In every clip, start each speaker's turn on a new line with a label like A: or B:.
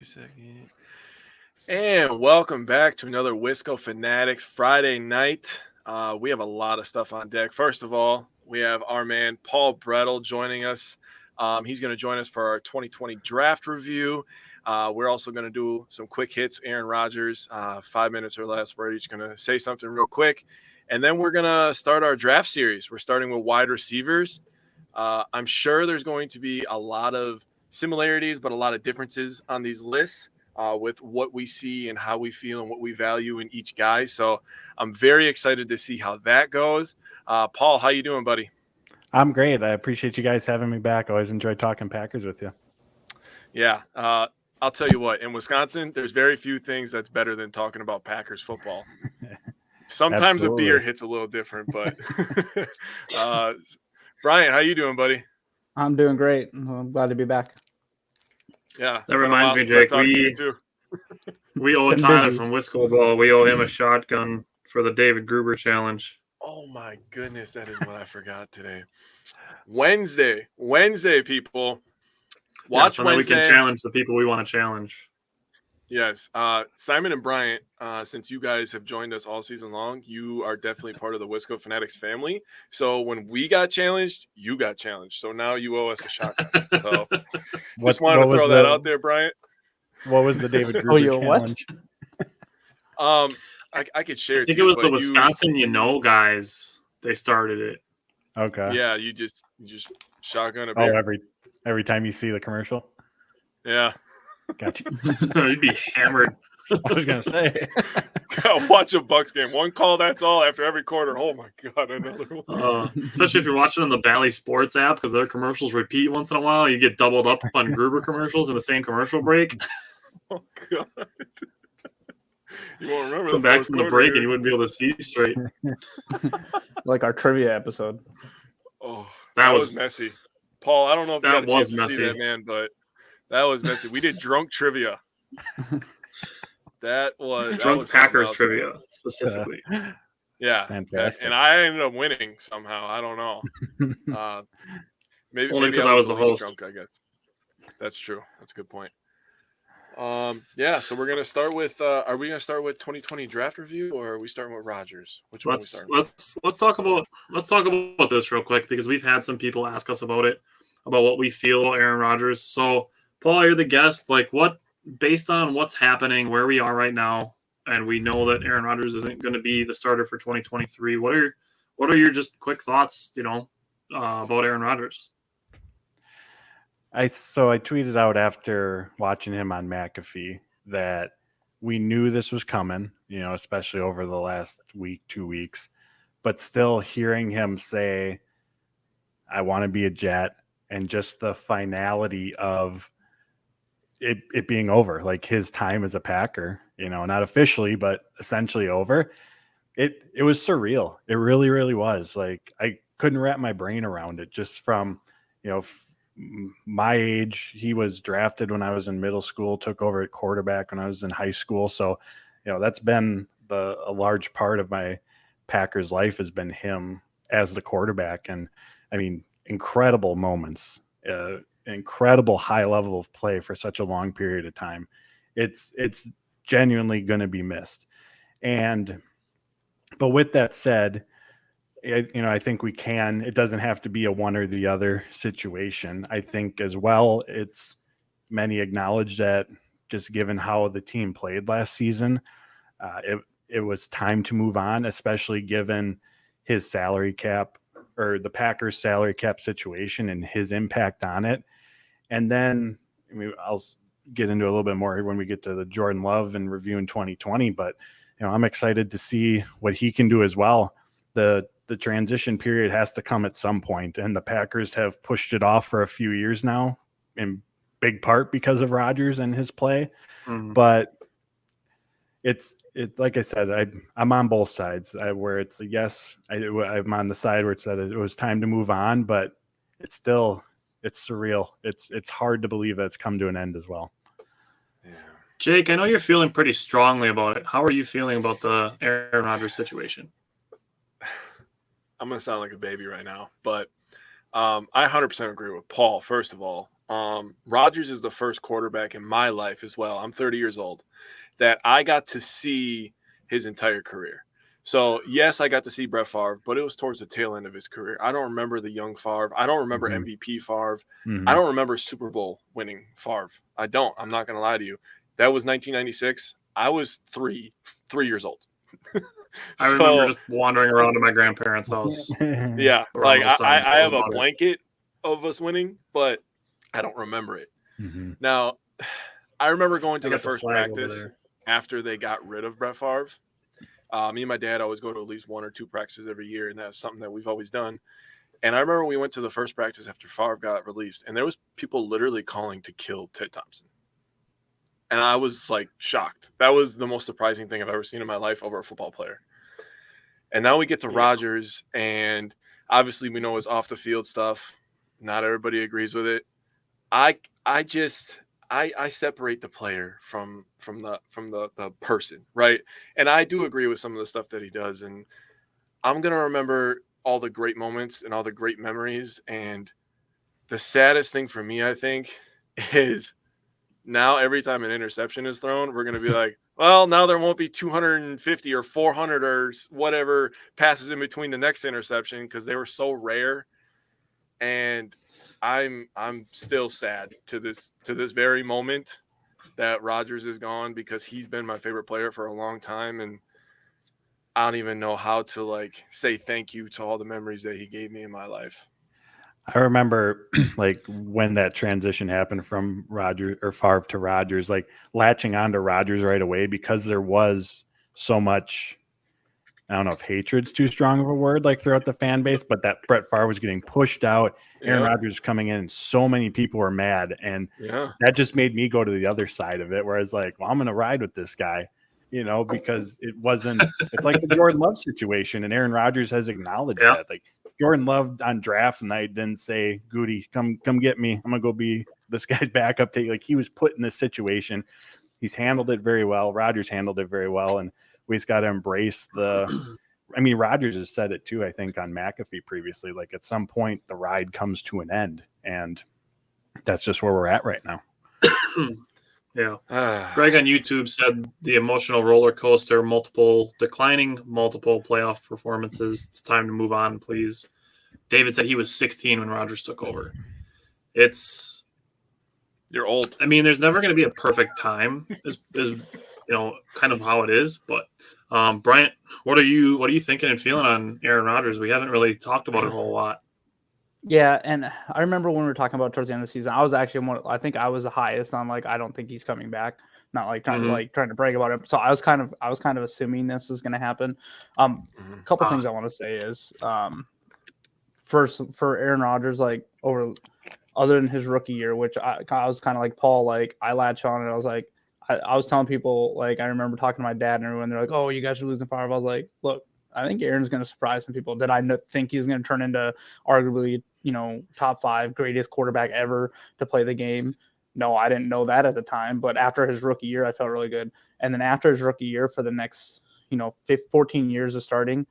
A: Second. And welcome back to another Wisco Fanatics Friday night. We have a lot of stuff on deck. First of all, we have our man Paul Brettel joining us. He's going to join us for our 2020 draft review. We're also going to do some quick hits. Aaron Rodgers, 5 minutes or less. We're each going to say something real quick. And then we're going to start our draft series. We're starting with wide receivers. I'm sure there's going to be a lot of similarities, but a lot of differences on these lists with what we see and how we feel and what we value in each guy. So I'm very excited to see how that goes. Paul, how you doing, buddy?
B: I'm great. I appreciate you guys having me back. Always enjoy talking Packers with you.
A: Yeah. I'll tell you what, in Wisconsin, there's very few things that's better than talking about Packers football. Sometimes a beer hits a little different, but Brian, how you doing, buddy?
C: I'm doing great. I'm glad to be back.
A: Yeah.
D: That reminds me, Jake, we owe Tyler from Wisco Ball. We owe him a shotgun for the David Gruber challenge.
A: Oh, my goodness. That is what I forgot today. Wednesday, people. Watch Wednesday.
D: We can challenge the people we want to challenge.
A: Yes. Simon and Bryant, since you guys have joined us all season long, you are definitely part of the Wisco Fanatics family. So when we got challenged, you got challenged. So now you owe us a shotgun. So just wanted to throw that out there, Bryant.
B: What was the David Gruber challenge?
A: I could share.
D: I think it was the Wisconsin guys. They started it.
B: Okay.
A: Yeah, you just shotgun a beer.
B: Oh, every time you see the commercial.
A: Yeah.
B: Gotcha.
D: You'd be hammered.
B: I was gonna say.
A: Watch a Bucks game. One call, that's all. After every quarter. Oh my God, another one.
D: Especially if you're watching on the Bally Sports app, because their commercials repeat once in a while. You get doubled up on Gruber commercials in the same commercial break.
A: Oh God. You won't remember.
D: Come back from the break and you wouldn't be able to see straight.
C: Like our trivia episode.
A: Oh, that was messy. Paul, I don't know if you got a chance to see that, man, but that was messy. We did drunk trivia. That was
D: Packers trivia specifically.
A: Yeah,
B: fantastic.
A: And I ended up winning somehow. I don't know. Maybe
D: only because I was the host.
A: Drunk, I guess. That's true. That's a good point. Yeah. So we're gonna start with. Are we gonna start with 2020 draft review, or are we starting with Rodgers? Which one?
D: Let's talk about this real quick, because we've had some people ask us about it, about what we feel Aaron Rodgers. So Paul, you're the guest. Like, what, based on what's happening, where we are right now, and we know that Aaron Rodgers isn't going to be the starter for 2023. What are your just quick thoughts, about Aaron Rodgers?
B: I tweeted out after watching him on McAfee that we knew this was coming, especially over the last week, 2 weeks, but still hearing him say, I want to be a Jet, and just the finality of it being over, like his time as a Packer, not officially, but essentially over. It was surreal. It really, really was. Like, I couldn't wrap my brain around it, just from, my age. He was drafted when I was in middle school, took over at quarterback when I was in high school. So, that's been a large part of my Packers life, has been him as the quarterback. And I mean, incredible moments, incredible high level of play for such a long period of time. It's genuinely going to be missed. But with that said, I think it doesn't have to be a one or the other situation. I think as well, it's many acknowledge that just given how the team played last season, it was time to move on, especially given his salary cap, or the Packers salary cap situation, and his impact on it. And then, I'll get into a little bit more when we get to the Jordan Love and review in 2020, but I'm excited to see what he can do as well. The transition period has to come at some point, and the Packers have pushed it off for a few years now, in big part because of Rodgers and his play. Mm-hmm. But it's like I said, I'm on both sides, where it's a yes. I'm on the side where it said it was time to move on, but it's surreal. It's hard to believe that it's come to an end as well.
D: Yeah. Jake, I know you're feeling pretty strongly about it. How are you feeling about the Aaron Rodgers situation?
A: I'm going to sound like a baby right now, but I 100% agree with Paul. First of all, Rodgers is the first quarterback in my life as well. I'm 30 years old that I got to see his entire career. So, yes, I got to see Brett Favre, but it was towards the tail end of his career. I don't remember the young Favre. I don't remember MVP Favre. I don't remember Super Bowl winning Favre. I don't. I'm not going to lie to you. That was 1996. I was three years old.
D: I remember just wandering around to my grandparents' house.
A: Yeah, like I have a blanket of us winning, but I don't remember it. Now, I remember going to the first practice after they got rid of Brett Favre. Me and my dad always go to at least 1 or 2 practices every year, and that's something that we've always done. And I remember we went to the first practice after Favre got released, and there was people literally calling to kill Ted Thompson. And I was like shocked. That was the most surprising thing I've ever seen in my life over a football player. And now we get to Rodgers, and obviously we know his off the field stuff. Not everybody agrees with it. I separate the player from the person, right? And I do agree with some of the stuff that he does. And I'm gonna remember all the great moments and all the great memories. And the saddest thing for me, I think, is now every time an interception is thrown, we're gonna be like, well, now there won't be 250 or 400 or whatever passes in between the next interception because they were so rare. And I'm still sad to this very moment that Rodgers is gone because he's been my favorite player for a long time, and I don't even know how to like say thank you to all the memories that he gave me in my life.
B: I remember like when that transition happened from Rodgers or Favre to Rodgers, like latching on to Rodgers right away because there was so much, I don't know if hatred's too strong of a word, like throughout the fan base, but that Brett Favre was getting pushed out. Aaron Rodgers coming in, and so many people were mad. And that just made me go to the other side of it, where I was like, well, I'm going to ride with this guy, because it wasn't, it's like the Jordan Love situation. And Aaron Rodgers has acknowledged that. Like Jordan Love on draft night didn't say, Goody, come get me. I'm going to go be this guy's backup. Like he was put in this situation. He's handled it very well. Rodgers handled it very well. And we just got to embrace Rodgers has said it too, I think, on McAfee previously. Like at some point, the ride comes to an end, and that's just where we're at right now.
D: Greg on YouTube said the emotional roller coaster, declining multiple playoff performances. It's time to move on, please. David said he was 16 when Rodgers took over.
A: You're old.
D: I mean, there's never going to be a perfect time, is kind of how it is. But Bryant, what are you thinking and feeling on Aaron Rodgers? We haven't really talked about it a whole lot.
C: Yeah, and I remember when we were talking about towards the end of the season, I was actually I think I was the highest on like I don't think he's coming back. Not like trying to brag about it. So I was kind of assuming this was going to happen. A couple things I want to say is first for Aaron Rodgers, like other than his rookie year, which I was kind of like Paul, like I latched on and I was like, I was telling people, like, I remember talking to my dad and everyone, they're like, oh, you guys are losing Favre. I was like, look, I think Aaron's going to surprise some people. Did I think he was going to turn into arguably, top 5 greatest quarterback ever to play the game? No, I didn't know that at the time. But after his rookie year, I felt really good. And then after his rookie year, for the next, 14 years of starting,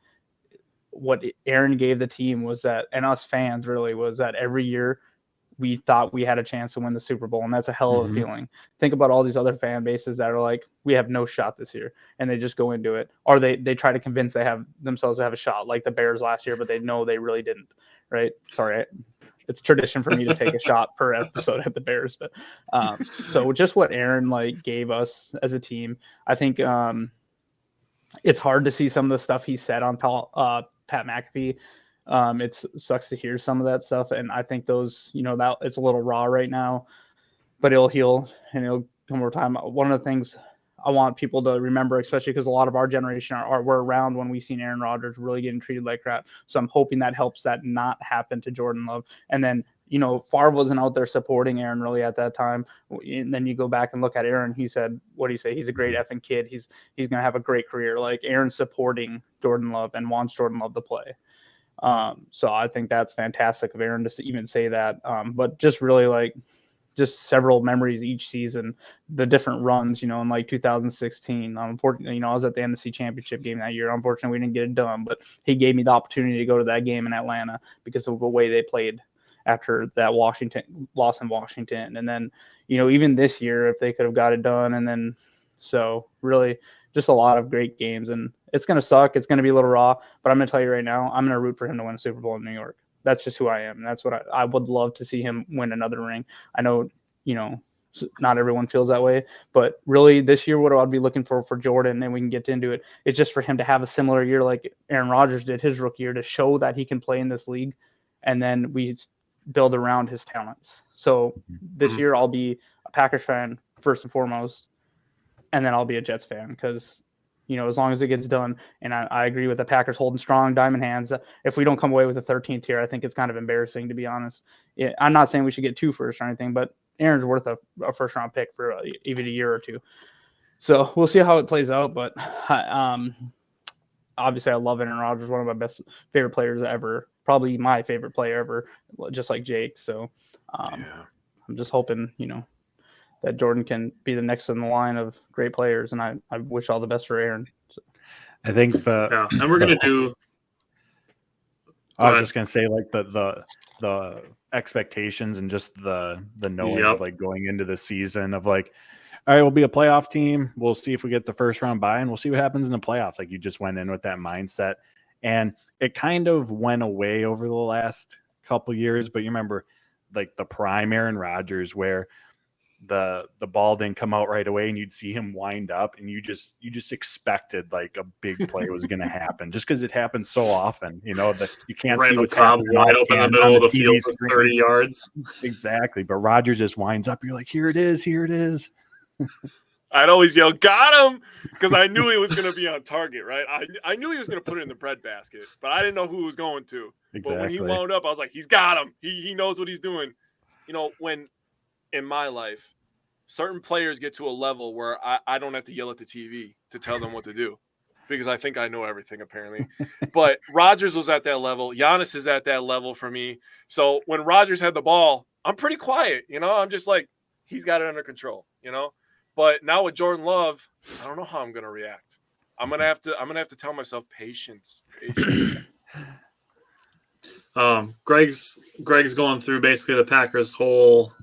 C: what Aaron gave the team was that, and us fans really, was that every year we thought we had a chance to win the Super Bowl. And that's a hell of a feeling. Think about all these other fan bases that are like, we have no shot this year. And they just go into it. Or they try to convince themselves to have a shot, like the Bears last year, but they know they really didn't. Right? Sorry. It's tradition for me to take a shot per episode at the Bears. But so just what Aaron gave us as a team, I think it's hard to see some of the stuff he said on Pat McAfee. It sucks to hear some of that stuff, and I think those, that it's a little raw right now, but it'll heal and it'll come over time. One of the things I want people to remember, especially because a lot of our generation were around when we seen Aaron Rodgers really getting treated like crap. So I'm hoping that helps that not happen to Jordan Love. And then, Favre wasn't out there supporting Aaron really at that time. And then you go back and look at Aaron. He said, what do you say? He's a great effing kid. He's going to have a great career. Like Aaron's supporting Jordan Love and wants Jordan Love to play. So I think that's fantastic of Aaron to even say that. But just really just several memories each season, the different runs, in 2016. Unfortunately, I was at the NFC Championship game that year. Unfortunately, we didn't get it done, but he gave me the opportunity to go to that game in Atlanta because of the way they played. after that Washington loss in Washington. And then, even this year, if they could have got it done. And then, so really just a lot of great games. And it's going to suck. It's going to be a little raw. But I'm going to tell you right now, I'm going to root for him to win a Super Bowl in New York. That's just who I am. And that's what I would love to see him win another ring. I know, not everyone feels that way, but really this year, what I'd be looking for Jordan, and we can get into it, it's just for him to have a similar year like Aaron Rodgers did his rookie year, to show that he can play in this league, and then we build around his talents. So this year I'll be a Packers fan first and foremost, and then I'll be a Jets fan because, as long as it gets done. And I agree with the Packers holding strong diamond hands. If we don't come away with the 13th here, I think it's kind of embarrassing, to be honest. I'm not saying we should get 2 firsts or anything, but Aaron's worth a first round pick for even a year or 2. So we'll see how it plays out. But obviously I love Aaron Rodgers, one of my favorite players ever, probably my favorite player ever, just like Jake. So I'm just hoping, that Jordan can be the next in the line of great players. And I wish all the best for Aaron. So.
B: I think
D: and we're going to do.
B: I was just going to say, like, the expectations and just the knowing of, like, going into the season of, like, all right, we'll be a playoff team. We'll see if we get the first round bye, and we'll see what happens in the playoffs. Like, you just went in with that mindset, and it kind of went away over the last couple years. But you remember, like, the prime Aaron Rodgers, where the ball didn't come out right away and you'd see him wind up, and you just expected like a big play was going to happen, just because it happens so often, that you can't see what's happening.
D: Wide open in the middle of the field for 30 yards.
B: Exactly. But Rodgers just winds up. You're like, here it is.
A: I'd always yell, got him, because I knew he was going to be on target, right? I knew he was going to put it in the breadbasket, but I didn't know who he was going to.
B: Exactly.
A: But when he wound up, I was like, he's got him. He knows what he's doing. When in my life, certain players get to a level where I don't have to yell at the TV to tell them what to do, because I think I know everything, apparently. But Rodgers was at that level. Giannis is at that level for me. So when Rodgers had the ball, I'm pretty quiet. I'm just like, he's got it under control. But now with Jordan Love, I don't know how I'm going to react. I'm gonna have to tell myself patience.
D: Greg's going through basically the Packers' whole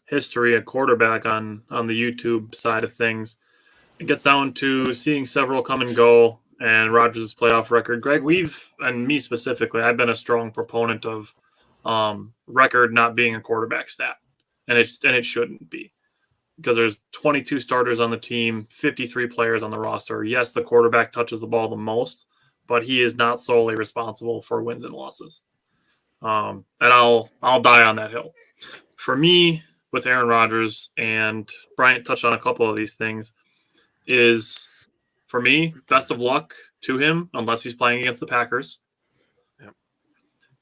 D: history at quarterback on the YouTube side of things. It gets down to seeing several come and go and Rodgers' playoff record. Greg, and me specifically, I've been a strong proponent of record not being a quarterback stat, and it shouldn't be, because there's 22 starters on the team, 53 players on the roster. Yes, the quarterback touches the ball the most, but he is not solely responsible for wins and losses. And I'll die on that hill. For me, with Aaron Rodgers, and Bryant touched on a couple of these things, is, for me, best of luck to him unless he's playing against the Packers.
A: Yep.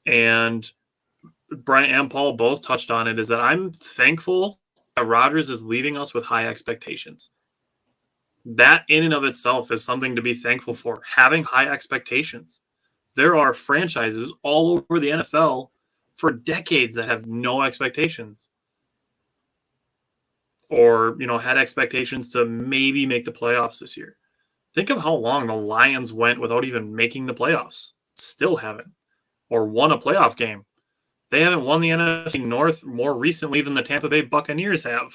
D: And Bryant and Paul both touched on it, is that I'm thankful that Rodgers is leaving us with high expectations. That in and of itself is something to be thankful for, having high expectations. There are franchises all over the NFL for decades that have no expectations, or, had expectations to maybe make the playoffs this year. Think of how long the Lions went without even making the playoffs. Still haven't. Or won a playoff game. They haven't won the NFC North more recently than the Tampa Bay Buccaneers have.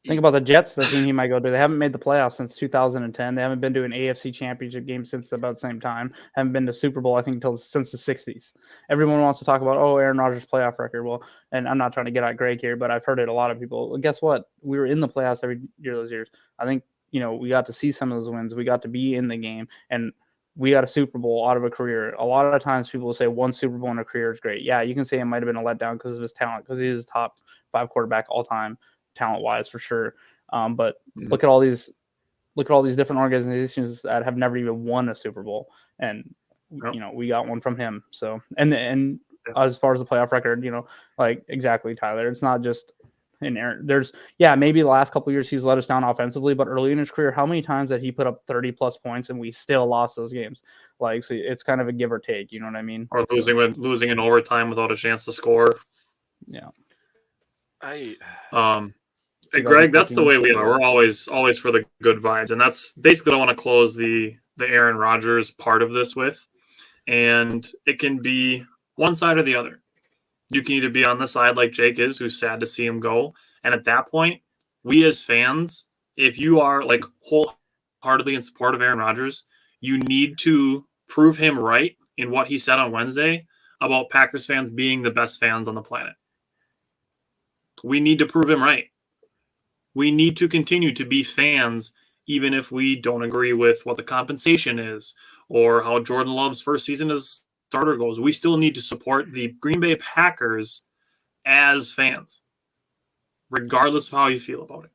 C: Think about the Jets, the team he might go to. They haven't made the playoffs since 2010. They haven't been to an AFC championship game since about the same time. Haven't been to Super Bowl, I think, since the 60s. Everyone wants to talk about, Aaron Rodgers' playoff record. Well, and I'm not trying to get at Greg here, but I've heard it a lot of people. Well, guess what? We were in the playoffs every year those years. I think, we got to see some of those wins. We got to be in the game, and we got a Super Bowl out of a career. A lot of times people will say one Super Bowl in a career is great. Yeah, you can say it might have been a letdown because of his talent, because he's top 5 quarterback all time, talent-wise, for sure. But look at all these different organizations that have never even won a Super Bowl, and we got one from him. So and as far as the playoff record, like exactly, Tyler, it's not just in Aaron. There's maybe the last couple of years he's let us down offensively, but early in his career, how many times that he put up 30+ points and we still lost those games? Like, so it's kind of a give or take. You know what I mean?
D: Or losing in overtime without a chance to score.
C: Yeah.
D: Hey, Greg, that's the way we are. We're always for the good vibes, and that's basically what I want to close the Aaron Rodgers part of this with, and it can be one side or the other. You can either be on the side like Jake is, who's sad to see him go, and at that point, we as fans, if you are like wholeheartedly in support of Aaron Rodgers, you need to prove him right in what he said on Wednesday about Packers fans being the best fans on the planet. We need to prove him right. We need to continue to be fans, even if we don't agree with what the compensation is or how Jordan Love's first season as starter goes. We still need to support the Green Bay Packers as fans, regardless of how you feel about it.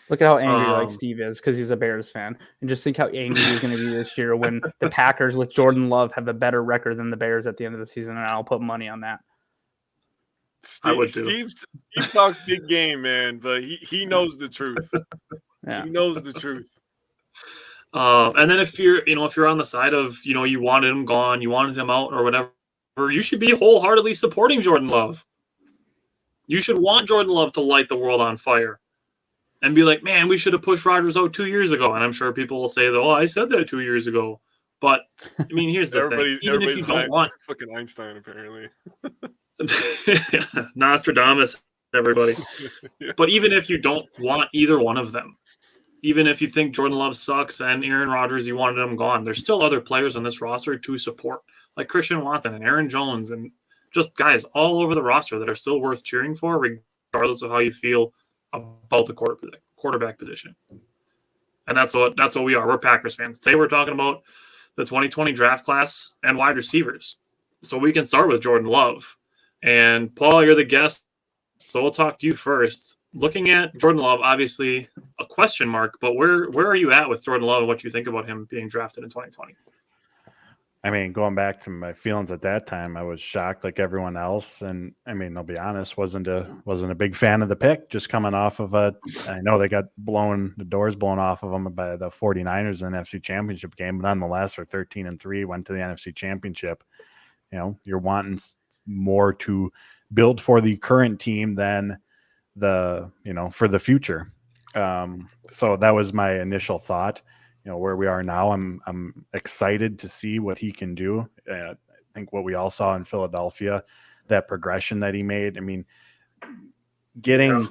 C: Look at how angry like Steve is because he's a Bears fan, and just think how angry he's going to be this year when the Packers with Jordan Love have a better record than the Bears at the end of the season, and I'll put money on that.
A: Steve talks big game, man, but he knows the truth.
C: Yeah.
A: He knows the truth.
D: And then if you're on the side of, you wanted him gone, you wanted him out or whatever, you should be wholeheartedly supporting Jordan Love. You should want Jordan Love to light the world on fire and be like, man, we should have pushed Rodgers out 2 years ago. And I'm sure people will say, oh, I said that 2 years ago. But, I mean, here's the thing. Even if you don't want
A: fucking Einstein, apparently.
D: Nostradamus, everybody.
A: Yeah.
D: But even if you don't want either one of them, even if you think Jordan Love sucks and Aaron Rodgers, you wanted him gone, there's still other players on this roster to support, like Christian Watson and Aaron Jones and just guys all over the roster that are still worth cheering for, regardless of how you feel about the quarterback position. And that's what we are. We're Packers fans. Today we're talking about the 2020 draft class and wide receivers. So we can start with Jordan Love. And Paul, you're the guest, so we'll talk to you first. Looking at Jordan Love, obviously a question mark, but where are you at with Jordan Love and what you think about him being drafted in 2020?
B: I mean, going back to my feelings at that time, I was shocked like everyone else. And I mean, I'll be honest, wasn't a big fan of the pick, just coming off of I know they got the doors blown off of them by the 49ers in the NFC Championship game, but nonetheless, they're 13-3, went to the NFC Championship. You're wanting more to build for the current team than for the future. So that was my initial thought. Where we are now, I'm excited to see what he can do. I think what we all saw in Philadelphia, that progression that he made. I mean, getting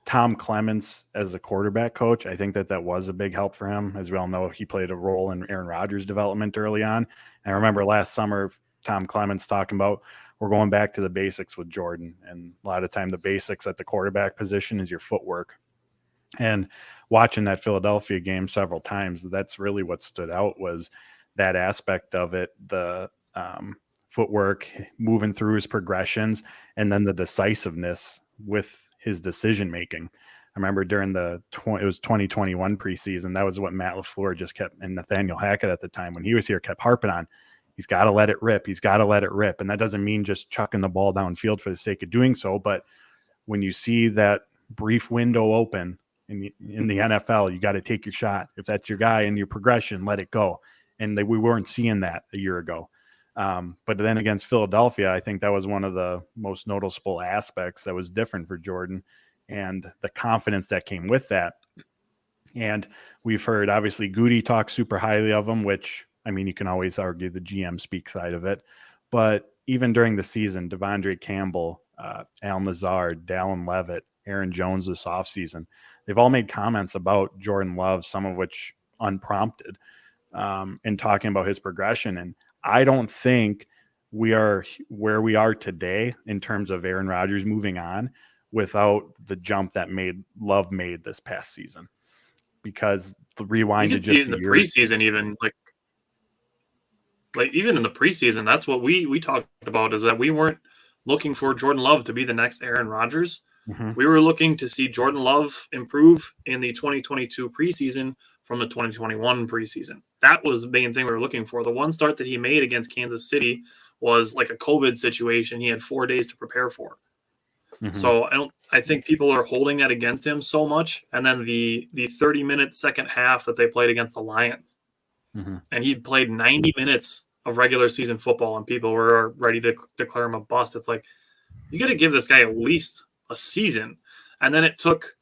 B: Tom Clements as a quarterback coach, I think that was a big help for him. As we all know, he played a role in Aaron Rodgers' development early on. And I remember last summer, Tom Clements talking about we're going back to the basics with Jordan. And a lot of time, the basics at the quarterback position is your footwork. And watching that Philadelphia game several times, that's really what stood out, was that aspect of it, the footwork, moving through his progressions, and then the decisiveness with his decision-making. I remember during it was 2021 preseason, that was what Matt LaFleur just kept, and Nathaniel Hackett at the time, when he was here, kept harping on. He's got to let it rip. He's got to let it rip. And that doesn't mean just chucking the ball downfield for the sake of doing so. But when you see that brief window open, in the NFL, you got to take your shot. If that's your guy and your progression, let it go. And we weren't seeing that a year ago. But then against Philadelphia, I think that was one of the most noticeable aspects that was different for Jordan, and the confidence that came with that. And we've heard, obviously, Goody talk super highly of him, which, I mean, you can always argue the GM speak side of it. But even during the season, Devondre Campbell, Al Nazard, Dallin Levitt, Aaron Jones this offseason, they've all made comments about Jordan Love, some of which unprompted, in talking about his progression. And I don't think we are where we are today in terms of Aaron Rodgers moving on without the jump that Love made this past season. Because the rewind
D: you
B: to
D: can see
B: just
D: it in the preseason, even like even in the preseason, that's what we talked about, is that we weren't looking for Jordan Love to be the next Aaron Rodgers.
B: Mm-hmm.
D: We were looking to see Jordan Love improve in the 2022 preseason from the 2021 preseason. That was the main thing we were looking for. The one start that he made against Kansas City was like a COVID situation. He had 4 days to prepare for. Mm-hmm. So I think people are holding that against him so much. And then the 30-minute second half that they played against the Lions,
B: mm-hmm.
D: and he played 90 minutes of regular season football, and people were ready to declare him a bust. It's like, you got to give this guy at least a season. And then it took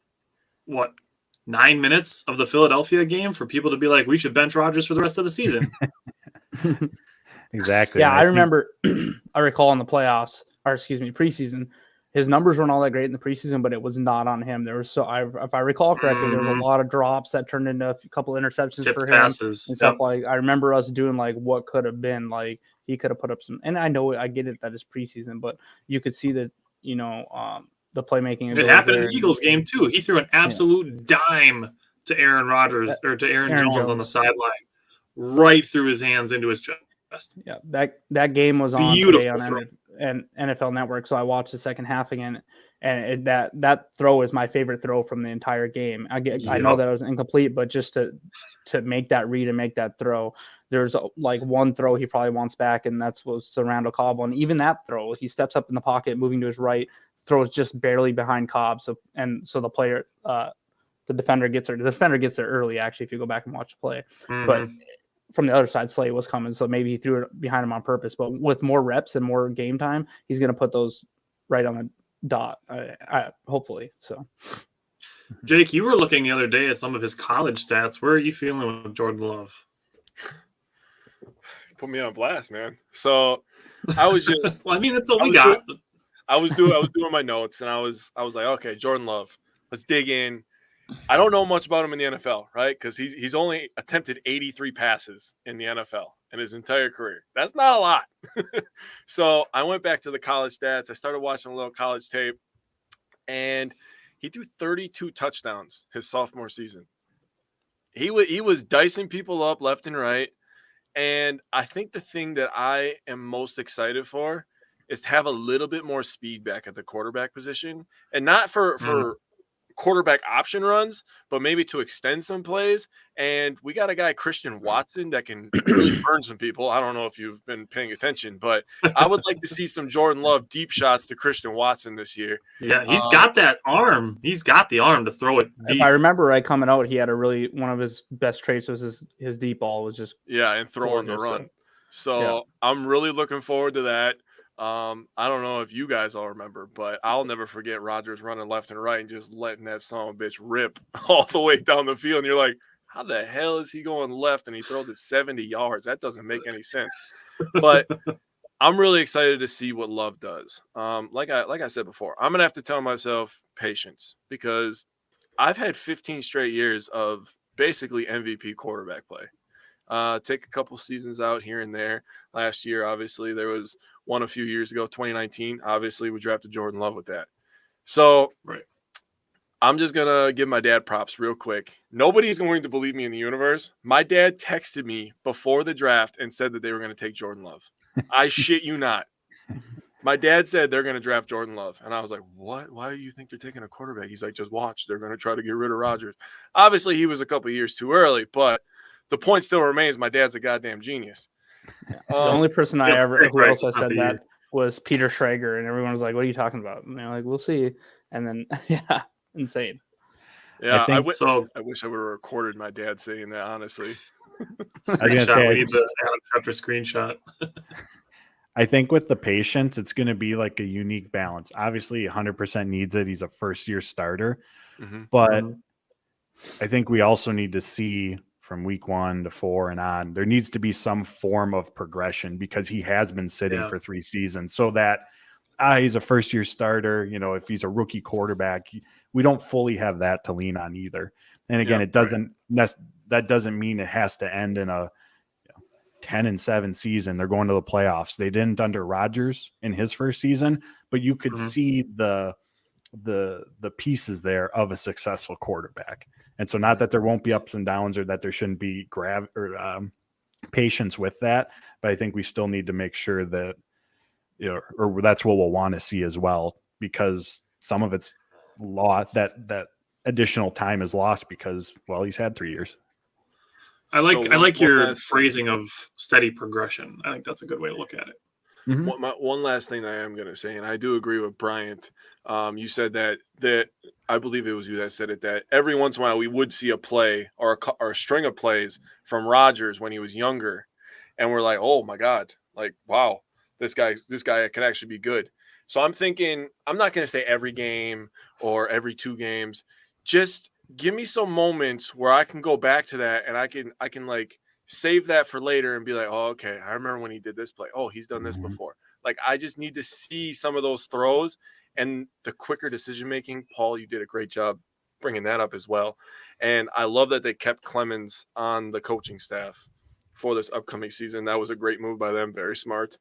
D: 9 minutes of the Philadelphia game for people to be like, we should bench Rodgers for the rest of the season.
B: Exactly.
C: Yeah,
B: And
C: I
B: think-
C: remember. I recall in the playoffs, or excuse me, preseason, his numbers weren't all that great in the preseason, but it was not on him. There was if I recall correctly, there was a
D: Mhm.
C: lot of drops that turned into a couple interceptions
D: Tipped
C: for him
D: passes.
C: and stuff.
D: Yep.
C: Like I remember us doing like what could have been like he could have put up some. And I know I get it that it's preseason, but you could see that the playmaking.
D: It happened in the Eagles game too. He threw an absolute dime to Aaron Rodgers or to Aaron Jones on the sideline, right through his hands into his chest.
C: Yeah, that game was on
D: Beautiful
C: today on
D: throw.
C: NFL Network, so I watched the second half again, and that throw is my favorite throw from the entire game. I know that it was incomplete, but just to make that read and make that throw, there's like one throw he probably wants back, and was to Randall Cobb. And even that throw, he steps up in the pocket, moving to his right, throws just barely behind Cobb. So the player, the defender gets there. The defender gets there early, actually, if you go back and watch the play.
D: Mhm.
C: But from the other side, Slay was coming, so maybe he threw it behind him on purpose. But with more reps and more game time, he's going to put those right on the dot, hopefully. So,
D: Jake, you were looking the other day at some of his college stats. Where are you feeling with Jordan Love?
A: Put me on blast, man. So I was just
D: well, I mean, that's what we got.
A: I was doing my notes, and I was like, okay, Jordan Love, let's dig in. I don't know much about him in the NFL, right? Because he's only attempted 83 passes in the NFL in his entire career. That's not a lot. So I went back to the college stats. I started watching a little college tape, and he threw 32 touchdowns his sophomore season. He was dicing people up left and right. And I think the thing that I am most excited for is to have a little bit more speed back at the quarterback position, and not for quarterback option runs, but maybe to extend some plays. And we got a guy, Christian Watson, that can really burn some people. I don't know if you've been paying attention, but I would like to see some Jordan Love deep shots to Christian Watson this year.
D: Yeah, he's got that arm. He's got the arm to throw it deep.
C: If I remember right, coming out, he had one of his best traits was his deep ball was just
A: and throwing the run. So I'm really looking forward to that. I don't know if you guys all remember, but I'll never forget Rodgers running left and right and just letting that son of a bitch rip all the way down the field. And you're like, how the hell is he going left and he throws it 70 yards? That doesn't make any sense. But I'm really excited to see what Love does. Like I said before, I'm gonna have to tell myself patience, because I've had 15 straight years of basically MVP quarterback play. Take a couple seasons out here and there. Last year, obviously, there was one a few years ago, 2019. Obviously, we drafted Jordan Love with that. So I'm just going to give my dad props real quick. Nobody's going to believe me in the universe. My dad texted me before the draft and said that they were going to take Jordan Love. I shit you not. My dad said they're going to draft Jordan Love. And I was like, what? Why do you think they're taking a quarterback? He's like, just watch. They're going to try to get rid of Rodgers. Obviously, he was a couple of years too early, but the point still remains my dad's a goddamn genius.
C: The only person who also said that was Peter Schrager, and everyone was like, what are you talking about? And they're like, we'll see. And then, insane.
A: Yeah, I wish I would have recorded my dad saying that, honestly.
D: We need the Adam Schefter screenshot.
B: I think with the patience, it's going to be like a unique balance. Obviously, 100% needs it. He's a first-year starter.
A: Mm-hmm.
B: But I think we also need to see from week 1 to 4 and on, there needs to be some form of progression, because he has been sitting for 3 seasons. So that he's a first-year starter. If he's a rookie quarterback, we don't fully have that to lean on either. And again, that doesn't mean it has to end in a 10-7 season. They're going to the playoffs. They didn't under Rodgers in his first season, but you could see the pieces there of a successful quarterback. And so, not that there won't be ups and downs or that there shouldn't be patience with that, but I think we still need to make sure that, or that's what we'll want to see as well, because some of it's that additional time is lost because, well, he's had 3 years.
D: I like your phrasing of steady progression. I think that's a good way to look at it.
A: Mm-hmm. One last thing I am going to say, and I do agree with Bryant. You said that I believe it was you that said it, that every once in a while we would see a play or a string of plays from Rodgers when he was younger, and we're like, oh my God, like, wow, this guy can actually be good. So I'm thinking, I'm not going to say every game or every 2 games, just give me some moments where I can go back to that and I can like save that for later and be like, oh, okay, I remember when he did this play. Oh, he's done this
B: Mhm.
A: before. Like, I just need to see some of those throws and the quicker decision making. Paul, you did a great job bringing that up as well. And I love that they kept Clemens on the coaching staff for this upcoming season. That was a great move by them. Very smart.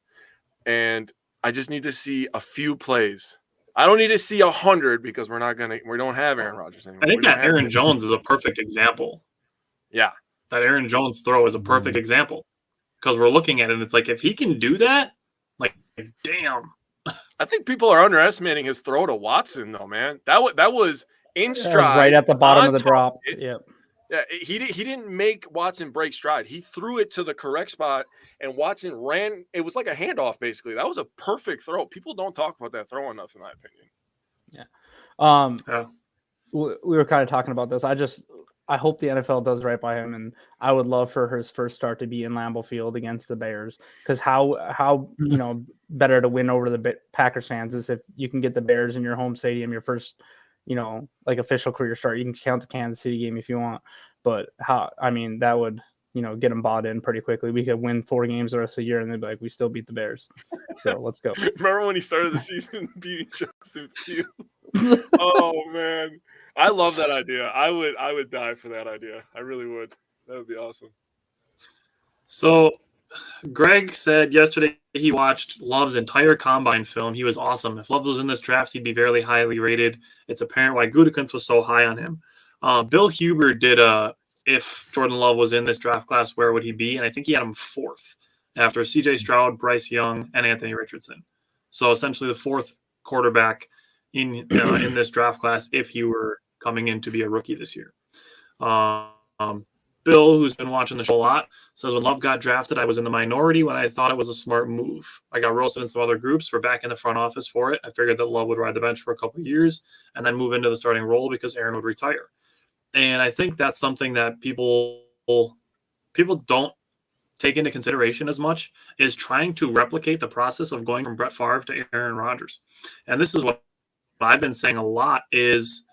A: And I just need to see a few plays. I don't need to see 100 because we don't have Aaron Rodgers anymore.
D: I think
A: We don't
D: that
A: have
D: Aaron Jones is a perfect example.
A: Yeah.
D: That Aaron Jones throw is a perfect example because we're looking at it and it's like, if he can do that, like, damn.
A: I think people are underestimating his throw to Watson, though, man. That was in
C: That
A: stride,
C: was right at the bottom of the drop.
A: target.
C: Yep.
A: Yeah, he didn't make Watson break stride. He threw it to the correct spot, and Watson ran. It was like a handoff, basically. That was a perfect throw. People don't talk about that throw enough, in my opinion.
C: Yeah. We were kind of talking about this. I hope the NFL does right by him, and I would love for his first start to be in Lambeau Field against the Bears, because how better to win over the Packers fans is if you can get the Bears in your home stadium, your first official career start. You can count the Kansas City game if you want, but that would get them bought in pretty quickly. We could win 4 games the rest of the year, and they'd be like, we still beat the Bears, so let's go.
A: Remember when he started the season beating Justin Fields? Oh man, I love that idea. I would die for that idea. I really would. That would be awesome.
D: So Greg said yesterday he watched Love's entire combine film. He was awesome. If Love was in this draft, he'd be very highly rated. It's apparent why Gutekunst was so high on him. Bill Huber did if Jordan Love was in this draft class, where would he be? And I think he had him 4th after C.J. Stroud, Bryce Young, and Anthony Richardson. So essentially the 4th quarterback in this draft class if you were coming in to be a rookie this year. Bill, who's been watching the show a lot, says when Love got drafted, I was in the minority when I thought it was a smart move. I got roasted in some other groups. We're back in the front office for it. I figured that Love would ride the bench for a couple of years and then move into the starting role because Aaron would retire. And I think that's something that people don't take into consideration as much, is trying to replicate the process of going from Brett Favre to Aaron Rodgers. And this is what I've been saying a lot, is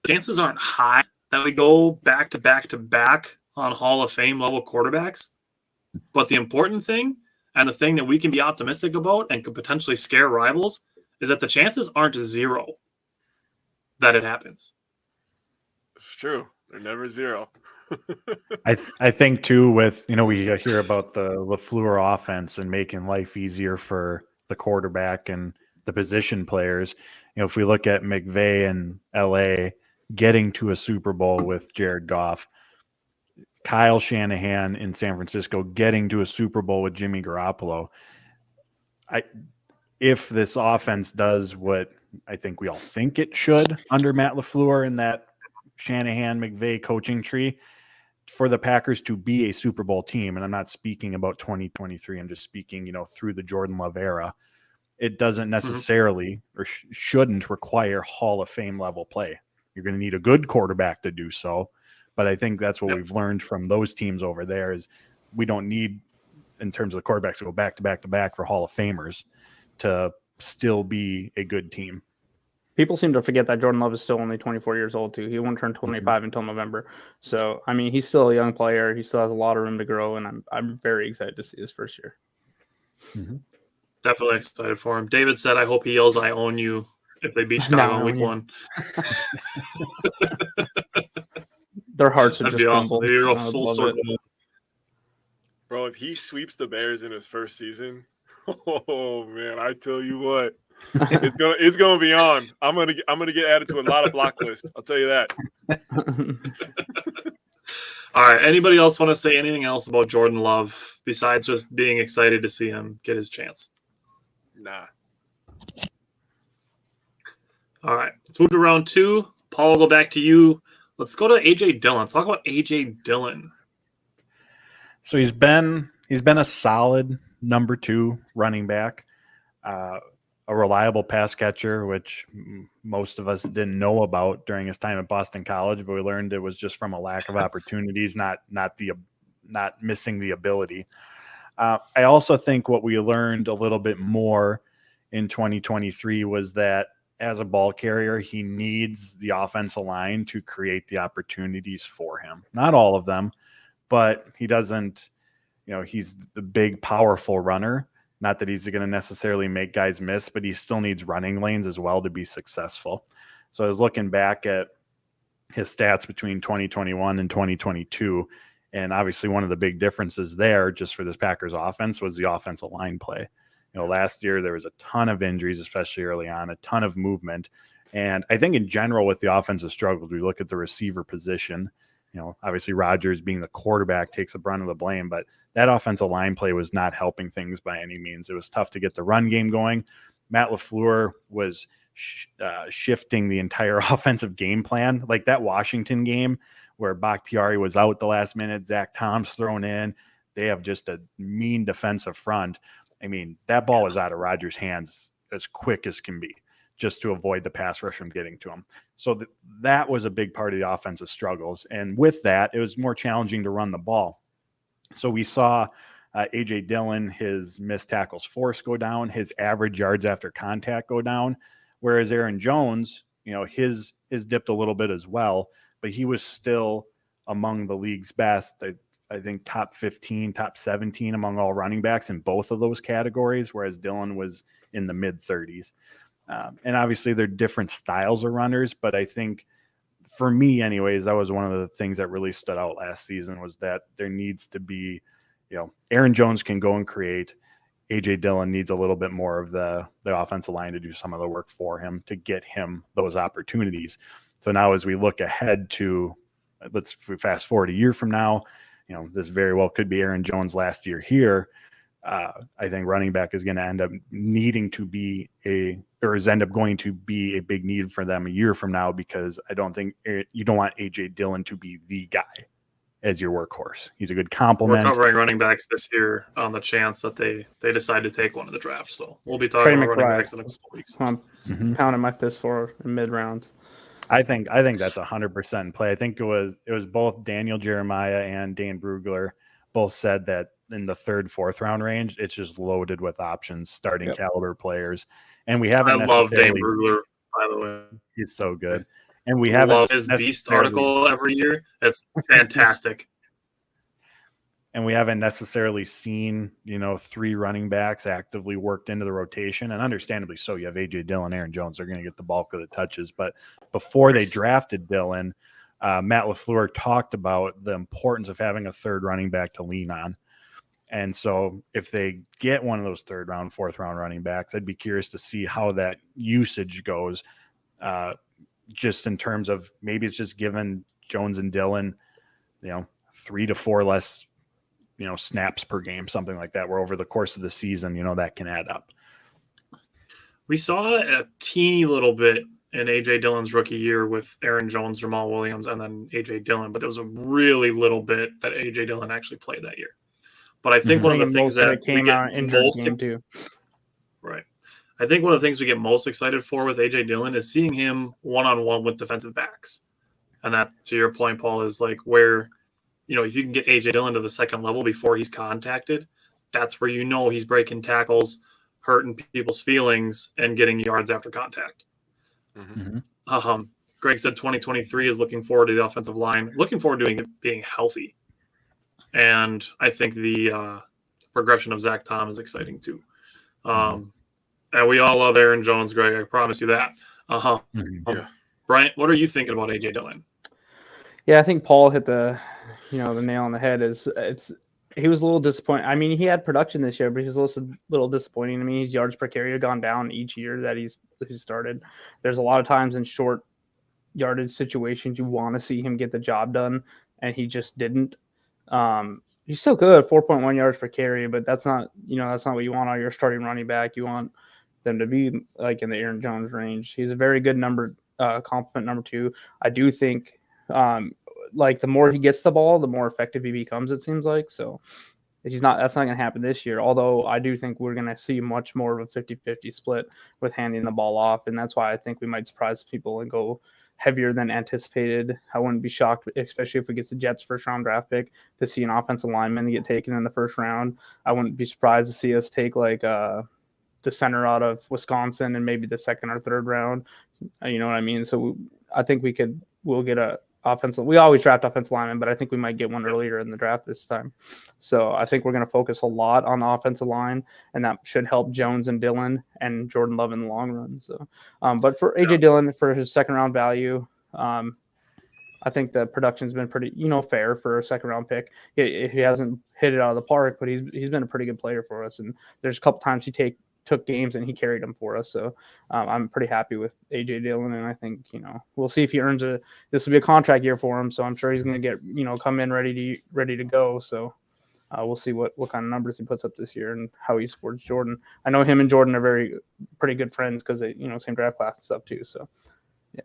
D: the chances aren't high that we go back to back to back on Hall of Fame level quarterbacks. But the important thing, and the thing that we can be optimistic about and could potentially scare rivals, is that the chances aren't 0 that it happens.
A: It's true. They're never 0.
B: I think too, with we hear about the LaFleur offense and making life easier for the quarterback and the position players. If we look at McVay in LA getting to a Super Bowl with Jared Goff, Kyle Shanahan in San Francisco getting to a Super Bowl with Jimmy Garoppolo. If this offense does what I think we all think it should under Matt LaFleur in that Shanahan McVay coaching tree, for the Packers to be a Super Bowl team, and I'm not speaking about 2023, I'm just speaking, through the Jordan Love era, it doesn't necessarily or shouldn't require Hall of Fame level play. You're going to need a good quarterback to do so, but I think that's what we've learned from those teams over there is we don't need, in terms of the quarterbacks, to go back to back to back for Hall of Famers to still be a good team.
C: People seem to forget that Jordan Love is still only 24 years old, too. He won't turn 25 until November. So, he's still a young player. He still has a lot of room to grow, and I'm very excited to see his first year.
D: Definitely excited for him. David said, I hope he yells, I own you, if they beat Chicago in week 1.
C: Their hearts are
D: That'd
C: just
D: be awesome.
C: crumbled.
D: Maybe a full circle.
A: Bro, if he sweeps the Bears in his first season, oh man, I tell you what, it's gonna be on. I'm gonna get added to a lot of block lists. I'll tell you that.
D: All right. Anybody else want to say anything else about Jordan Love besides just being excited to see him get his chance?
A: Nah.
D: All right. Let's move to round 2. Paul, we'll go back to you. Let's go to A.J. Dillon. Let's talk about A.J. Dillon.
B: So he's been a solid number 2 running back, a reliable pass catcher, which most of us didn't know about during his time at Boston College, but we learned it was just from a lack of opportunities, not missing the ability. I also think what we learned a little bit more in 2023 was that as a ball carrier, he needs the offensive line to create the opportunities for him. Not all of them, but he doesn't, he's the big, powerful runner. Not that he's going to necessarily make guys miss, but he still needs running lanes as well to be successful. So I was looking back at his stats between 2021 and 2022, and obviously one of the big differences there just for this Packers offense was the offensive line play. Last year there was a ton of injuries, especially early on, a ton of movement. And I think in general with the offensive struggles, we look at the receiver position, obviously Rodgers being the quarterback takes the brunt of the blame, but that offensive line play was not helping things by any means. It was tough to get the run game going. Matt LaFleur was shifting the entire offensive game plan, like that Washington game where Bakhtiari was out the last minute, Zach Tom's thrown in. They have just a mean defensive front. I mean, that ball was out of Rodgers' hands as quick as can be, just to avoid the pass rush from getting to him. So that was a big part of the offensive struggles. And with that, it was more challenging to run the ball. So we saw A.J. Dillon, his missed tackles force go down, his average yards after contact go down, whereas Aaron Jones, his dipped a little bit as well, but he was still among the league's best. I think top 15, top 17 among all running backs in both of those categories, whereas Dillon was in the mid-30s. And obviously they're different styles of runners, but I think for me anyways, that was one of the things that really stood out last season was that there needs to be, Aaron Jones can go and create. A.J. Dillon needs a little bit more of the offensive line to do some of the work for him to get him those opportunities. So now as we look ahead to, let's fast forward a year from now, this very well could be Aaron Jones' last year here. I think running back is going to end up needing to be going to be a big need for them a year from now, because I don't think you don't want A.J. Dillon to be the guy as your workhorse. He's a good complement.
D: We're covering running backs this year on the chance that they decide to take one in the draft. So we'll be talking about running backs in a couple weeks.
C: I'm pounding my fist for in mid-round.
B: I think that's 100% in play. I think it was both Daniel Jeremiah and Dan Brugler both said that in the third, fourth round range, it's just loaded with options, starting caliber players. And we haven't.
D: I love Dan Brugler, by the way.
B: He's so good. And we haven't.
D: Love his Beast article every year. It's fantastic.
B: And we haven't necessarily seen, three running backs actively worked into the rotation, and understandably so. You have A.J. Dillon, Aaron Jones, they're going to get the bulk of the touches. But before they drafted Dillon, Matt LaFleur talked about the importance of having a third running back to lean on. And so if they get one of those third round, fourth round running backs, I'd be curious to see how that usage goes, just in terms of maybe it's just given Jones and Dillon, 3 to 4 less snaps per game, something like that, where over the course of the season, that can add up.
D: We saw a teeny little bit in A.J. Dillon's rookie year with Aaron Jones, Jamal Williams, and then A.J. Dillon, but there was a really little bit that A.J. Dillon actually played that year. But I think one of the things that we get most too. Right. I think one of the things we get most excited for with A.J. Dillon is seeing him one-on-one with defensive backs. And that, to your point, Paul, is like where – if you can get A.J. Dillon to the second level before he's contacted, that's where he's breaking tackles, hurting people's feelings, and getting yards after contact. Mm-hmm. Greg said 2023 is looking forward to the offensive line, looking forward to being healthy. And I think the progression of Zach Tom is exciting too. And we all love Aaron Jones, Greg. I promise you that. Bryant, what are you thinking about A.J. Dillon?
C: Yeah, I think Paul hit the nail on the head. He was a little disappointed. I mean, he had production this year, but he was a little disappointing. I mean, his yards per carry have gone down each year that he's started. There's a lot of times in short yardage situations you want to see him get the job done, and he just didn't. He's still good, 4.1 yards per carry, but that's not what you want on your starting running back. You want them to be like in the Aaron Jones range. He's a very good complement number 2. I do think the more he gets the ball, the more effective he becomes, it seems like. So that's not going to happen this year. Although I do think we're going to see much more of a 50-50 split with handing the ball off. And that's why I think we might surprise people and go heavier than anticipated. I wouldn't be shocked, especially if we get the Jets' first round draft pick, to see an offensive lineman get taken in the first round. I wouldn't be surprised to see us take the center out of Wisconsin and maybe the second or third round. You know what I mean? So I think we'll get a offensive. We always draft offensive linemen, but I think we might get one earlier in the draft this time. So I think we're going to focus a lot on the offensive line, and that should help Jones and Dillon and Jordan Love in the long run. So, but for AJ Dillon, for his second round value, I think the production's been pretty, fair for a second round pick. He hasn't hit it out of the park, but he's been a pretty good player for us. And there's a couple times he took games and he carried them for us. So I'm pretty happy with AJ Dillon, and I think we'll see if he earns this will be a contract year for him. So I'm sure he's going to get come in ready to go. So we'll see what kind of numbers he puts up this year and how he supports Jordan. I know him and Jordan are pretty good friends because they same draft class and stuff too. So yeah.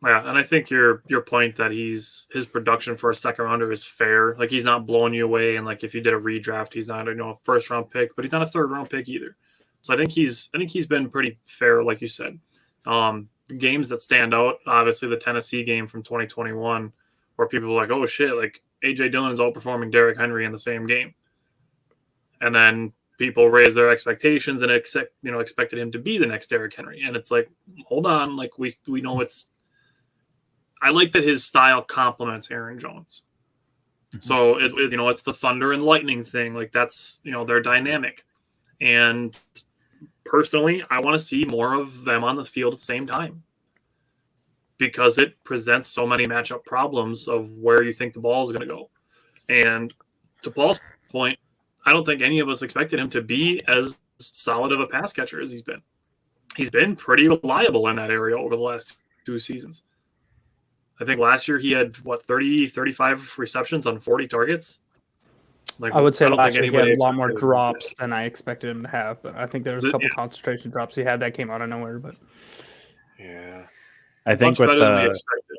D: Yeah, and I think your point that his production for a second rounder is fair. Like, he's not blowing you away, and like if you did a redraft, he's not a first round pick, but he's not a third round pick either. So I think he's been pretty fair, like you said. The games that stand out, obviously the Tennessee game from 2021, where people were like, "Oh shit!" Like AJ Dillon is outperforming Derrick Henry in the same game, and then people raised their expectations and expected him to be the next Derrick Henry, and it's like, hold on, like we know it's. I like that his style complements Aaron Jones. So it's the thunder and lightning thing. Like that's, their dynamic. And personally, I want to see more of them on the field at the same time because it presents so many matchup problems of where you think the ball is going to go. And to Paul's point, I don't think any of us expected him to be as solid of a pass catcher as he's been. He's been pretty reliable in that area over the last 2 seasons. I think last year he had 30, 35 receptions on 40 targets. Like,
C: I would say last year he had a lot more
D: expected
C: drops than I expected him to have, but I think there was a couple concentration drops he had that came out of nowhere. But
A: yeah,
B: I think
D: much better than we expected.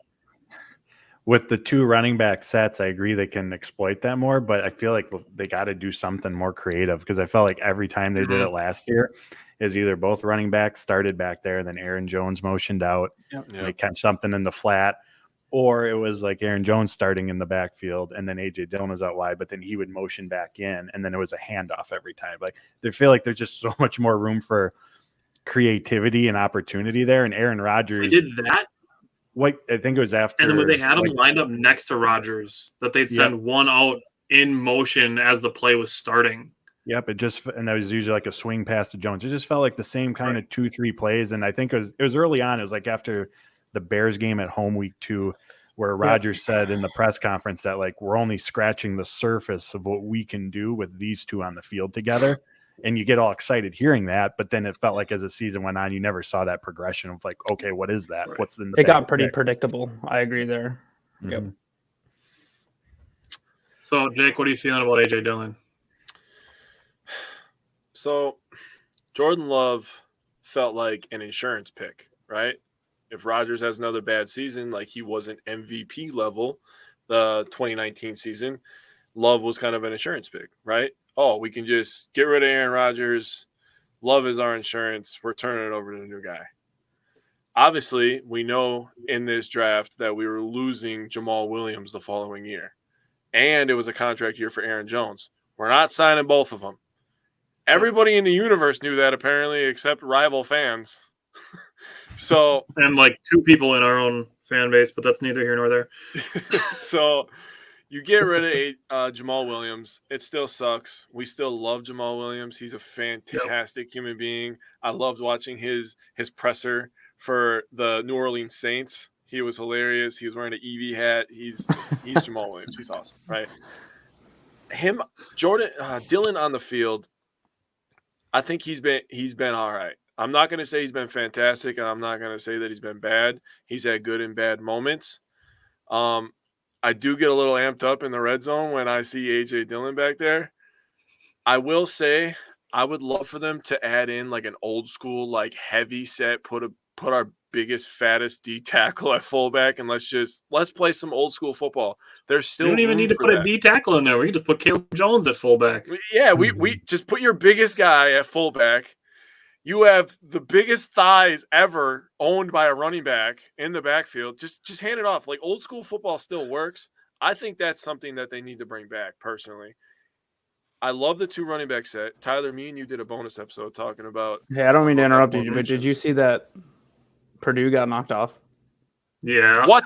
B: With the 2 running back sets, I agree they can exploit that more, but I feel like they got to do something more creative because I felt like every time they did it last year is either both running backs started back there, then Aaron Jones motioned out, and they catch something in the flat. Or it was like Aaron Jones starting in the backfield and then AJ Dillon was out wide, but then he would motion back in and then it was a handoff every time. Like they feel like there's just so much more room for creativity and opportunity there. And Aaron Rodgers
D: did that.
B: What I think it was after.
D: And then when they had him lined up next to Rodgers, that they'd send one out in motion as the play was starting.
B: Yep, and that was usually like a swing pass to Jones. It just felt like the same kind of 2-3 plays. And I think it was early on. It was like after the Bears game at home week 2, where Rodgers said in the press conference that like we're only scratching the surface of what we can do with these 2 on the field together. And you get all excited hearing that, but then it felt like as the season went on, you never saw that progression of like, okay, what is that?
D: Right.
B: What's in the
C: It got pretty predictable. I agree there.
B: Mm-hmm.
C: Yep.
D: So Jake, what are you feeling about AJ Dillon?
A: So Jordan Love felt like an insurance pick, right? If Rodgers has another bad season, like he wasn't MVP level the 2019 season, Love was kind of an insurance pick, right? Oh, we can just get rid of Aaron Rodgers. Love is our insurance. We're turning it over to the new guy. Obviously, we know in this draft that we were losing Jamal Williams the following year. And it was a contract year for Aaron Jones. We're not signing both of them. Everybody in the universe knew that apparently except rival fans. So
D: and like 2 people in our own fan base, but that's neither here nor there.
A: So you get rid of Jamal Williams. It still sucks. We still love Jamal Williams. He's a fantastic human being. I loved watching his presser for the New Orleans Saints. He was hilarious. He was wearing an EV hat. He's Jamal Williams. He's awesome, right? Dillon on the field. I think he's been all right. I'm not going to say he's been fantastic, and I'm not going to say that he's been bad. He's had good and bad moments. I do get a little amped up in the red zone when I see AJ Dillon back there. I will say I would love for them to add in like an old school, like heavy set, put our biggest, fattest D tackle at fullback, and let's play some old school football. There's still
D: you don't even need to put a D tackle in there. We can just put Caleb Jones at fullback.
A: Yeah, we just put your biggest guy at fullback. You have the biggest thighs ever owned by a running back in the backfield. Just hand it off. Like old school football still works. I think that's something that they need to bring back personally. I love the 2 running back set. Tyler, me and you did a bonus episode talking about.
C: Hey, I don't mean to interrupt you, but did you see that Purdue got knocked off?
D: Yeah.
A: What?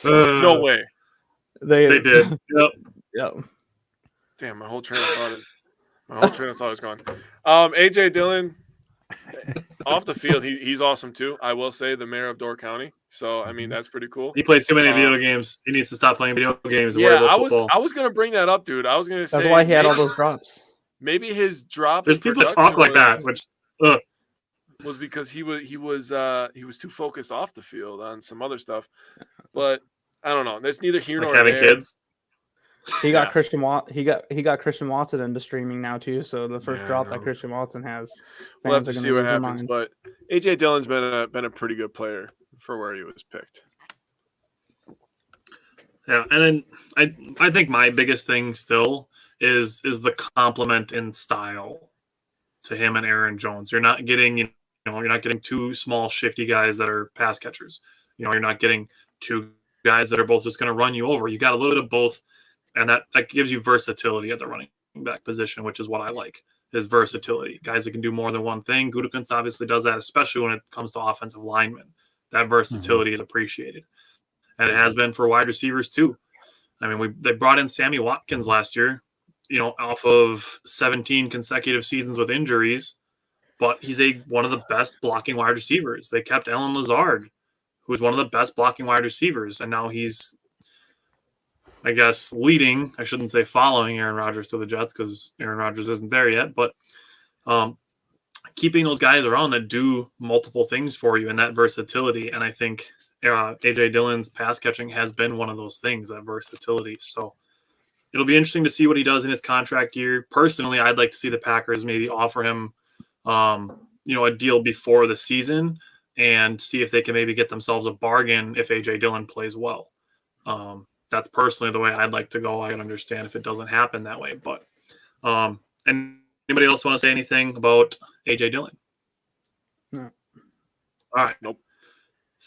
A: No way.
D: They did. Yep.
C: Yep.
A: Damn, my whole train of thought is gone. AJ Dillon, off the field, he's awesome too. I will say, the mayor of Door County. So I mean, that's pretty cool.
D: He plays too many video games. He needs to stop playing video games and
A: Yeah,
D: worry about football.
A: I was gonna bring that up, dude. I was gonna say
C: That's why he had all those drops.
A: maybe his drop.
D: There's
A: in
D: people that
A: production
D: talk like that, which
A: was because he was too focused off the field on some other stuff. But I don't know. That's neither here
D: like
A: nor
D: having
A: there.
D: kids.
C: He got Christian he got Christian Watson into streaming now too. So the first
A: Yeah, I
C: drop
A: know.
C: that Christian Watson has,
A: We'll have
C: fans
A: to
C: are
A: see
C: gonna
A: what
C: lose their
A: happens.
C: mind.
A: But AJ Dillon's been a pretty good player for where he was picked.
D: Yeah, and then I think my biggest thing still is the compliment in style to him and Aaron Jones. You're not getting you're not getting two small shifty guys that are pass catchers. You're not getting two guys that are both just going to run you over. You got a little bit of both, and that gives you versatility at the running back position, which is what I like, is versatility. Guys that can do more than one thing. Gutekunst obviously does that, especially when it comes to offensive linemen. That versatility is appreciated. And it has been for wide receivers too. I mean, they brought in Sammy Watkins last year, off of 17 consecutive seasons with injuries, but he's one of the best blocking wide receivers. They kept Allen Lazard, who was one of the best blocking wide receivers, and now he's, I guess, leading. I shouldn't say following Aaron Rodgers to the Jets because Aaron Rodgers isn't there yet, but keeping those guys around that do multiple things for you and that versatility. And I think AJ Dillon's pass catching has been one of those things, that versatility. So it'll be interesting to see what he does in his contract year. Personally, I'd like to see the Packers maybe offer him, a deal before the season and see if they can maybe get themselves a bargain if AJ Dillon plays well. That's personally the way I'd like to go. I can understand if it doesn't happen that way, but and anybody else want to say anything about AJ Dillon?
C: No.
D: All right.
A: Nope.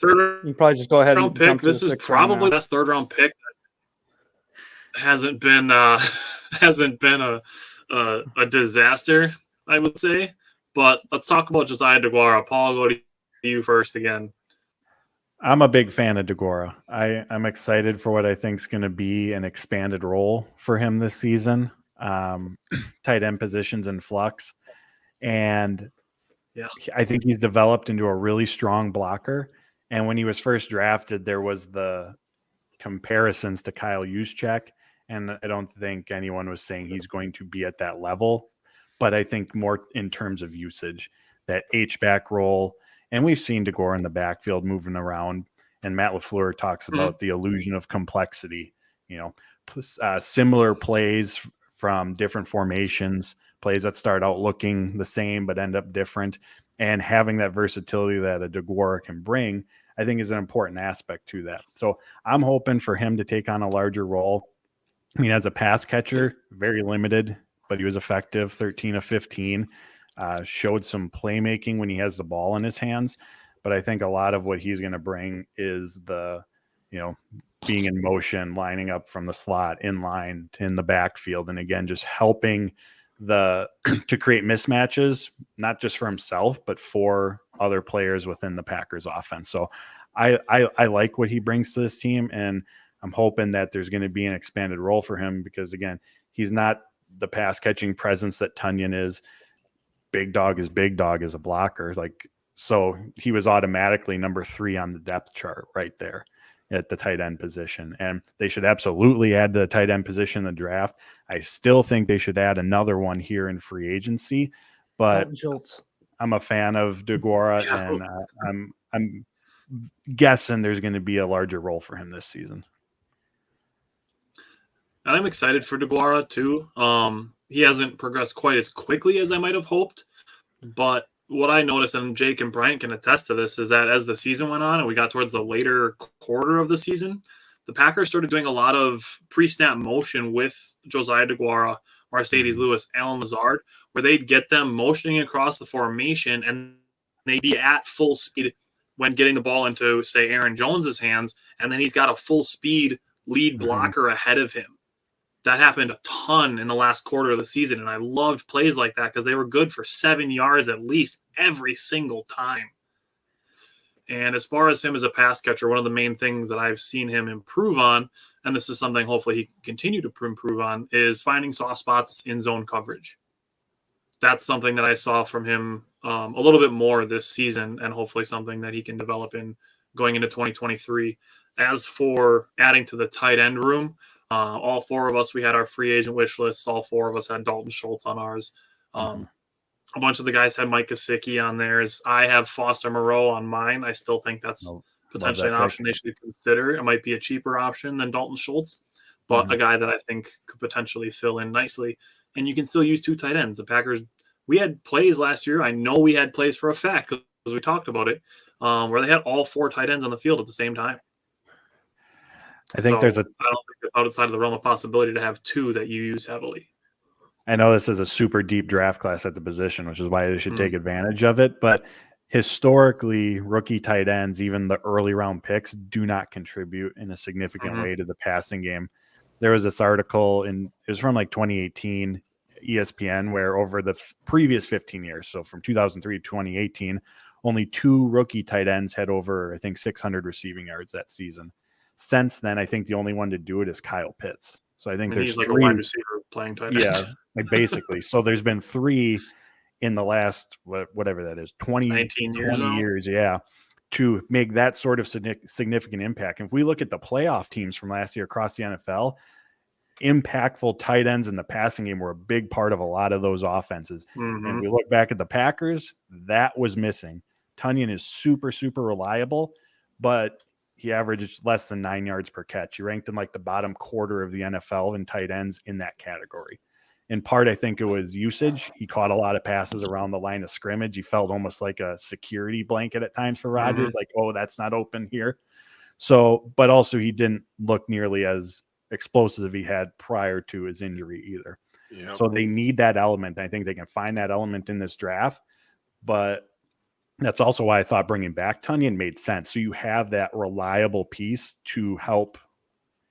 C: You can probably just go ahead and
D: round pick.
C: jump to
D: This
C: the
D: is
C: sixth round
D: probably the
C: now.
D: best third round pick that hasn't been a disaster, I would say. But let's talk about Josiah DeGuara. Paul, I'll go to you first again.
B: I'm a big fan of DeGuara. I'm excited for what I think is going to be an expanded role for him this season. Tight end positions in flux. And
D: Yeah,
B: I think he's developed into a really strong blocker. And when he was first drafted, there was the comparisons to Kyle Juszczyk. And I don't think anyone was saying he's going to be at that level. But I think more in terms of usage, that H-back role. And we've seen DeGuara in the backfield moving around. And Matt LaFleur talks about the illusion of complexity. Similar plays from different formations, plays that start out looking the same but end up different. And having that versatility that a DeGuara can bring, I think is an important aspect to that. So I'm hoping for him to take on a larger role. I mean, as a pass catcher, very limited, but he was effective, 13 of 15. Showed some playmaking when he has the ball in his hands. But I think a lot of what he's going to bring is the, being in motion, lining up from the slot, in line, in the backfield. And again, just helping to create mismatches, not just for himself, but for other players within the Packers offense. So I like what he brings to this team, and I'm hoping that there's going to be an expanded role for him because, again, he's not the pass catching presence that Tunyon is. Big dog is a blocker. So he was automatically number 3 on the depth chart right there at the tight end position. And they should absolutely add the tight end position in the draft. I still think they should add another one here in free agency, but I'm a fan of DeGuara, and I'm guessing there's going to be a larger role for him this season.
D: I'm excited for DeGuara too. He hasn't progressed quite as quickly as I might have hoped, but what I noticed, and Jake and Bryant can attest to this, is that as the season went on and we got towards the later quarter of the season, the Packers started doing a lot of pre-snap motion with Josiah DeGuara, Mercedes Lewis, Allen Lazard, where they'd get them motioning across the formation and they'd be at full speed when getting the ball into, say, Aaron Jones's hands, and then he's got a full speed lead blocker ahead of him. that happened a ton in the last quarter of the season. And I loved plays like that because they were good for 7 yards at least every single time. And as far as him as a pass catcher, one of the main things that I've seen him improve on, and this is something hopefully he can continue to improve on, is finding soft spots in zone coverage. That's something that I saw from him a little bit more this season, and hopefully something that he can develop in going into 2023. As for adding to the tight end room, all four of us, we had our free agent wish lists. All four of us had Dalton Schultz on ours. A bunch of the guys had Mike Gesicki on theirs. I have Foster Moreau on mine. I still think that's potentially an option they should consider. It might be a cheaper option than Dalton Schultz, but a guy that I think could potentially fill in nicely. And you can still use 2 tight ends. The Packers, we had plays last year. I know we had plays for a fact because we talked about it, where they had all 4 tight ends on the field at the same time.
B: I think
D: I don't think it's outside of the realm of possibility to have 2 that you use heavily.
B: I know this is a super deep draft class at the position, which is why they should take advantage of it. But historically, rookie tight ends, even the early round picks, do not contribute in a significant way to the passing game. There was this article it was from like 2018 ESPN, where over the previous 15 years, so from 2003 to 2018, only 2 rookie tight ends had over, I think, 600 receiving yards that season. Since then, I think the only one to do it is Kyle Pitts. So I think there's
D: he's like
B: 3,
D: a wide receiver playing tight end.
B: Yeah, like basically. So there's been 3 in the last whatever that is, 19 years, yeah, to make that sort of significant impact. And if we look at the playoff teams from last year across the NFL, impactful tight ends in the passing game were a big part of a lot of those offenses. And we look back at the Packers, that was missing. Tonyan is super, super reliable, but he averaged less than 9 yards per catch. He ranked in like the bottom quarter of the NFL in tight ends in that category. In part, I think it was usage. He caught a lot of passes around the line of scrimmage. He felt almost like a security blanket at times for Rodgers, like, oh, that's not open here. So, but also he didn't look nearly as explosive as he had prior to his injury either. Yep. So they need that element. I think they can find that element in this draft, but that's also why I thought bringing back Tonyan made sense. So you have that reliable piece to help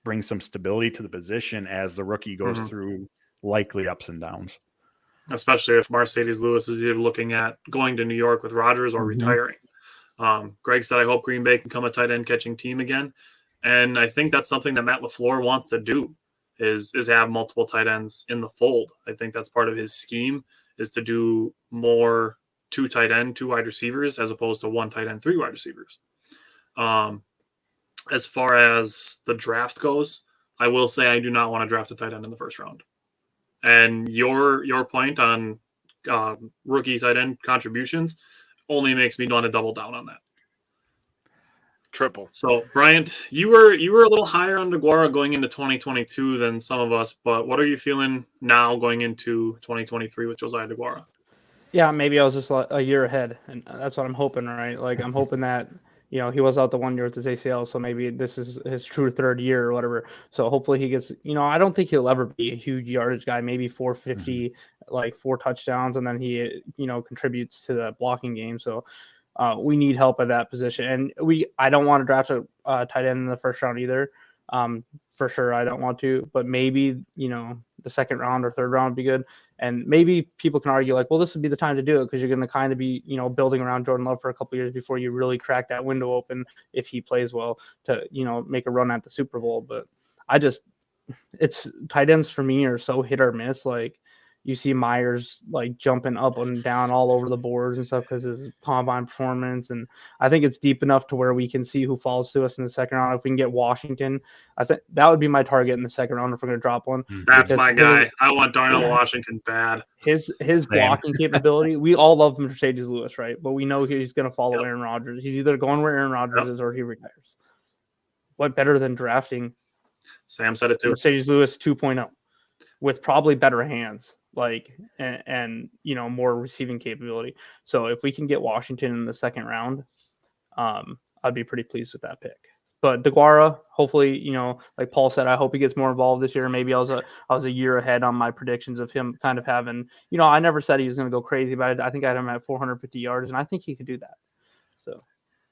B: bring some stability to the position as the rookie goes through likely ups and downs.
D: Especially if Mercedes Lewis is either looking at going to New York with Rodgers or retiring. Greg said, I hope Green Bay can become a tight end catching team again. And I think that's something that Matt LaFleur wants to do is have multiple tight ends in the fold. I think that's part of his scheme is to do more 2 tight end, 2 wide receivers, as opposed to 1 tight end, 3 wide receivers. As far as the draft goes, I will say I do not want to draft a tight end in the first round. And your point on rookie tight end contributions only makes me want to double down on that.
A: Triple.
D: So, Bryant, you were a little higher on DeGuara going into 2022 than some of us, but what are you feeling now going into 2023 with Josiah DeGuara?
C: Yeah, maybe I was just a year ahead, and that's what I'm hoping, right? Like, I'm hoping that, he was out the 1 year with his ACL, so maybe this is his true 3rd year or whatever. So hopefully he gets, I don't think he'll ever be a huge yardage guy, maybe 450, like 4 touchdowns, and then he, contributes to the blocking game. So we need help at that position. And I don't want to draft a tight end in the first round either. For sure, I don't want to, but maybe, the 2nd round or 3rd round would be good. And maybe people can argue like, well, this would be the time to do it because you're going to kind of be, building around Jordan Love for a couple of years before you really crack that window open if he plays well to, make a run at the Super Bowl. But it's tight ends for me are so hit or miss. Like you see Myers like jumping up and down all over the boards and stuff because his combine performance. And I think it's deep enough to where we can see who falls to us in the 2nd round. If we can get Washington, I think that would be my target in the 2nd round if we're going to drop one.
D: That's my guy. I want Darnell Washington bad.
C: His blocking capability, we all love Mercedes Lewis, right? But we know he's going to follow Aaron Rodgers. He's either going where Aaron Rodgers is or he retires. What better than drafting
D: Sam said it too.
C: Mercedes Lewis 2.0 with probably better hands. And more receiving capability. So if we can get Washington in the 2nd round, I'd be pretty pleased with that pick. But DeGuara, hopefully, like Paul said, I hope he gets more involved this year. Maybe I was a year ahead on my predictions of him kind of having, I never said he was going to go crazy, but I think I had him at 450 yards, and I think he could do that. So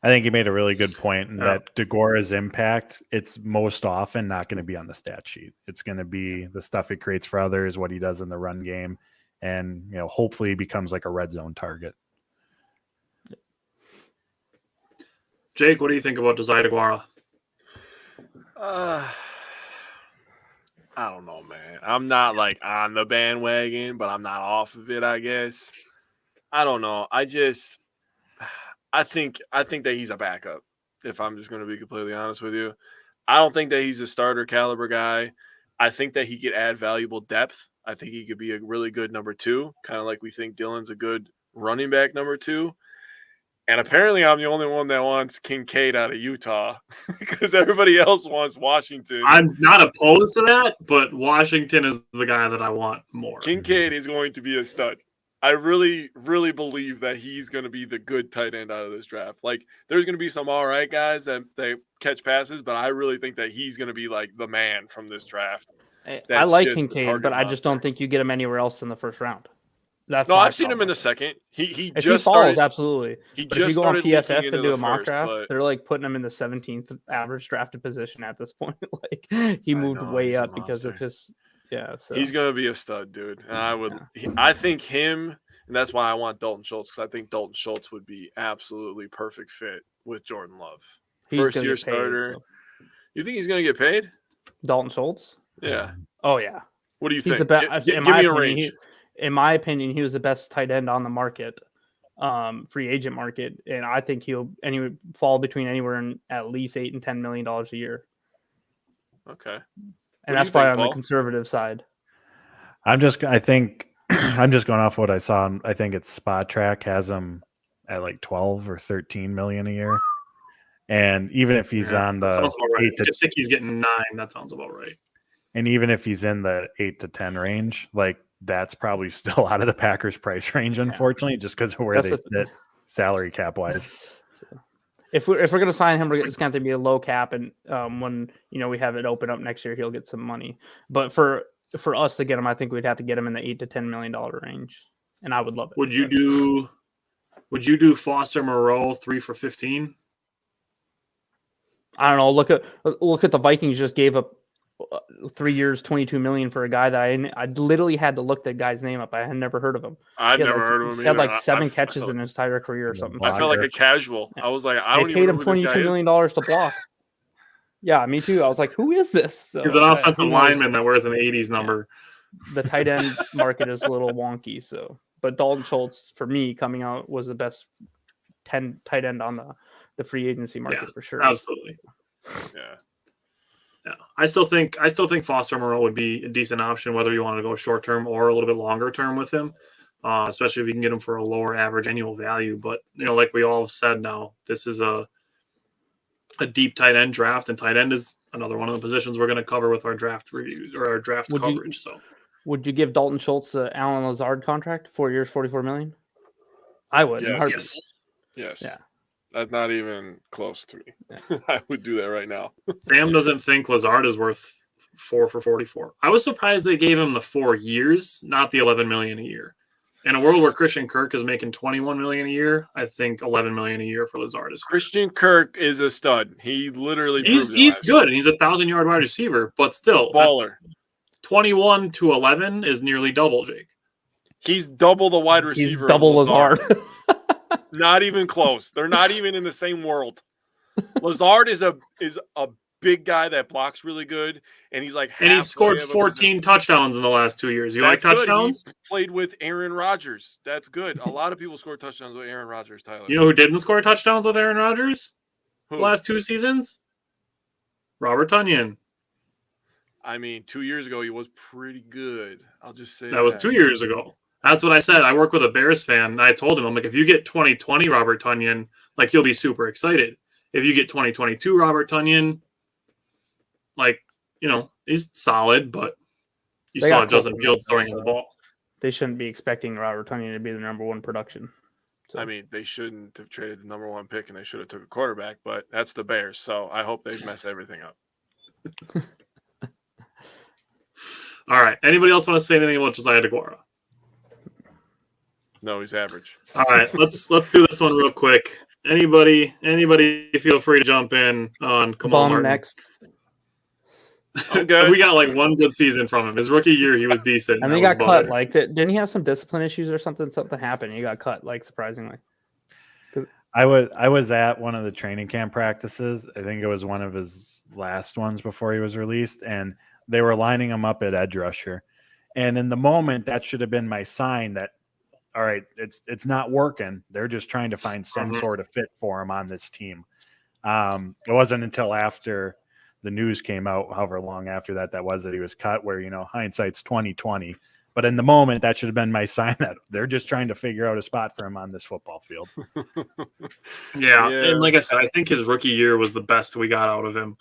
B: I think you made a really good point in that DeGuara's impact, it's most often not going to be on the stat sheet. It's going to be the stuff he creates for others, what he does in the run game, and hopefully he becomes like a red zone target.
D: Jake, what do you think about Josiah DeGuara?
A: I don't know, man. I'm not like on the bandwagon, but I'm not off of it, I guess. I don't know. I think that he's a backup, if I'm just going to be completely honest with you. I don't think that he's a starter caliber guy. I think that he could add valuable depth. I think he could be a really good number 2, kind of like we think Dillon'S a good running back number 2. And apparently I'm the only one that wants Kincaid out of Utah because everybody else wants Washington.
D: I'm not opposed to that, but Washington is the guy that I want more.
A: Kincaid is going to be a stud. I really, really believe that he's going to be the good tight end out of this draft. Like, there's going to be some all right guys that they catch passes, but I really think that he's going to be like the man from this draft.
C: I like Kincaid, but I just don't think you get him anywhere else in the first round.
A: I've seen him in the second. He
C: if
A: just
C: he falls,
A: started,
C: absolutely.
A: But
C: if you go on PFF and do a mock draft, they're like putting him in the 17th average drafted position at this point. Like he moved way up because of his. Yeah, so
A: he's gonna be a stud, dude. And I think him, and that's why I want Dalton Schultz, because I think Dalton Schultz would be absolutely perfect fit with Jordan Love. First year starter. So. You think he's gonna get paid?
C: Dalton Schultz?
A: Yeah.
C: Oh yeah.
A: What do you think?
C: Give me a range. In my opinion, he was the best tight end on the market, free agent market, and I think he'll fall between anywhere in at least $8 and $10 million a year.
A: Okay.
C: And that's probably on the conservative side.
B: I think I'm just going off what I saw. I think it's Spot Track has him at like 12 or 13 million a year. And even if he's on the
D: he's getting 9, that sounds about right.
B: And even if he's in the 8 to 10 range, like that's probably still out of the Packers price range, unfortunately, just because of where they sit salary cap wise.
C: If we're going to sign him, it's going to be a low cap, and when we have it open up next year, he'll get some money. But for us to get him, I think we'd have to get him in the $8 to $10 million range, and I would love it.
D: Would you do Foster Moreau 3 for 15?
C: I don't know. Look at the Vikings just gave up 3 years, $22 million for a guy that I literally had to look that guy's name up. I had never heard of him.
A: I've never heard of him.
C: He had like 7 catches in his entire career or something.
A: I felt like a casual. I was like,
C: they paid him $22 million to block. Yeah, me too. I was like, who is this? So,
D: he's an offensive lineman that wears an 80s number.
C: The tight end market is a little wonky. But Dalton Schultz, for me, coming out was the best 10 tight end on the free agency market for sure.
D: Absolutely.
A: Yeah.
D: Yeah, I still think Foster Moreau would be a decent option, whether you want to go short term or a little bit longer term with him, especially if you can get him for a lower average annual value. But like we all have said now, this is a deep tight end draft, and tight end is another one of the positions we're going to cover with our draft reviews or our draft coverage.
C: Would you give Dalton Schultz the Alan Lazard contract, 4 years, $44 million? I would.
A: Yes.
C: Yeah.
A: That's not even close to me. I would do that right now.
D: Sam doesn't think Lazard is worth 4 for 44. I was surprised they gave him the 4 years, not the $11 million a year. In a world where Christian Kirk is making $21 million a year, I think $11 million a year for Lazard is
A: Christian Kirk is a stud. He literally
D: he's good, and he's a 1,000-yard wide receiver, but still,
A: baller.
D: 21 to 11 is nearly double, Jake.
A: He's double the wide receiver.
C: He's double Lazard.
A: Not even close. They're not even in the same world. Lazard is a big guy that blocks really good, and he's like,
D: and he's scored 14 touchdowns in the last 2 years. You like touchdowns?
A: He played with Aaron Rodgers. That's good. A lot of people scored touchdowns with Aaron Rodgers, Tyler.
D: You know who didn't score touchdowns with Aaron Rodgers?
A: Who?
D: The last 2 seasons? Robert Tonyan.
A: I mean, 2 years ago, he was pretty good. I'll just say
D: that was 2 years ago. That's what I said. I work with a Bears fan, and I told him, I'm like, if you get 2020 Robert Tonyan, like, you'll be super excited. If you get 2022 Robert Tonyan, like, he's solid, but you saw Justin Fields throwing the ball.
C: They shouldn't be expecting Robert Tonyan to be the number 1 production.
A: So. I mean, they shouldn't have traded the number 1 pick, and they should have took a quarterback, but that's the Bears, so I hope they mess everything up.
D: All right. Anybody else want to say anything about Josiah DeGuara?
A: No, he's average.
D: All right, let's do this one real quick. Anybody feel free to jump in on Kamal
C: Bum
D: Martin.
C: next.
A: Okay.
D: We got like one good season from him. His rookie year, he was decent.
C: And then he
D: that
C: got
D: was about
C: cut.
D: it.
C: Like, didn't he have some discipline issues or something? Something happened. He got cut. Like, surprisingly.
B: I was at one of the training camp practices. I think it was one of his last ones before he was released, and they were lining him up at edge rusher. And in the moment, that should have been my sign that, all right, it's not working. They're just trying to find some sort of fit for him on this team. It wasn't until after the news came out, however long after that was, that he was cut, where, hindsight's 2020. But in the moment, that should have been my sign that they're just trying to figure out a spot for him on this football field.
D: Yeah, and like I said, I think his rookie year was the best we got out of him.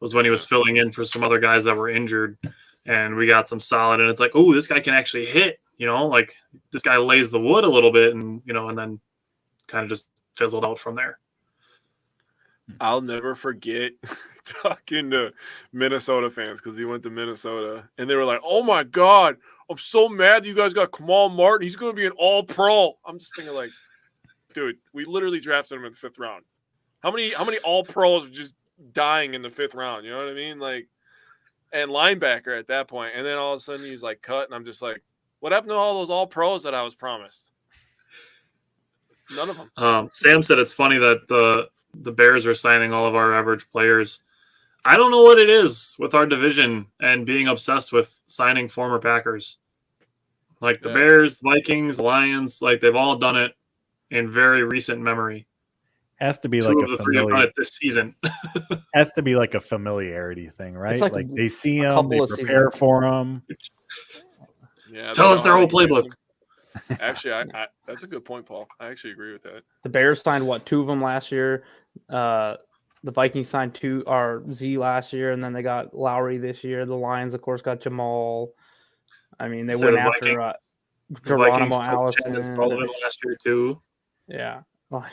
D: Was when he was filling in for some other guys that were injured, and we got some solid. And it's like, oh, this guy can actually hit. Like this guy lays the wood a little bit, and and then kind of just fizzled out from there.
A: I'll never forget talking to Minnesota fans because he went to Minnesota, and they were like, "Oh my God, I'm so mad that you guys got Kamal Martin. He's going to be an All-Pro." I'm just thinking, like, dude, we literally drafted him in the 5th round. How many All-Pros are just dying in the 5th round? You know what I mean? Like, and linebacker at that point, and then all of a sudden he's like cut, and I'm just like, what happened to all those All-Pros that I was promised? None of them.
D: Sam said it's funny that the Bears are signing all of our average players. I don't know what it is with our division and being obsessed with signing former Packers. Like the Bears, Vikings, Lions, like they've all done it in very recent memory.
B: Has to be
D: 2
B: like
D: of the 3 have done it this season.
B: Has to be like a familiarity thing, right?
C: like
B: Like they see him,
C: couple
B: they
C: of
B: prepare for him.
A: Yeah,
D: Tell us their whole playbook.
A: Actually, I that's a good point, Paul. I actually agree with that.
C: The Bears signed 2 of them last year. The Vikings signed 2 or Z last year, and then they got Lowry this year. The Lions, of course, got Jamal. I mean, they went after Geronimo Allison.
D: Sullivan last year too.
C: Yeah.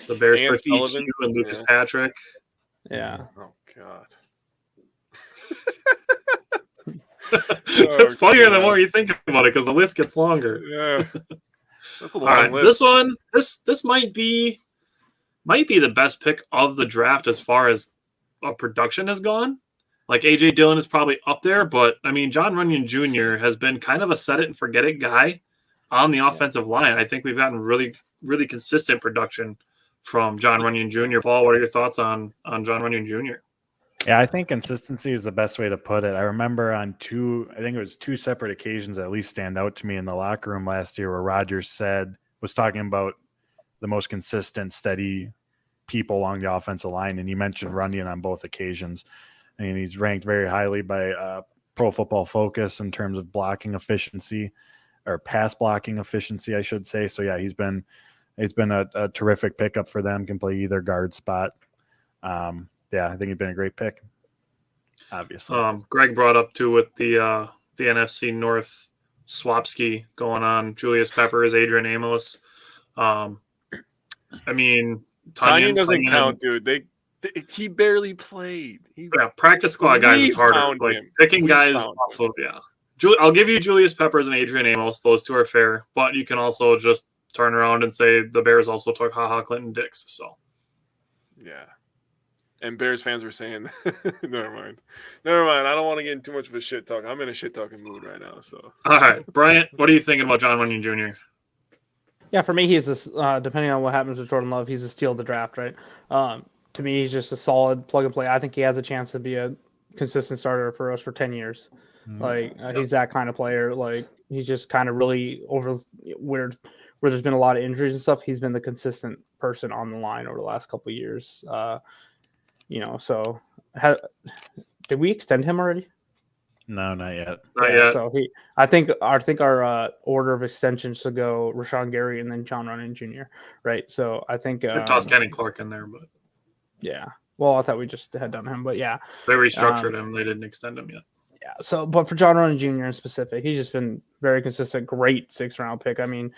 D: The Bears
A: And
D: took EQ
A: Sullivan.
D: and Lucas Patrick.
C: Yeah.
A: Oh God.
D: It's funnier the more you think about it because the list gets longer.
A: Yeah. That's a long
D: All right,
A: list.
D: this might be the best pick of the draft as far as production has gone. Like AJ Dillon is probably up there, but I mean John Runyon Jr. has been kind of a set it and forget it guy on the offensive line. I think we've gotten really, really consistent production from John Runyon Jr. Paul, what are your thoughts on John Runyon Jr.?
B: Yeah, I think consistency is the best way to put it. I remember on 2 separate occasions that at least stand out to me in the locker room last year where Rodgers was talking about the most consistent, steady people along the offensive line, and he mentioned Runyon on both occasions. I mean, he's ranked very highly by Pro Football Focus in terms of blocking efficiency, or pass blocking efficiency, I should say. So yeah, he's been a terrific pickup for them. Can play either guard spot. Yeah, I think he's been a great pick. Obviously,
D: Greg brought up too with the NFC North swapski going on. Julius Peppers, Adrian Amos. I mean,
A: Tanyan doesn't count, dude. He barely played.
D: Practice squad guys is harder. Like picking guys off of I'll give you Julius Peppers and Adrian Amos. Those 2 are fair, but you can also just turn around and say the Bears also took Clinton Dix. So
A: yeah. And Bears fans were saying, never mind. I don't want to get in too much of a shit talk. I'm in a shit talking mood right now. So,
D: all right, Bryant, what are you thinking about John Runyon Jr.?
C: Yeah, for me, he's this. Depending on what happens with Jordan Love, he's a steal of the draft, right? To me, he's just a solid plug and play. I think he has a chance to be a consistent starter for us for 10 years. He's that kind of player. Like he's just kind of really over where there's been a lot of injuries and stuff. He's been the consistent person on the line over the last couple of years. So did we extend him already?
B: No, not yet.
D: Not yet.
C: So I think our order of extensions should go Rashawn Gary and then John Runyon Jr. Right. So I think
D: toss Kenny Clark in there, but
C: yeah. Well, I thought we just had done him, but yeah,
D: they restructured him. They didn't extend him yet.
C: Yeah. So, but for John Runyon Jr. in specific, he's just been very consistent. Great 6th round pick. I mean,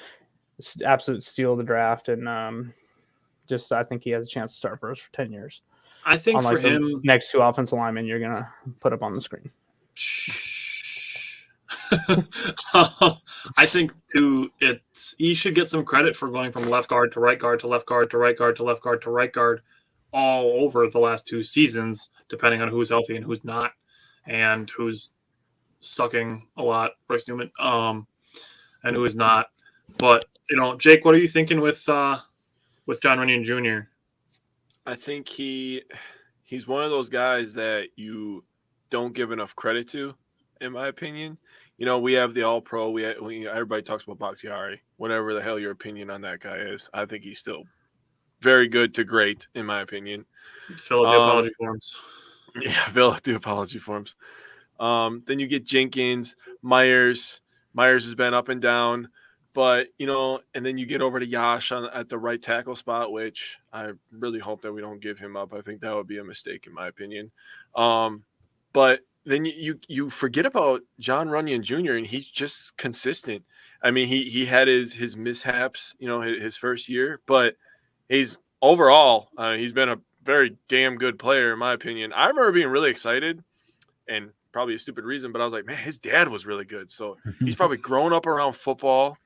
C: absolute steal of the draft, and I think he has a chance to start for us for 10 years.
D: I think
C: unlike
D: for him,
C: next 2 offensive linemen you're gonna put up on the screen.
D: I think he should get some credit for going from left guard to right guard to left guard to right guard to left guard to right guard all over the last 2 seasons, depending on who's healthy and who's not, and who's sucking a lot, Royce Newman, and who is not. But Jake, what are you thinking with John Runyon Jr.?
A: I think he's one of those guys that you don't give enough credit to, in my opinion. We have the All-Pro. Everybody talks about Bakhtiari. Whatever the hell your opinion on that guy is, I think he's still very good to great, in my opinion.
D: Fill out the apology forms.
A: Yeah, fill out the apology forms. Then you get Jenkins, Myers. Myers has been up and down, but and then you get over to Yash at the right tackle spot, which I really hope that we don't give him up. I think that would be a mistake, in my opinion. But then you forget about John Runyon Jr. and he's just consistent. I mean, he had his mishaps, his first year, but he's overall he's been a very damn good player, in my opinion. I remember being really excited, and probably a stupid reason, but I was like, man, his dad was really good. So he's probably grown up around football.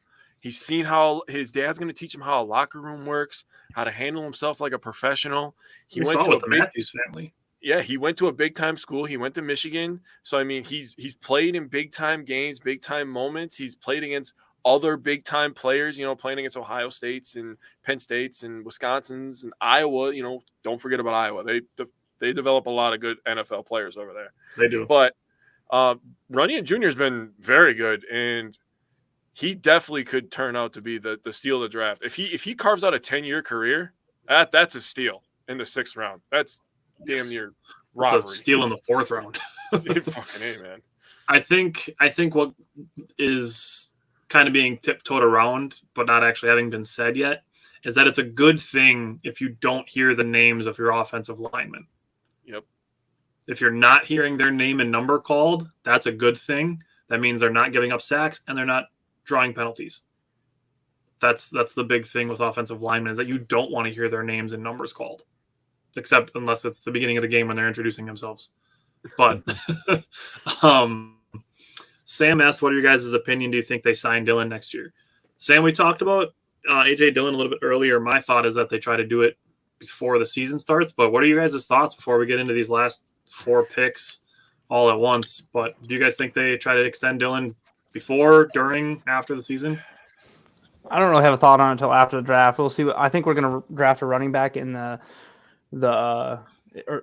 A: He's seen how his dad's going to teach him how a locker room works, how to handle himself like a professional.
D: He went to the Matthews family.
A: Yeah, he went to a big-time school. He went to Michigan. So, I mean, he's played in big-time games, big-time moments. He's played against other big-time players, playing against Ohio States and Penn States and Wisconsin's and Iowa. Don't forget about Iowa. They develop a lot of good NFL players over there.
D: They do.
A: But Runyon Jr. has been very good, and he definitely could turn out to be the steal of the draft. If he carves out a 10-year career, that's a steal in the 6th round. That's damn near robbery.
D: It's a steal in the 4th round.
A: Fucking A, man.
D: I think what is kind of being tiptoed around, but not actually having been said yet, is that it's a good thing if you don't hear the names of your offensive linemen.
A: Yep.
D: If you're not hearing their name and number called, that's a good thing. That means they're not giving up sacks and they're not drawing penalties. That's the big thing with offensive linemen, is that you don't want to hear their names and numbers called, except unless it's the beginning of the game when they're introducing themselves. But Sam asked, what are your guys' opinion? Do you think they sign Dillon next year? Sam, we talked about A.J. Dillon a little bit earlier. My thought is that they try to do it before the season starts. But what are you guys' thoughts before we get into these last 4 picks all at once? But do you guys think they try to extend Dillon before, during, after the season?
C: I don't really have a thought on it until after the draft. We'll see. I think we're going to draft a running back in the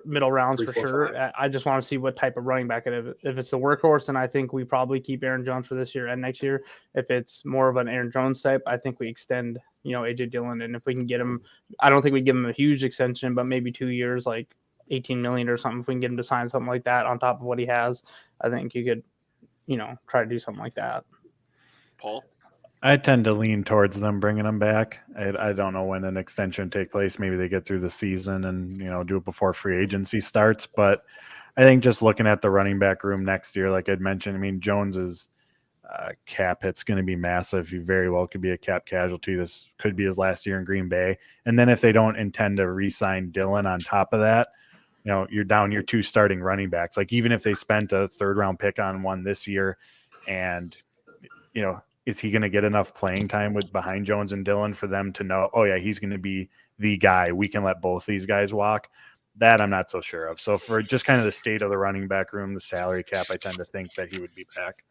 C: middle rounds
D: 3,
C: for
D: 4,
C: sure.
D: 5.
C: I just want to see what type of running back it is. If it's the workhorse, then I think we probably keep Aaron Jones for this year and next year. If it's more of an Aaron Jones type, I think we extend, AJ Dillon. And if we can get him, I don't think we give him a huge extension, but maybe 2 years, like $18 million or something. If we can get him to sign something like that on top of what he has, I think you could, try to do something like that.
A: Paul?
B: I tend to lean towards them bringing him back. I don't know when an extension take place. Maybe they get through the season and, do it before free agency starts. But I think just looking at the running back room next year, like I'd mentioned, I mean, Jones's cap hit's going to be massive. He very well could be a cap casualty. This could be his last year in Green Bay. And then if they don't intend to re-sign Dillon on top of that, you're down your 2 starting running backs. Like even if they spent a 3rd round pick on one this year and, is he going to get enough playing time behind Jones and Dillon for them to know, oh yeah, he's going to be the guy. We can let both these guys walk. That I'm not so sure of. So for just kind of the state of the running back room, the salary cap, I tend to think that he would be back.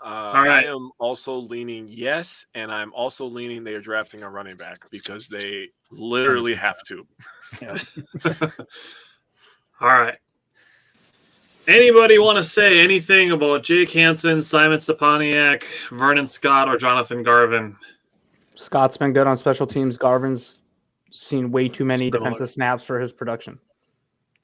D: All right.
A: I am also leaning yes, and I'm also leaning they are drafting a running back because they literally have to.
B: Yeah.
D: All right. Anybody want to say anything about Jake Hansen, Simon Stepaniak, Vernon Scott, or Jonathan Garvin?
C: Scott's been good on special teams. Garvin's seen way too many defensive snaps for his production.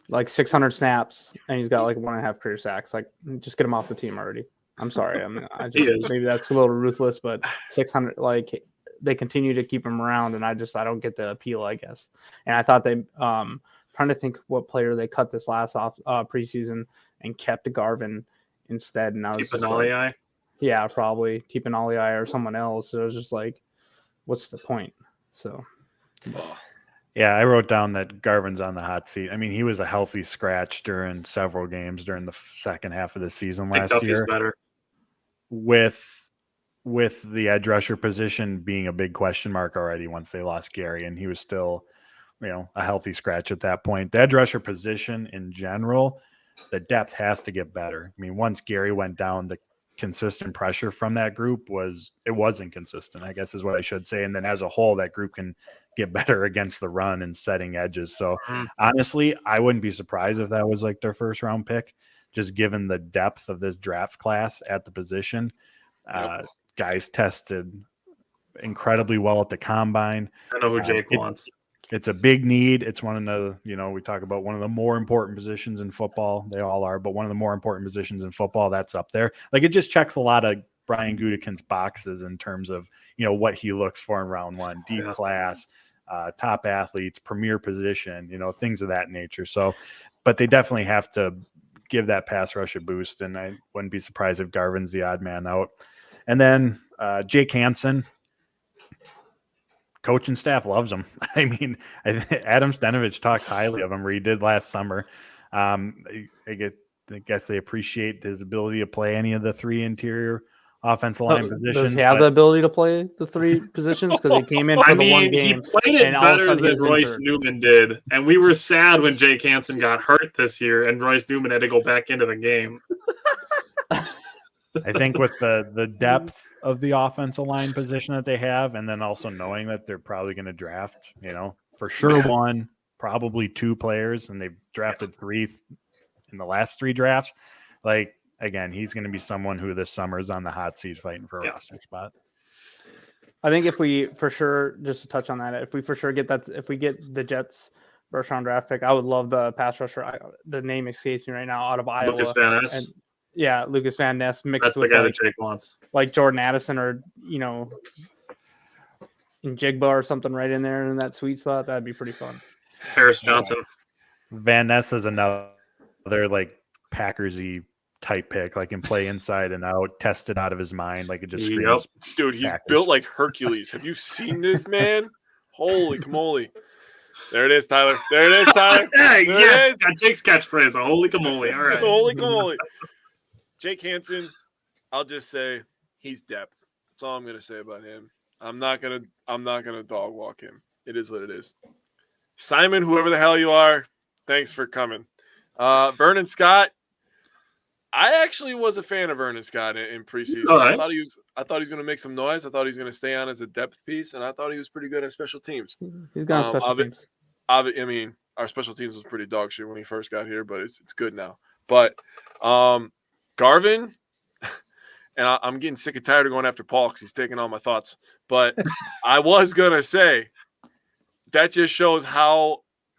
C: Like 600 snaps, and he's got like 1.5 career sacks. Like, just get him off the team already. I'm sorry. Maybe that's a little ruthless, but 600, like they continue to keep him around, and I don't get the appeal, I guess. And I thought they trying to think what player they cut this last off preseason and kept Garvin instead. And I was
D: keeping Ollie.
C: Yeah, probably keeping Ollie or someone else. So it was just like, what's the point? So.
B: Yeah, I wrote down that Garvin's on the hot seat. I mean, he was a healthy scratch during several games during the second half of the season last year.
D: Better.
B: with the edge rusher position being a big question mark already once they lost Gary, and he was still, a healthy scratch at that point. The edge rusher position in general, the depth has to get better. I mean, once Gary went down, the consistent pressure from that group wasn't consistent, I guess is what I should say. And then as a whole, that group can get better against the run and setting edges. So honestly, I wouldn't be surprised if that was like their first round pick, just given the depth of this draft class at the position. Guys tested incredibly well at the combine.
D: I know who Jake wants.
B: It's a big need. It's one of the, we talk about one of the more important positions in football. They all are, but one of the more important positions in football, that's up there. Like, it just checks a lot of Brian Gutekunst's boxes in terms of, what he looks for in round one, deep class, top athletes, premier position, things of that nature. So, but they definitely have to give that pass rush a boost. And I wouldn't be surprised if Garvin's the odd man out. And then Jake Hansen, coach and staff loves him. I mean, Adam Stenovich talks highly of him, where he did last summer. I guess they appreciate his ability to play any of the three interior offensive line positions.
C: Does he have the ability to play the three positions? Because he came in for the one game.
D: He played it better than Royce Newman did. And we were sad when Jake Hansen got hurt this year and Royce Newman had to go back into the game.
B: I think with the depth of the offensive line position that they have, and then also knowing that they're probably going to draft, for sure one, probably two players, and they've drafted three in the last three drafts. Like, again, he's going to be someone who this summer is on the hot seat fighting for a roster spot.
C: I think if we for sure, just to touch on that, if we for sure get the Jets first round draft pick, I would love the pass rusher. The name escapes me right now, out of Iowa.
D: Lucas Van Ness.
C: Yeah, Lucas Van Ness mixed
D: That's
C: with
D: the guy that Jake wants.
C: Like Jordan Addison or, in Jigba or something right in there in that sweet spot. That'd be pretty fun.
D: Harris Johnson.
B: Van Ness is another like Packers-y type pick, like can play inside and out, tested out of his mind. Like, it just screams.
A: Dude, he's
B: Packers.
A: built like Hercules. Have you seen this man? Holy camole. There it is, Tyler. There it is, Tyler.
D: Yes, got Jake's catchphase. Holy camole. All right.
A: Holy camole. Jake Hansen, I'll just say he's depth. That's all I'm gonna say about him. I'm not gonna dog walk him. It is what it is. Simon, whoever the hell you are, thanks for coming. Vernon Scott, I actually was a fan of Vernon Scott in preseason. Right. I thought he was gonna make some noise. I thought he was gonna stay on as a depth piece, and I thought he was pretty good at special teams.
C: He's got special teams.
A: I mean, our special teams was pretty dog shit when he first got here, but it's good now. But Garvin, and I'm getting sick and tired of going after Paul because he's taking all my thoughts. But I was going to say that just shows how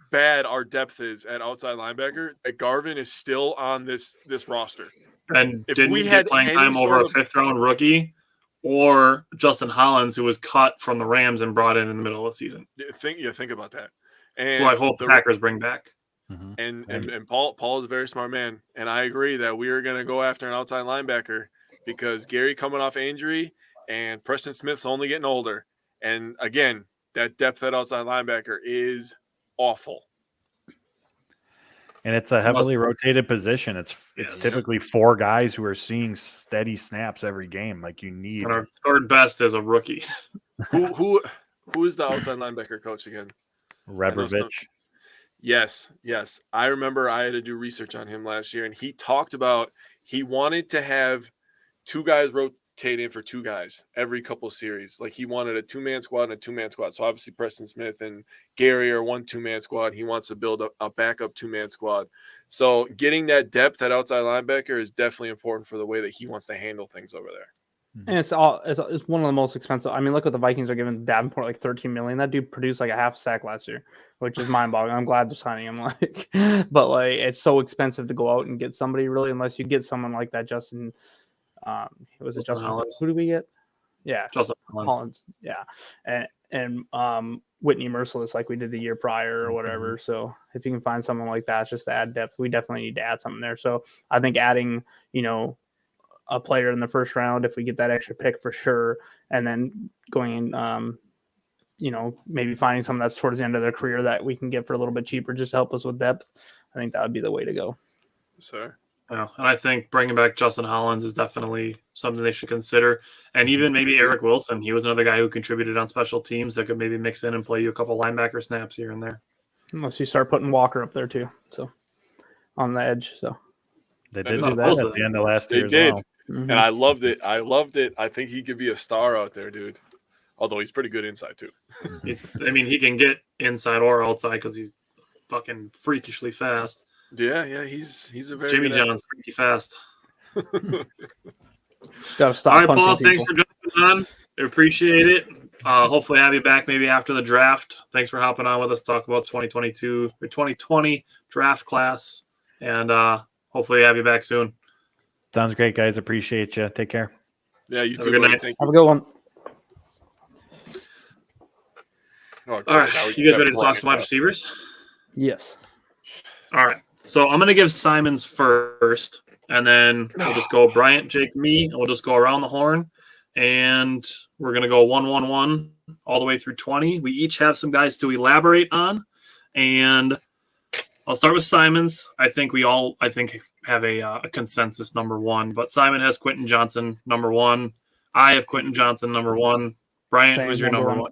A: bad our depth is at outside linebacker, that Garvin is still on this roster.
D: And if didn't we get playing time over a fifth-round rookie or Justin Hollins, who was cut from the Rams and brought in the middle of the season.
A: Think about that. And
D: I hope the Packers bring back.
A: And Paul is a very smart man, and I agree that we are going to go after an outside linebacker because Gary coming off injury and Preston Smith's only getting older, and again, that depth at outside linebacker is awful.
B: And it's a heavily rotated position. It's typically four guys who are seeing steady snaps every game. Like, you need.
D: And our third best is a rookie.
A: Who is the outside linebacker coach again?
B: Rebrovich.
A: Yes. I remember I had to do research on him last year, and he talked about he wanted to have two guys rotate in for two guys every couple of series. Like, he wanted a two-man squad and a two-man squad. So obviously Preston Smith and Gary are one two-man squad. He wants to build a backup two-man squad. So getting that depth at outside linebacker is definitely important for the way that he wants to handle things over there.
C: And it's one of the most expensive. I mean, look what the Vikings are giving Davenport, like $13 million. That dude produced like a half sack last year, which is mind-boggling. I'm glad they're signing him. But it's so expensive to go out and get somebody really, unless you get someone like that. Justin, was it Justin?
D: Hollins.
C: Who do we get? Yeah,
D: Justin
C: Hollins. Yeah, and Whitney Merciless, like we did the year prior or whatever. So if you can find someone like that, just to add depth, we definitely need to add something there. So I think adding, a player in the first round, if we get that extra pick for sure, and then going maybe finding someone that's towards the end of their career that we can get for a little bit cheaper just to help us with depth. I think that would be the way to go.
A: Sir.
D: Yeah, and I think bringing back Justin Hollins is definitely something they should consider. And even maybe Eric Wilson. He was another guy who contributed on special teams that could maybe mix in and play you a couple linebacker snaps here and there.
C: Unless you start putting Walker up there too, so on the edge. So
B: They
A: That
B: did
A: is
B: do that
D: awesome.
B: at the end of last
A: They
B: year as
A: did.
B: well.
C: mhm.
A: And I loved it. I think he could be a star out there, dude. Although he's pretty good inside too.
D: He can get inside or outside because he's fucking freakishly fast.
A: Yeah, he's a very
D: Jimmy
A: good
D: John's freaky fast.
C: Gotta stop
D: All right,
C: punching
D: Paul,
C: people.
D: thanks for jumping on. I appreciate it. Hopefully have you back maybe after the draft. Thanks for hopping on with us, talk about 2022 or 2020 draft class. And hopefully have you back soon.
B: Sounds great, guys. Appreciate you. Take care.
A: Yeah, you
D: Have a
A: too.
D: good
A: buddy.
D: night.
A: Thank
C: Have a good one.
A: you.
D: All right, you guys ready to talk some wide receivers?
C: Yes.
D: All right. So I'm going to give Simons first, and then we'll just go Bryant, Jake, me, and we'll just go around the horn. And we're going to go 1-1-1 all the way through 20. We each have some guys to elaborate on. And I'll start with Simons. I think we all, have a consensus number one. But Simon has Quentin Johnson number one. I have Quentin Johnson number one. Bryant,
C: Same,
D: who's your number one?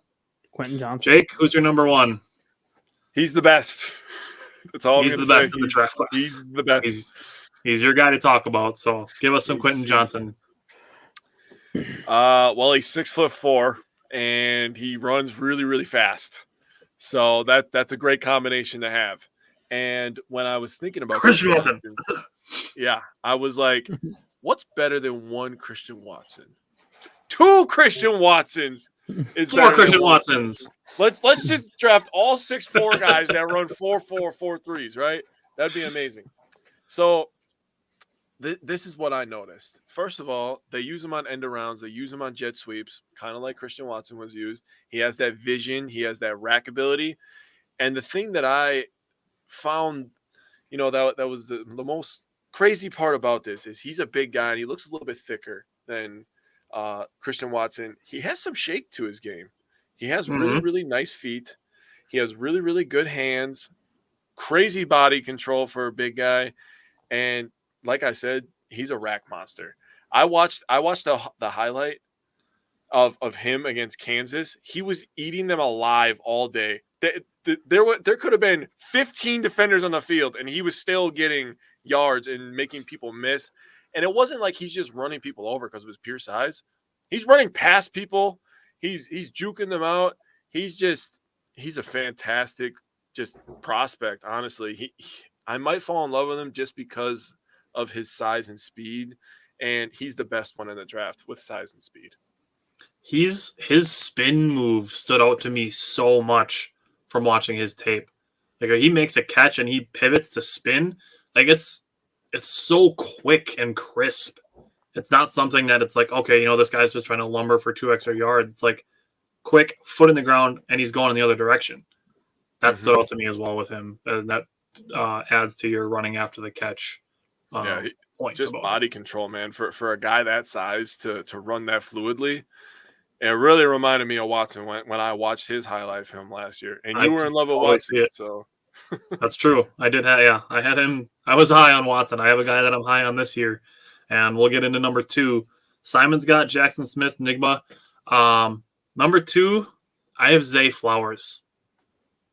C: Quentin Johnson.
D: Jake, who's your number one?
A: He's the best. That's all.
D: He's
A: I'm
D: the
A: gonna
D: best
A: say.
D: in the draft class.
A: He's the best.
D: He's your guy to talk about. So give us some Quentin Johnson.
A: Well, he's 6'4", and he runs really, really fast. So that's a great combination to have. And when I was thinking about
D: Christian Watson,
A: yeah, I was like, what's better than one Christian Watson? Two Christian Watsons is
D: four
A: better
D: Christian
A: than one.
D: Watsons.
A: Let's just draft all 6'4" guys that run 4.4, 4.3s, right? That'd be amazing. So this is what I noticed. First of all, they use him on end arounds. They use him on jet sweeps, kind of like Christian Watson was used. He has that vision. He has that rack ability. And the thing that I found, that was the most crazy part about this is he's a big guy and he looks a little bit thicker than Christian Watson. He has some shake to his game. He has really, really nice feet. He has really, really good hands, crazy body control for a big guy. And like I said, he's a rack monster. I watched the highlight of him against Kansas. He was eating them alive all day. There could have been 15 defenders on the field, and he was still getting yards and making people miss. And it wasn't like he's just running people over because of his pure size. He's running past people. He's juking them out. He's a fantastic just prospect. Honestly, I might fall in love with him just because of his size and speed, and he's the best one in the draft with size and speed.
D: His spin move stood out to me so much from watching his tape. Like he makes a catch and he pivots to spin. Like it's so quick and crisp. It's not something that it's like, okay, this guy's just trying to lumber for 2 extra yards. It's like quick, foot in the ground, and he's going in the other direction. That stood out to me as well with him. And that adds to your running after the catch. Point
A: just body control, man. For a guy that size to run that fluidly, it really reminded me of Watson when I watched his highlight film last year. And you were in love with Watson, so
D: that's true. I did have, I had him. I was high on Watson. I have a guy that I'm high on this year, and we'll get into number 2. Simon's got Jackson Smith, Nigma. Number 2, I have Zay Flowers.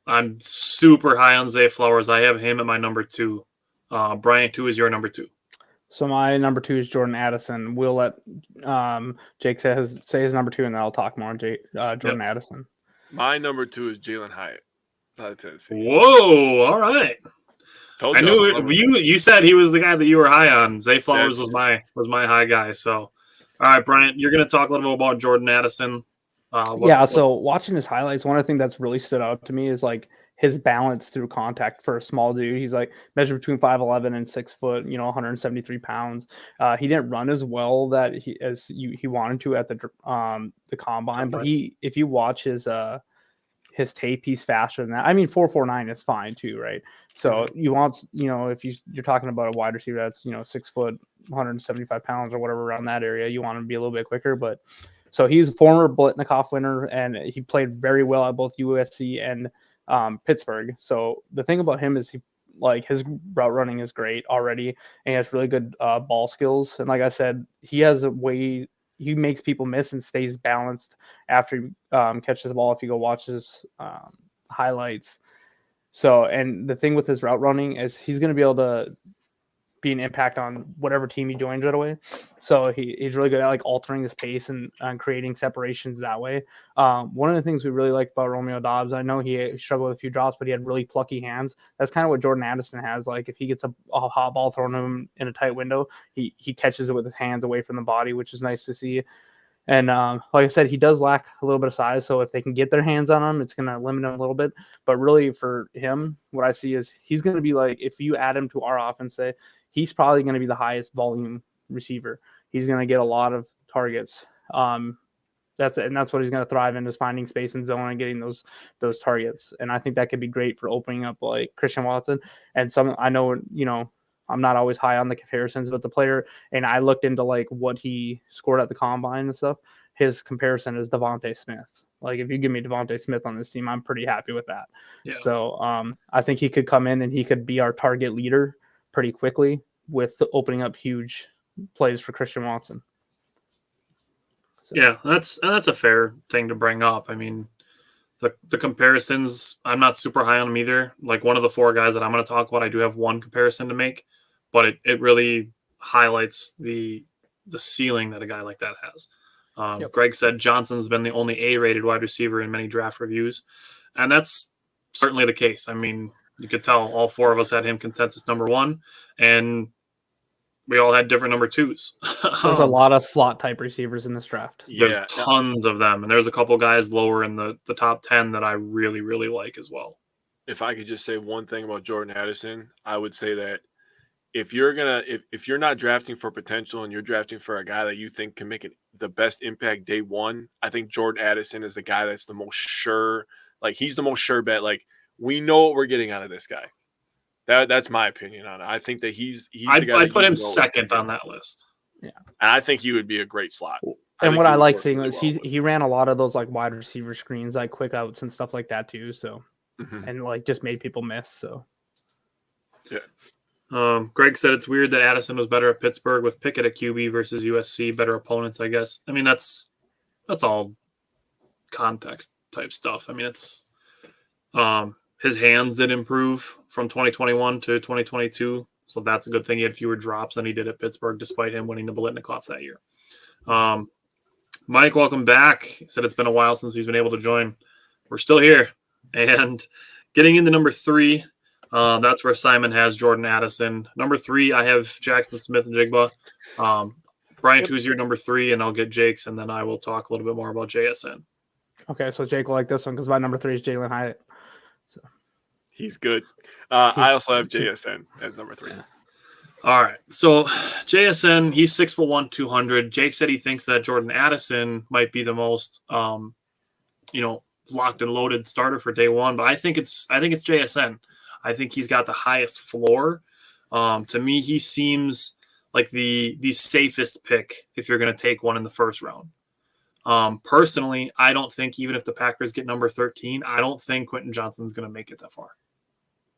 D: I'm super high on Zay Flowers. I have him at my number 2. Bryant, who is your number 2?
C: So my number 2 is Jordan Addison. We'll let Jake say his number 2, and then I'll talk more on Jordan Addison.
A: My number 2 is Jalen Hyatt out of Tennessee.
D: Whoa! All right.
A: Told
D: I
A: you
D: knew you said he was the guy that you were high on. Zay Flowers was my high guy. So, all right, Bryant, you're going to talk a little bit about Jordan Addison.
C: So watching his highlights, one of the things that's really stood out to me is like his balance through contact for a small dude. He's like measured between 5'11" and 6 foot, 173 pounds. He didn't run as well as he wanted to at the combine, but if you watch his tape, he's faster than that. I mean, 4.49 is fine too, right? So you want, if you're talking about a wide receiver that's 6 foot, 175 pounds or whatever around that area, you want him to be a little bit quicker. But so he's a former Blitnikoff winner, and he played very well at both USC and Pittsburgh. So the thing about him is like his route running is great already, and he has really good ball skills. And like I said, he has a way he makes people miss and stays balanced after he catches the ball. If you go watch his highlights. So, and the thing with his route running is he's going to be able to be an impact on whatever team he joins right away. So he's really good at like altering his pace and creating separations that way. One of the things we really like about Romeo Doubs, I know he struggled with a few drops, but he had really plucky hands. That's kind of what Jordan Addison has. Like if he gets a hot ball thrown to him in a tight window, he catches it with his hands away from the body, which is nice to see. And like I said, he does lack a little bit of size. So if they can get their hands on him, it's going to limit him a little bit. But really for him, what I see is he's going to be like, if you add him to our offense, say, he's probably going to be the highest volume receiver. He's going to get a lot of targets. That's what he's going to thrive in, is finding space in zone and getting those targets. And I think that could be great for opening up like Christian Watson. And I know, I'm not always high on the comparisons, but the player, and I looked into like what he scored at the combine and stuff. His comparison is Devontae Smith. Like if you give me Devontae Smith on this team, I'm pretty happy with that. Yeah. So I think he could come in and he could be our target leader pretty quickly with opening up huge plays for Christian Watson.
D: So. Yeah, that's a fair thing to bring up. I mean, the comparisons, I'm not super high on them either. Like one of the four guys that I'm going to talk about, I do have one comparison to make, but it really highlights the ceiling that a guy like that has. Yep. Greg said Johnson's been the only A-rated wide receiver in many draft reviews, and that's certainly the case. I mean, you could tell all four of us had him consensus number one, and we all had different number twos.
C: There's a lot of slot type receivers in this draft.
D: There's tons of them, and there's a couple guys lower in the top 10 that I really, really like as well.
A: If I could just say one thing about Jordan Addison, I would say that if you're not drafting for potential and you're drafting for a guy that you think can make the best impact day one, I think Jordan Addison is the guy that's the most sure. Like he's the most sure bet. Like we know what we're getting out of this guy. That's my opinion on it. I think that he's the guy.
D: I put him second on that list.
C: Yeah,
A: and I think he would be a great slot.
C: And what I like seeing is he ran a lot of those like wide receiver screens, like quick outs and stuff like that too. So and like just made people miss. So
A: yeah.
D: Greg said it's weird that Addison was better at Pittsburgh with Pickett at QB versus USC, better opponents, I guess. I mean, that's all context type stuff. I mean, it's his hands did improve from 2021 to 2022, so that's a good thing. He had fewer drops than he did at Pittsburgh, despite him winning the Biletnikoff that year. Mike, welcome back. He said it's been a while since he's been able to join. We're still here. And getting into number 3, that's where Simon has Jordan Addison. Number 3, I have Jackson Smith and Jigba. Bryant, who's your number 3? And I'll get Jake's, and then I will talk a little bit more about JSN.
C: Okay, so Jake will like this one because my number 3 is Jalen Hyatt. So.
A: He's good. I also have JSN as number 3.
D: All right. So JSN, he's 6'1", 200. Jake said he thinks that Jordan Addison might be the most, locked and loaded starter for day one. But I think it's JSN. I think he's got the highest floor. To me, he seems like the safest pick if you're going to take one in the first round. Personally, I don't think even if the Packers get number 13, I don't think Quentin Johnston's going to make it that far.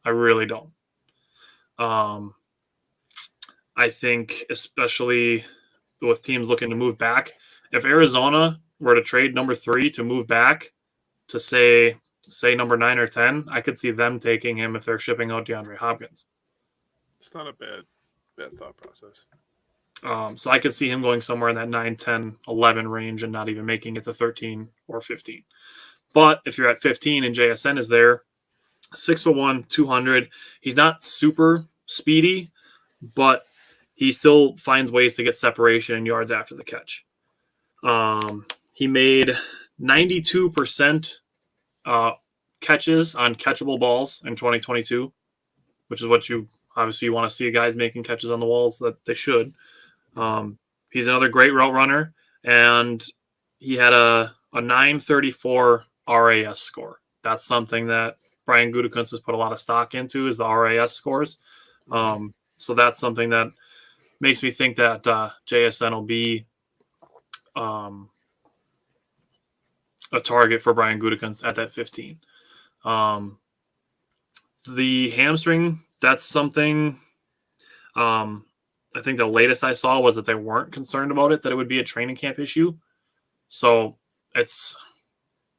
D: I really don't. I think especially with teams looking to move back, if Arizona were to trade number 3 to move back to say number 9 or 10, I could see them taking him if they're shipping out DeAndre Hopkins.
A: It's not a bad thought process.
D: So I could see him going somewhere in that 9, 10, 11 range and not even making it to 13 or 15. But if you're at 15 and JSN is there, 6'1", 200, he's not super speedy, but he still finds ways to get separation and yards after the catch. He made 92% catches on catchable balls in 2022, which is what you want to see guys making catches on the walls that they should. He's another great route runner, and he had a 934 RAS score. That's something that Brian Gutekunst has put a lot of stock into, is the RAS scores. So that's something that makes me think that JSN will be a target for Brian Gutekunst at that 15. The hamstring that's something. I think the latest I saw was that they weren't concerned about it, that it would be a training camp issue. So I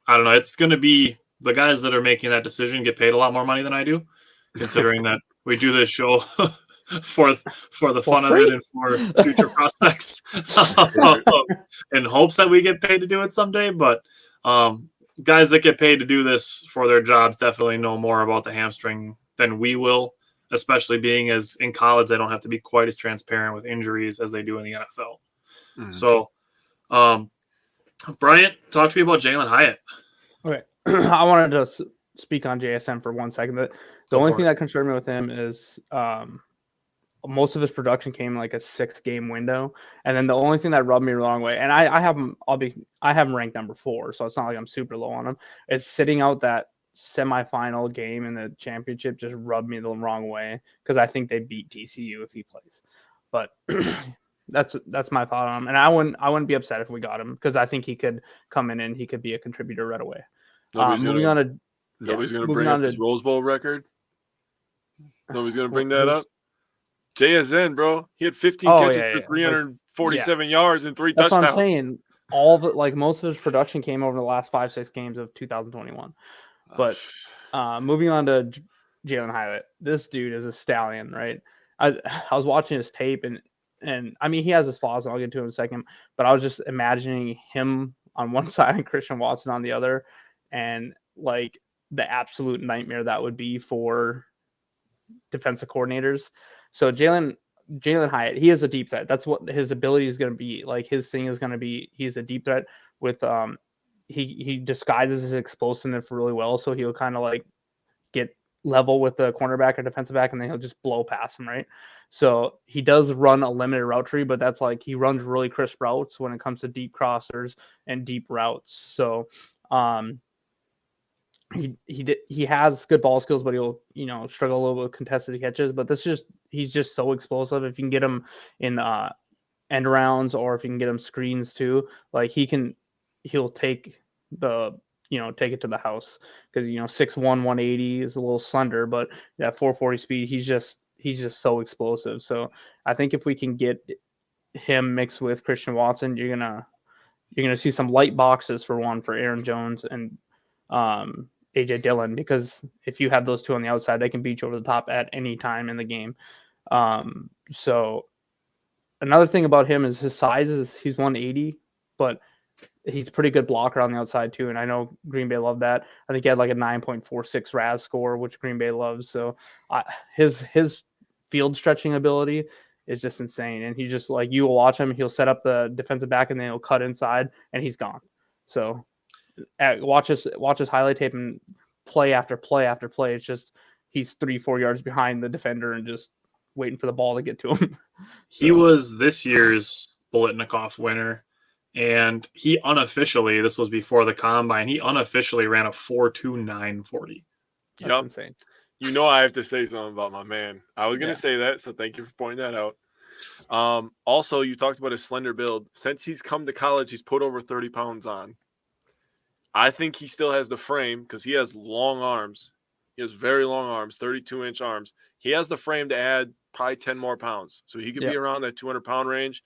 D: don't know. It's going to be the guys that are making that decision get paid a lot more money than I do, considering that we do this show for the fun of it and for future prospects in hopes that we get paid to do it someday. But guys that get paid to do this for their jobs definitely know more about the hamstring than we will, especially being as in college, they don't have to be quite as transparent with injuries as they do in the NFL. Mm-hmm. So, Bryant, talk to me about Jalen Hyatt.
C: Okay. I wanted to speak on JSN for 1 second. The only thing that concerned me with him is most of his production came in like a 6-game window. And then the only thing that rubbed me the wrong way, and I have him ranked number 4, so it's not like I'm super low on him, is sitting out that semifinal game in the championship just rubbed me the wrong way because I think they beat TCU if he plays. But that's my thought on him, and I wouldn't be upset if we got him because I think he could come in and he could be a contributor right away. Nobody's
A: gonna bring up his Rose Bowl record. Nobody's gonna bring that up. JSN, bro, he had 15 catches for 347 yards and 3 touchdowns.
C: That's what I'm saying. All of it, most of his production came over the last 5-6 games of 2021. But moving on to Jalen Hyatt, this dude is a stallion, right? I was watching his tape and I mean, he has his flaws, and I'll get to him in a second, but I was just imagining him on one side and Christian Watson on the other, and like the absolute nightmare that would be for defensive coordinators. So Jalen Hyatt, he is a deep threat. That's what his ability is going to be. Like his thing is going to be, he's a deep threat with he disguises his explosiveness really well. So he'll kind of like get level with the cornerback or defensive back, and then he'll just blow past him, right? So he does run a limited route tree, but that's like he runs really crisp routes when it comes to deep crossers and deep routes. So he has good ball skills, but he'll struggle a little with contested catches. But he's just so explosive. If you can get him in end rounds, or if you can get him screens too, like he'll take take it to the house because 6'1", 180 is a little slender, but that 440 speed, he's just so explosive. So I think if we can get him mixed with Christian Watson, you're gonna see some light boxes for Aaron Jones and AJ Dillon, because if you have those two on the outside, they can beat you over the top at any time in the game. So another thing about him is his size is he's 180, but he's a pretty good blocker on the outside too. And I know Green Bay loved that. I think he had like a 9.46 RAS score, which Green Bay loves. So his field stretching ability is just insane. And he just, like, you will watch him, he'll set up the defensive back and then he'll cut inside and he's gone. So watch his highlight tape and play after play after play. It's just he's 3-4 yards behind the defender and just waiting for the ball to get to him.
D: He was this year's Bolitnikoff winner, and he unofficially, this was before the combine, he unofficially ran a 4.29 40.
C: That's insane.
A: I have to say something about my man. I was going to say that, so thank you for pointing that out. Also, you talked about his slender build. Since he's come to college, he's put over 30 pounds on. I think he still has the frame because he has long arms. He has very long arms, 32-inch arms. He has the frame to add probably 10 more pounds. So he could be around that 200-pound range.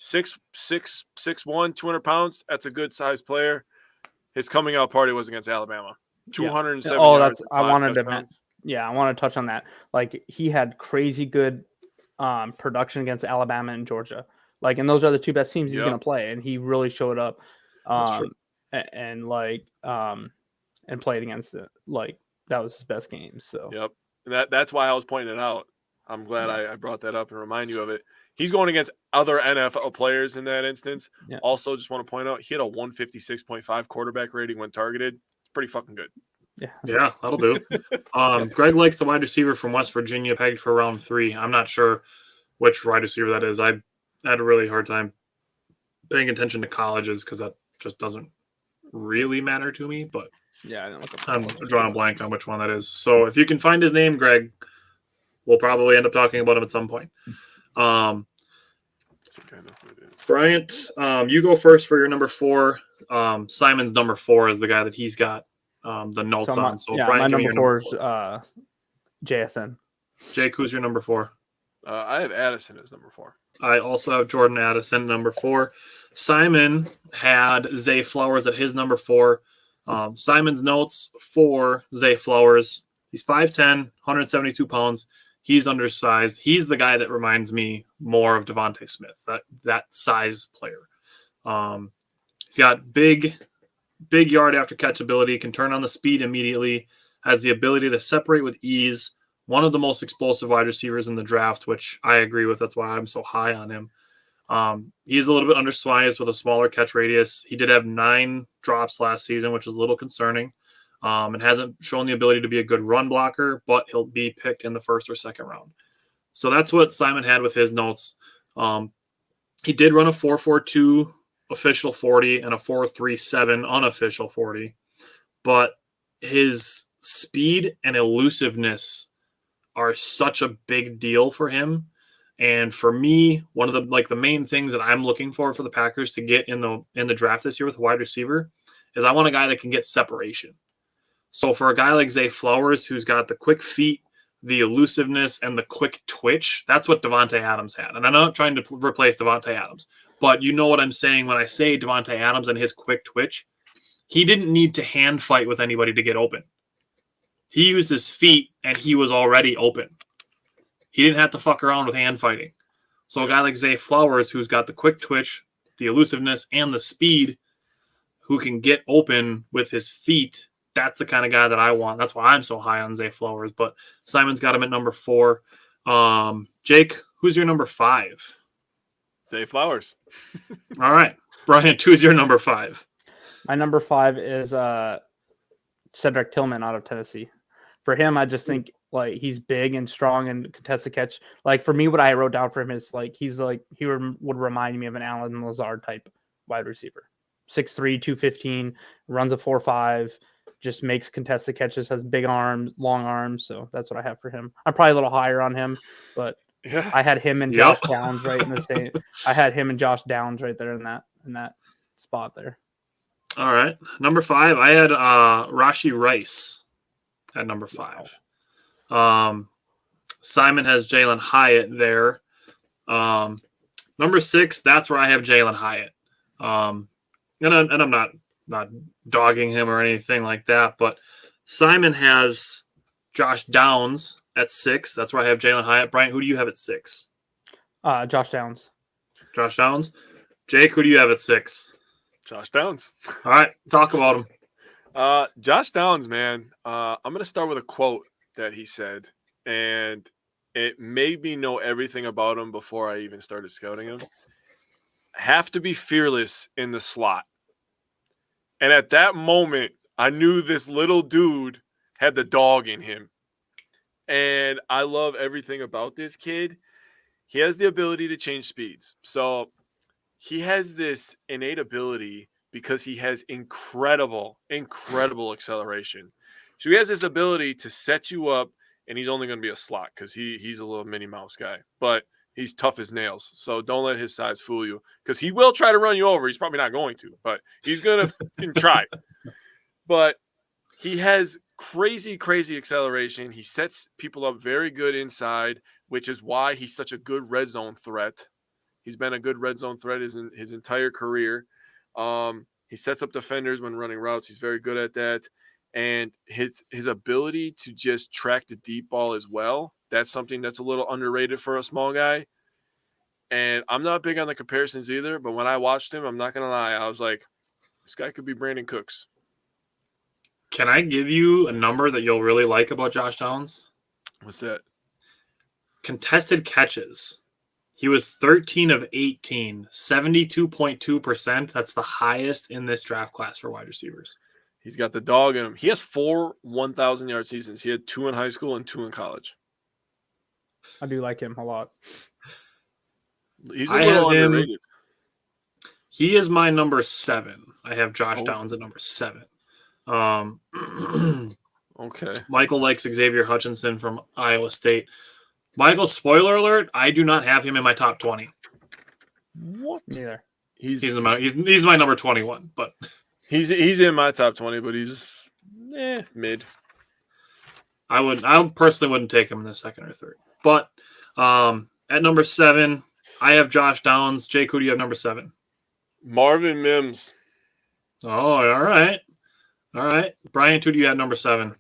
A: 6'1", 200 pounds. That's a good-sized player. His coming out party was against Alabama. 207 yards.
C: I wanted to touch on that. Like, he had crazy good production against Alabama and Georgia. Like, and those are the two best teams he's going to play, and he really showed up. And played against it. Like, that was his best game. So
A: that's why I was pointing it out. I'm glad I brought that up and remind you of it. He's going against other NFL players in that instance. Yeah. Also, just want to point out, he had a 156.5 quarterback rating when targeted. It's pretty fucking good.
D: Yeah, that'll do. Greg likes the wide receiver from West Virginia, pegged for round 3. I'm not sure which wide receiver that is. I had a really hard time paying attention to colleges because that just doesn't really matter to me, but I'm drawing a blank on which one that is. So if you can find his name, Greg, we'll probably end up talking about him at some point. Bryant, you go first for your number 4. Simon's number 4 is the guy that he's got the notes on. So Bryant,
C: my number 4 is JSN.
D: Jake, who's your number 4?
A: I have Addison as number 4.
D: I also have Jordan Addison, number 4. Simon had Zay Flowers at his number 4. Simon's notes for Zay Flowers. He's 5'10", 172 pounds. He's undersized. He's the guy that reminds me more of Devontae Smith, that size player. He's got big yard after catch ability, can turn on the speed immediately, has the ability to separate with ease. One of the most explosive wide receivers in the draft, which I agree with. That's why I'm so high on him. He's a little bit undersized with a smaller catch radius. He did have 9 drops last season, which is a little concerning. And hasn't shown the ability to be a good run blocker, but he'll be picked in the first or second round. So that's what Simon had with his notes. He did run a 4.42 official 40 and a 4.37 unofficial 40, but his speed and elusiveness are such a big deal for him. And for me, one of the main things that I'm looking for the Packers to get in the draft this year with a wide receiver is I want a guy that can get separation. So for a guy like Zay Flowers, who's got the quick feet, the elusiveness, and the quick twitch, that's what Devontae Adams had. And I'm not trying to replace Devontae Adams, but you know what I'm saying when I say Devontae Adams and his quick twitch. He didn't need to hand fight with anybody to get open. He used his feet, and he was already open. He didn't have to fuck around with hand fighting. So a guy like Zay Flowers, who's got the quick twitch, the elusiveness, and the speed, who can get open with his feet, that's the kind of guy that I want. That's why I'm so high on Zay Flowers. But Simon's got him at number 4. Jake, who's your number 5?
A: Zay Flowers.
D: All right. Brian, who's your number 5?
C: My number 5 is Cedric Tillman out of Tennessee. For him, I just think he's big and strong and contested catch. For me, what I wrote down for him is he would remind me of an Allen Lazard type wide receiver. 6'3", 215, runs a 4.5, just makes contested catches, has big arms, long arms. So that's what I have for him. I'm probably a little higher on him, but yeah. I had him and Josh Downs right in the same. I had him and Josh Downs right there in that spot there.
D: All right, number 5. I had Rashee Rice at number 5. Wow. Simon has Jalen Hyatt there. Number 6, that's where I have Jalen Hyatt. And I'm not dogging him or anything like that, but Simon has Josh Downs at 6. That's where I have Jalen Hyatt. Brian, who do you have at 6?
C: Josh Downs.
D: Josh Downs. Jake, who do you have at 6?
A: Josh Downs.
D: All right, talk about him.
A: Josh Downs, man. I'm going to start with a quote that he said, and it made me know everything about him before I even started scouting him. Have to be fearless in the slot. And at that moment, I knew this little dude had the dog in him. And I love everything about this kid. He has the ability to change speeds. So he has this innate ability because he has incredible acceleration. So he has this ability to set you up, and he's only going to be a slot because he's a little Minnie Mouse guy. But he's tough as nails, so don't let his size fool you because he will try to run you over. He's probably not going to, but he's going to try. But he has crazy acceleration. He sets people up very good inside, which is why he's such a good red zone threat. He's been a good red zone threat his entire career. He sets up defenders when running routes. He's very good at that. And his ability to just track the deep ball as well, that's something that's a little underrated for a small guy. And I'm not big on the comparisons either, but when I watched him, I'm not going to lie, I was like, this guy could be Brandon Cooks.
D: Can I give you a number that you'll really like about Josh Downs?
A: What's that?
D: Contested catches. He was 13 of 18, 72.2%. That's the highest in this draft class for wide receivers.
A: He's got the dog in him. He has 4 1,000-yard seasons. He had 2 in high school and 2 in college.
C: I do like him a lot.
A: He's a little underrated.
D: He is my number 7. I have Josh Downs at number 7.
A: Okay.
D: Michael likes Xavier Hutchinson from Iowa State. Michael, spoiler alert, I do not have him in my top 20.
A: What?
C: Neither.
D: He's my number 21, but
A: he's in my top 20, but he's mid.
D: I personally wouldn't take him in the second or third. But at number 7, I have Josh Downs. Jake, who do you have number 7?
A: Marvin Mims.
D: Oh, all right. All right. Brian, who do you have number 7?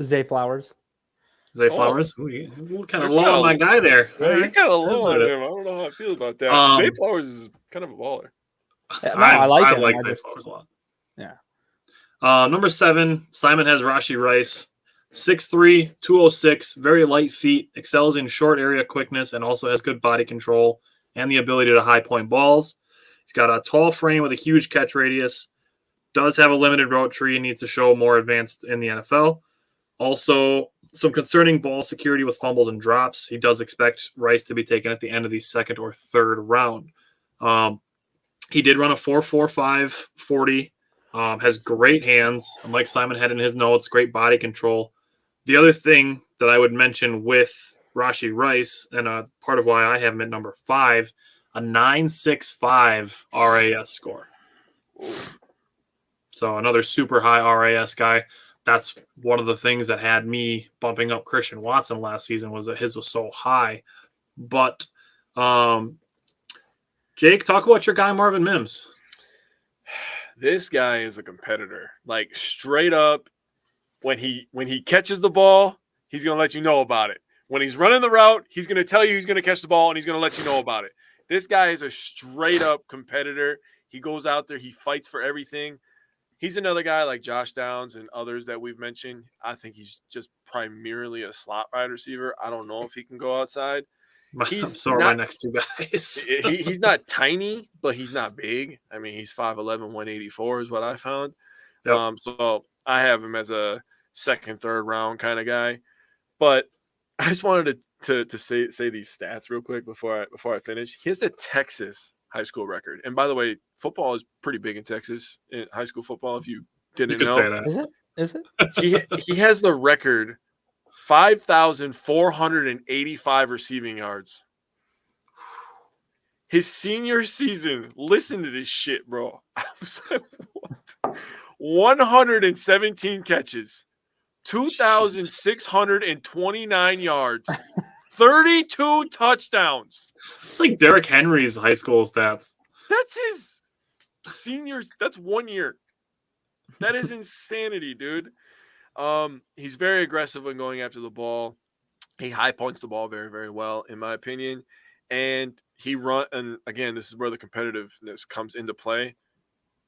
C: Zay Flowers.
D: Zay Flowers. Ooh, you're kind of low on my guy there.
A: Yeah, you're kind of low on
D: it
A: him. I don't know how I feel about that. Zay Flowers is kind of a baller.
C: Yeah, no, I like him.
D: I like Zay Flowers a lot.
C: Yeah.
D: Number 7, Simon has Rashee Rice. 6'3", 206, very light feet, excels in short area quickness, and also has good body control and the ability to high point balls. He's got a tall frame with a huge catch radius. Does have a limited route tree and needs to show more advanced in the NFL. Also, some concerning ball security with fumbles and drops. He does expect Rice to be taken at the end of the second or third round. He did run a 4.45 40. Has great hands, and like Simon had in his notes, great body control. The other thing that I would mention with Rashee Rice, and part of why I have him at number 5, a 9.65 RAS score. So another super high RAS guy. That's one of the things that had me bumping up Christian Watson last season, was that his was so high. But Jake, talk about your guy Marvin Mims.
A: This guy is a competitor. Like, straight up, when he catches the ball, he's going to let you know about it. When he's running the route, he's going to tell you he's going to catch the ball, and he's going to let you know about it. This guy is a straight up competitor. He goes out there, he fights for everything. He's another guy like Josh Downs and others that we've mentioned. I think he's just primarily a slot wide receiver. I don't know if he can go outside.
D: So are my next two guys.
A: He's not tiny, but he's not big. I mean, he's 5'11", 184 is what I found. Yep. So I have him as a second, third round kind of guy. But I just wanted to say these stats real quick before I finish. He has the Texas high school record. And by the way, football is pretty big in Texas, in high school football, if you didn't know.
D: Say that.
C: Is it?
A: He has the record 5,485 receiving yards. His senior season, listen to this shit, bro. I was like, what? 117 catches, 2,629 yards, 32 touchdowns.
D: It's like Derrick Henry's high school stats.
A: That's his senior. That's 1 year. That is insanity, dude. He's very aggressive when going after the ball. He high points the ball very, very well, in my opinion. And and again, this is where the competitiveness comes into play.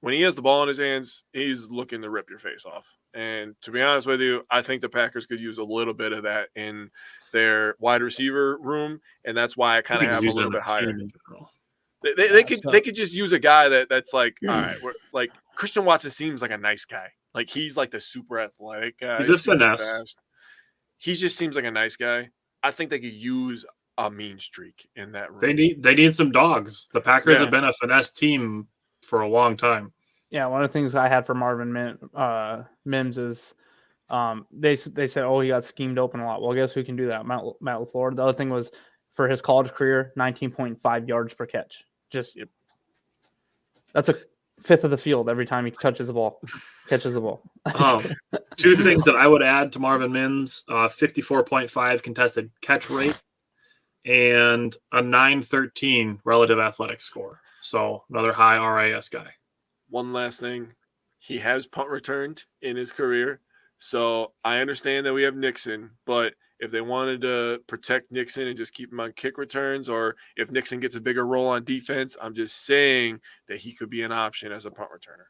A: When he has the ball in his hands, he's looking to rip your face off. And to be honest with you, I think the Packers could use a little bit of that in their wide receiver room, and that's why I kind of have a little bit higher. They could just use a guy that's like, all right, like Christian Watson seems like a nice guy. Like, he's like the super athletic guy.
D: He's a finesse.
A: Fast. He just seems like a nice guy. I think they could use a mean streak in that room.
D: They need some dogs. The Packers have been a finesse team for a long time.
C: Yeah, one of the things I had for Marvin Mims is they said, oh, he got schemed open a lot. Well, guess who can do that? Matt LaFleur. The other thing was, for his college career, 19.5 yards per catch. That's a fifth of the field every time he catches the ball.
D: Two things that I would add to Marvin Mims: 54.5 contested catch rate and a 913 relative athletic score. So another high RAS guy.
A: One last thing, he has punt returned in his career. So I understand that we have Nixon, but if they wanted to protect Nixon and just keep him on kick returns, or if Nixon gets a bigger role on defense, I'm just saying that he could be an option as a punt returner.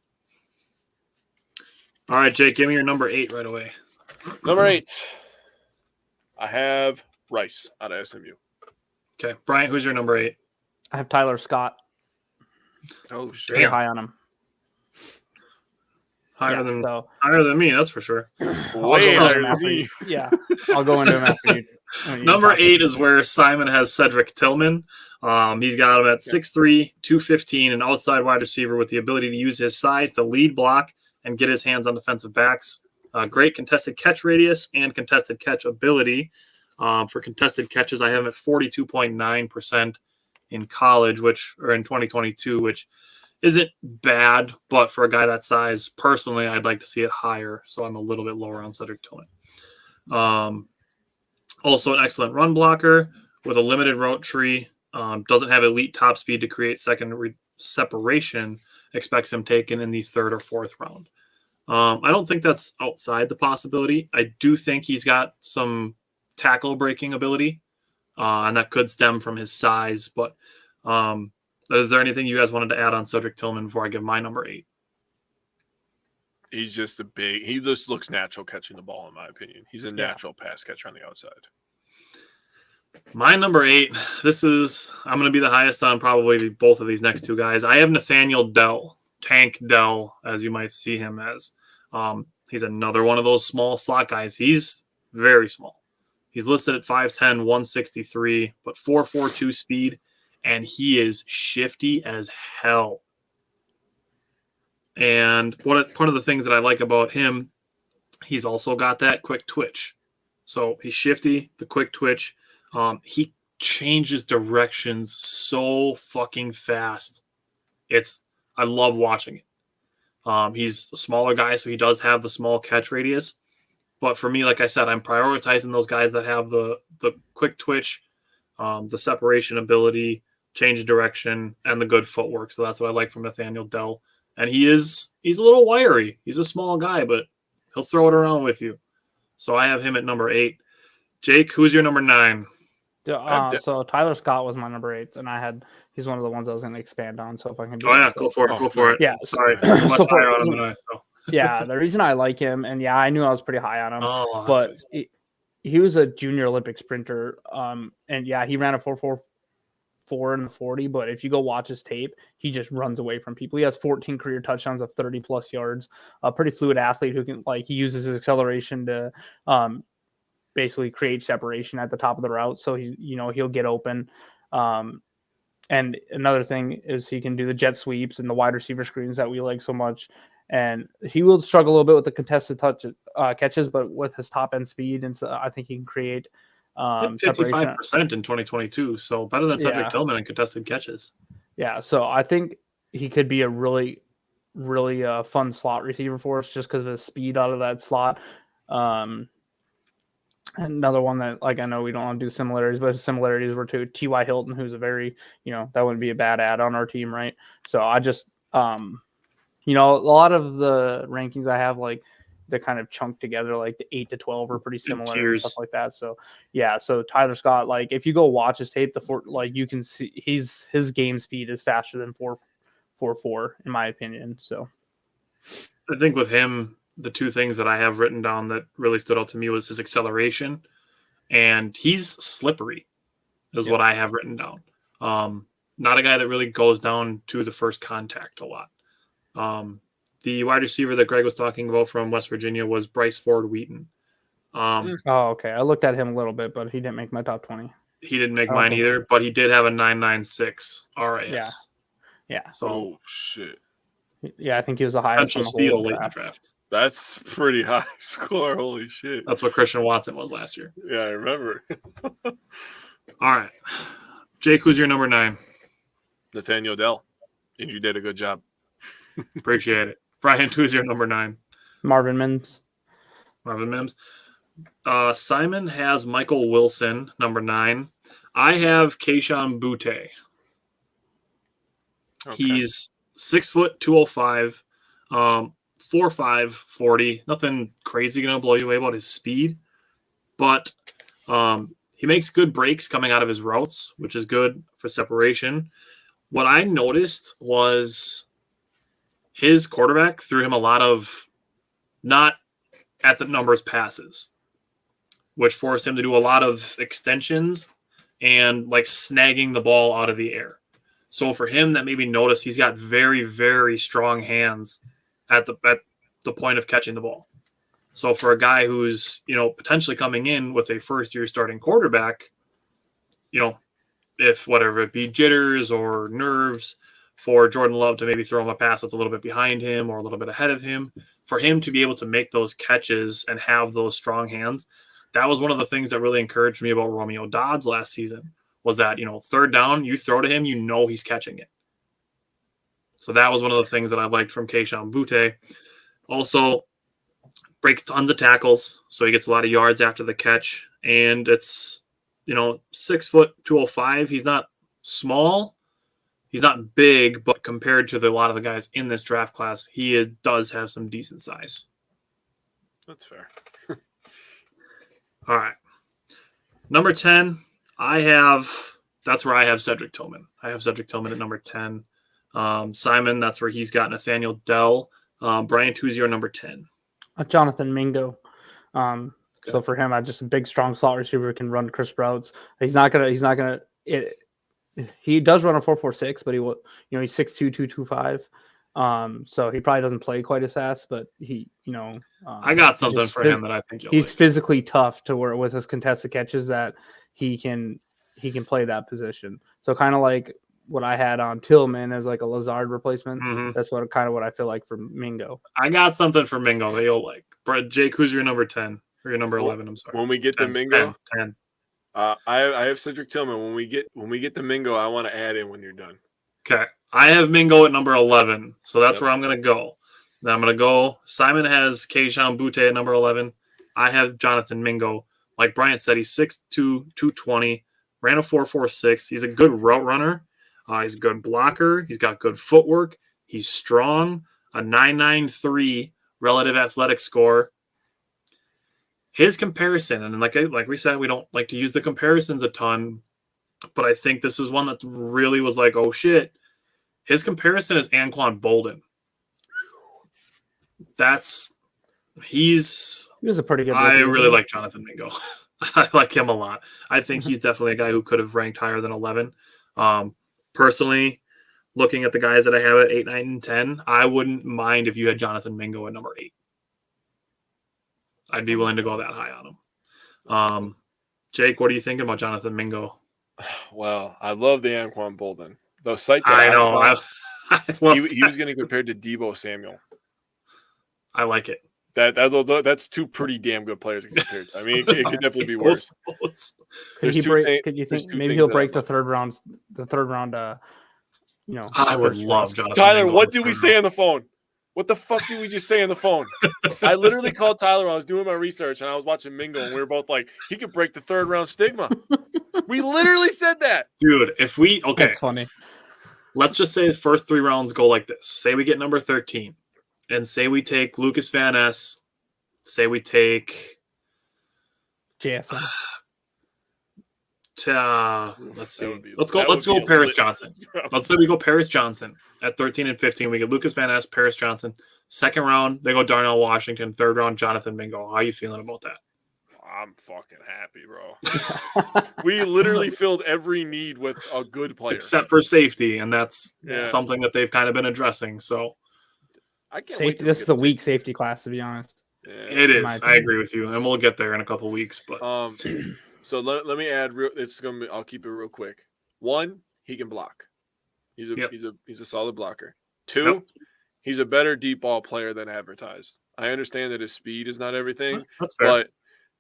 D: All right, Jake, give me your number 8 right away.
A: Number 8, I have Rice out of SMU.
D: Okay, Brian, who's your number 8?
C: I have Tyler Scott.
A: Oh, shit.
C: Very high on him.
D: Higher than me, that's for sure.
A: Way higher than me.
C: Yeah, I'll go into him after you.
D: Number 8 is where Simon has Cedric Tillman. He's got him at 6'3", 215, an outside wide receiver with the ability to use his size to lead block and get his hands on defensive backs. Great contested catch radius and contested catch ability. For contested catches, I have him at 42.9% in college, or in 2022, which isn't bad, but for a guy that size, personally, I'd like to see it higher, so I'm a little bit lower on Cedric Tillman. Also an excellent run blocker with a limited route tree. Doesn't have elite top speed to create secondary separation. Expects him taken in the 3rd or 4th round. I don't think that's outside the possibility. I do think he's got some tackle breaking ability, and that could stem from his size. But is there anything you guys wanted to add on Cedric Tillman before I give my number 8?
A: He just looks natural catching the ball, in my opinion. He's a natural pass catcher on the outside.
D: My number 8, I'm going to be the highest on probably both of these next two guys. I have Nathaniel Dell, Tank Dell, as you might see him as. He's another one of those small slot guys. He's very small. He's listed at 5'10", 163, but 4.42 speed, and he is shifty as hell. And part of the things that I like about him, he's also got that quick twitch. So he's shifty, the quick twitch. He changes directions so fucking fast. I love watching it. He's a smaller guy, so he does have the small catch radius. But for me, like I said, I'm prioritizing those guys that have the quick twitch, the separation ability, change of direction, and the good footwork. So that's what I like from Nathaniel Dell. And he's a little wiry. He's a small guy, but he'll throw it around with you. So I have him at number 8. Jake, who's your number 9?
C: So Tyler Scott was my number 8, and he's one of the ones I was going to expand on. So if I can do
D: go for it.
C: Yeah,
D: sorry, much higher on him than I. So
C: yeah, the reason I like him, and I knew I was pretty high on him, but he was a junior Olympic sprinter, and he ran a 4.44 in the 40. But if you go watch his tape, he just runs away from people. He has 14 career touchdowns of 30 plus yards. A pretty fluid athlete who can he uses his acceleration to basically create separation at the top of the route. So he'll get open. And another thing is he can do the jet sweeps and the wide receiver screens that we like so much. And he will struggle a little bit with the contested catches, but with his top end speed, and so I think he can create
D: 55% in 2022. So better than Cedric Tillman in contested catches. Yeah.
C: So I think he could be a really, really fun slot receiver for us just because of his speed out of that slot. Another one that, I know we don't want to do similarities, but his similarities were to T.Y. Hilton, who's a very, that wouldn't be a bad ad on our team, right? So I just, a lot of the rankings I have, they're kind of chunked together, the 8 to 12 are pretty similar and stuff like that. So, so Tyler Scott, if you go watch his tape, you can see his game speed is faster than 4.44 in my opinion. So
D: I think with him, the two things that I have written down that really stood out to me was his acceleration, and he's slippery is what I have written down. Not a guy that really goes down to the first contact a lot. The wide receiver that Greg was talking about from West Virginia was Bryce Ford Wheaton.
C: Okay. I looked at him a little bit, but he didn't make my top 20.
D: He didn't make mine either, but he did have a 9.96 RAS.
C: Yeah.
A: So shit.
C: Yeah, I think he was the highest.
D: Potential steal late in the draft.
A: That's pretty high score. Holy shit.
D: That's what Christian Watson was last year.
A: Yeah, I remember.
D: All right. Jake, who's your number 9?
A: Nathaniel Dell. And you did a good job.
D: Appreciate it. Brian, who's your number 9?
C: Marvin Mims.
D: Simon has Michael Wilson, number 9. I have Kayshon Boutte. Okay. He's 6 foot 205, 4.5 40. Nothing crazy going to blow you away about his speed, but he makes good breaks coming out of his routes, which is good for separation. What I noticed was his quarterback threw him a lot of not at the numbers passes, which forced him to do a lot of extensions and snagging the ball out of the air. So for him, that made me notice he's got very, very strong hands at the point of catching the ball. So for a guy who's, potentially coming in with a first-year starting quarterback, if whatever it be jitters or nerves, for Jordan Love to maybe throw him a pass that's a little bit behind him or a little bit ahead of him, for him to be able to make those catches and have those strong hands, that was one of the things that really encouraged me about Romeo Doubs last season, was that, third down, you throw to him, he's catching it. So that was one of the things that I liked from Kayshon Boutte. Also, breaks tons of tackles, so he gets a lot of yards after the catch. And it's, 6 foot 205. He's not small. He's not big, but compared to a lot of the guys in this draft class, he does have some decent size.
A: That's fair.
D: All right. Number 10, that's where I have Cedric Tillman. I have Cedric Tillman at number 10. Simon, that's where he's got Nathaniel Dell. Brian, who's your number 10?
C: Jonathan Mingo. So for him, I'm just a big, strong slot receiver who can run Chris routes. He does run a 4.46, but he's 6'2", 225. So he probably doesn't play quite as fast, but
D: I got something for him that I think
C: he's
D: like.
C: physically tough to where with his contested catches that he can play that position. So kind of like what I had on Tillman as like a Lazard replacement.
D: Mm-hmm.
C: That's what I feel like for Mingo.
D: I got something for Mingo that you'll like. Jake, who's your number 10 or your number 11? I'm sorry.
A: When we get
D: 10,
A: to Mingo,
D: 10.
A: I have Cedric Tillman. When we get to Mingo, I want to add in when you're done.
D: Okay. I have Mingo at number 11, so that's where I'm going to go. Then I'm going to go. Simon has Keishawn Butte at number 11. I have Jonathan Mingo. Like Brian said, he's 6'2", 220, ran a 4.46. He's a good route runner. He's a good blocker. He's got good footwork. He's strong. A 9.93 relative athletic score. His comparison, and like we said, we don't like to use the comparisons a ton, but I think this is one that really was like, oh shit. His comparison is Anquan Bolden. He was a pretty good. I really like Jonathan Mingo. I like him a lot. I think he's definitely a guy who could have ranked higher than 11. Personally, looking at the guys that I have at 8, 9, and 10, I wouldn't mind if you had Jonathan Mingo at number 8. I'd be willing to go that high on him. Jake, what are you thinking about Jonathan Mingo?
A: Well, I love the Anquan Bolden. The site
D: I know.
A: He was getting compared to Deebo Samuel.
D: I like it.
A: That's two pretty damn good players compared. I mean, it could definitely be worse.
C: Could you think maybe he'll break the third round? I
D: would love Jonathan.
A: Tyler,
D: Mingo
A: what did we say on the phone? What the fuck did we just say on the phone? I literally called Tyler when I was doing my research and I was watching Mingo and we were both like, he could break the third round stigma. We literally said that.
D: Dude,
C: That's funny.
D: Let's just say the first 3 rounds go like this. Say we get number 13 and say we take Lucas Van Ness. Say we take
C: JSN.
D: Let's see. Let's go Paris Johnson. Let's say we go Paris Johnson at 13 and 15. We get Lucas Van Ness, Paris Johnson. Second round, they go Darnell Washington. Third round, Jonathan Mingo. How are you feeling about that?
A: I'm fucking happy, bro. We literally filled every need with a good player.
D: Except for safety, and that's something that they've kind of been addressing. So
A: I can't
C: safety, this is a weak safety class, to be honest.
A: Yeah,
D: it is. I agree with you. And we'll get there in a couple weeks. But
A: so let me add I'll keep it real quick. 1, he can block. He's a solid blocker. 2, he's a better deep ball player than advertised. I understand that his speed is not everything.
D: That's fair.
A: But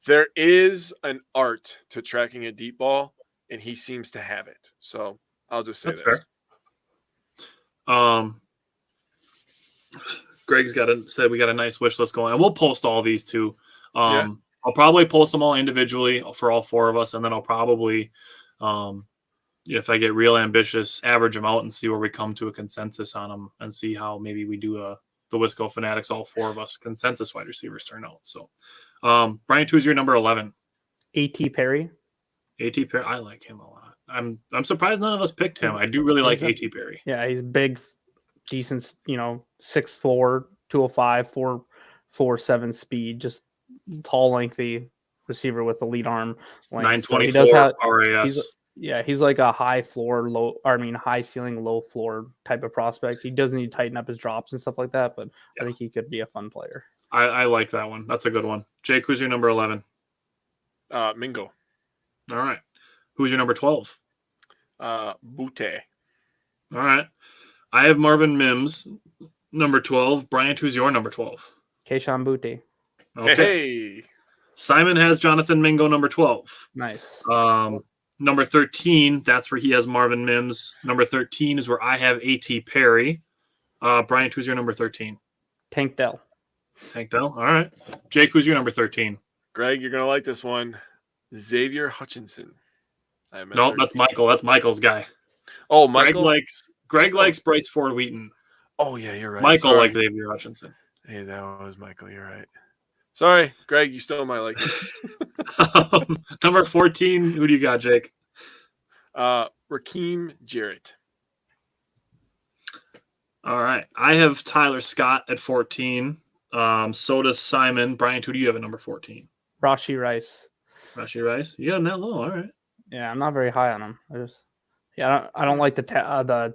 A: there is an art to tracking a deep ball, and he seems to have it. So I'll just say
D: that's fair. Greg's said we got a nice wish list going, and we'll post all these too. I'll probably post them all individually for all 4 of us, and then I'll probably, if I get real ambitious, average them out and see where we come to a consensus on them, and see how maybe we do the Wisco Fanatics, all 4 of us consensus wide receivers turn out. So. Brian, who's your number 11?
C: A.T. Perry.
D: A.T. Perry, I like him a lot. I'm surprised none of us picked him. I do really like A.T. Perry.
C: Yeah, he's big, decent, 6'4", 205, 4.47 speed, just tall, lengthy receiver with elite arm length.
D: 924 RAS.
C: He's like a high ceiling, low floor type of prospect. He doesn't need to tighten up his drops and stuff like that, but I think he could be a fun player.
D: I like that one. That's a good one. Jake, who's your number 11?
A: Mingo.
D: All right. Who's your number 12?
A: Butte.
D: All right. I have Marvin Mims, number 12. Bryant, who's your number 12?
C: Keishawn Butte.
D: Okay.
A: Hey.
D: Simon has Jonathan Mingo, number 12.
C: Nice.
D: Number 13, that's where he has Marvin Mims. Number 13 is where I have A.T. Perry. Bryant, who's your number 13?
C: Tank Dell.
D: Tank Dell. All right. Jake, who's your number 13?
A: Greg, you're gonna like this one. Xavier Hutchinson.
D: No, that's Michael. That's Michael's guy.
A: Oh, Michael.
D: Greg likes Bryce Ford Wheaton.
A: Oh yeah, you're right.
D: Michael likes Xavier Hutchinson.
A: Hey, that was Michael. You're right. Sorry, Greg. You still might like it.
D: Number 14. Who do you got, Jake?
A: Rakeem Jarrett.
D: All right. I have Tyler Scott at 14. So does Simon. Brian, who do you have at number 14?
C: Rashee Rice.
D: Rashee Rice. You got him that low. All right.
C: Yeah, I'm not very high on him. I don't like the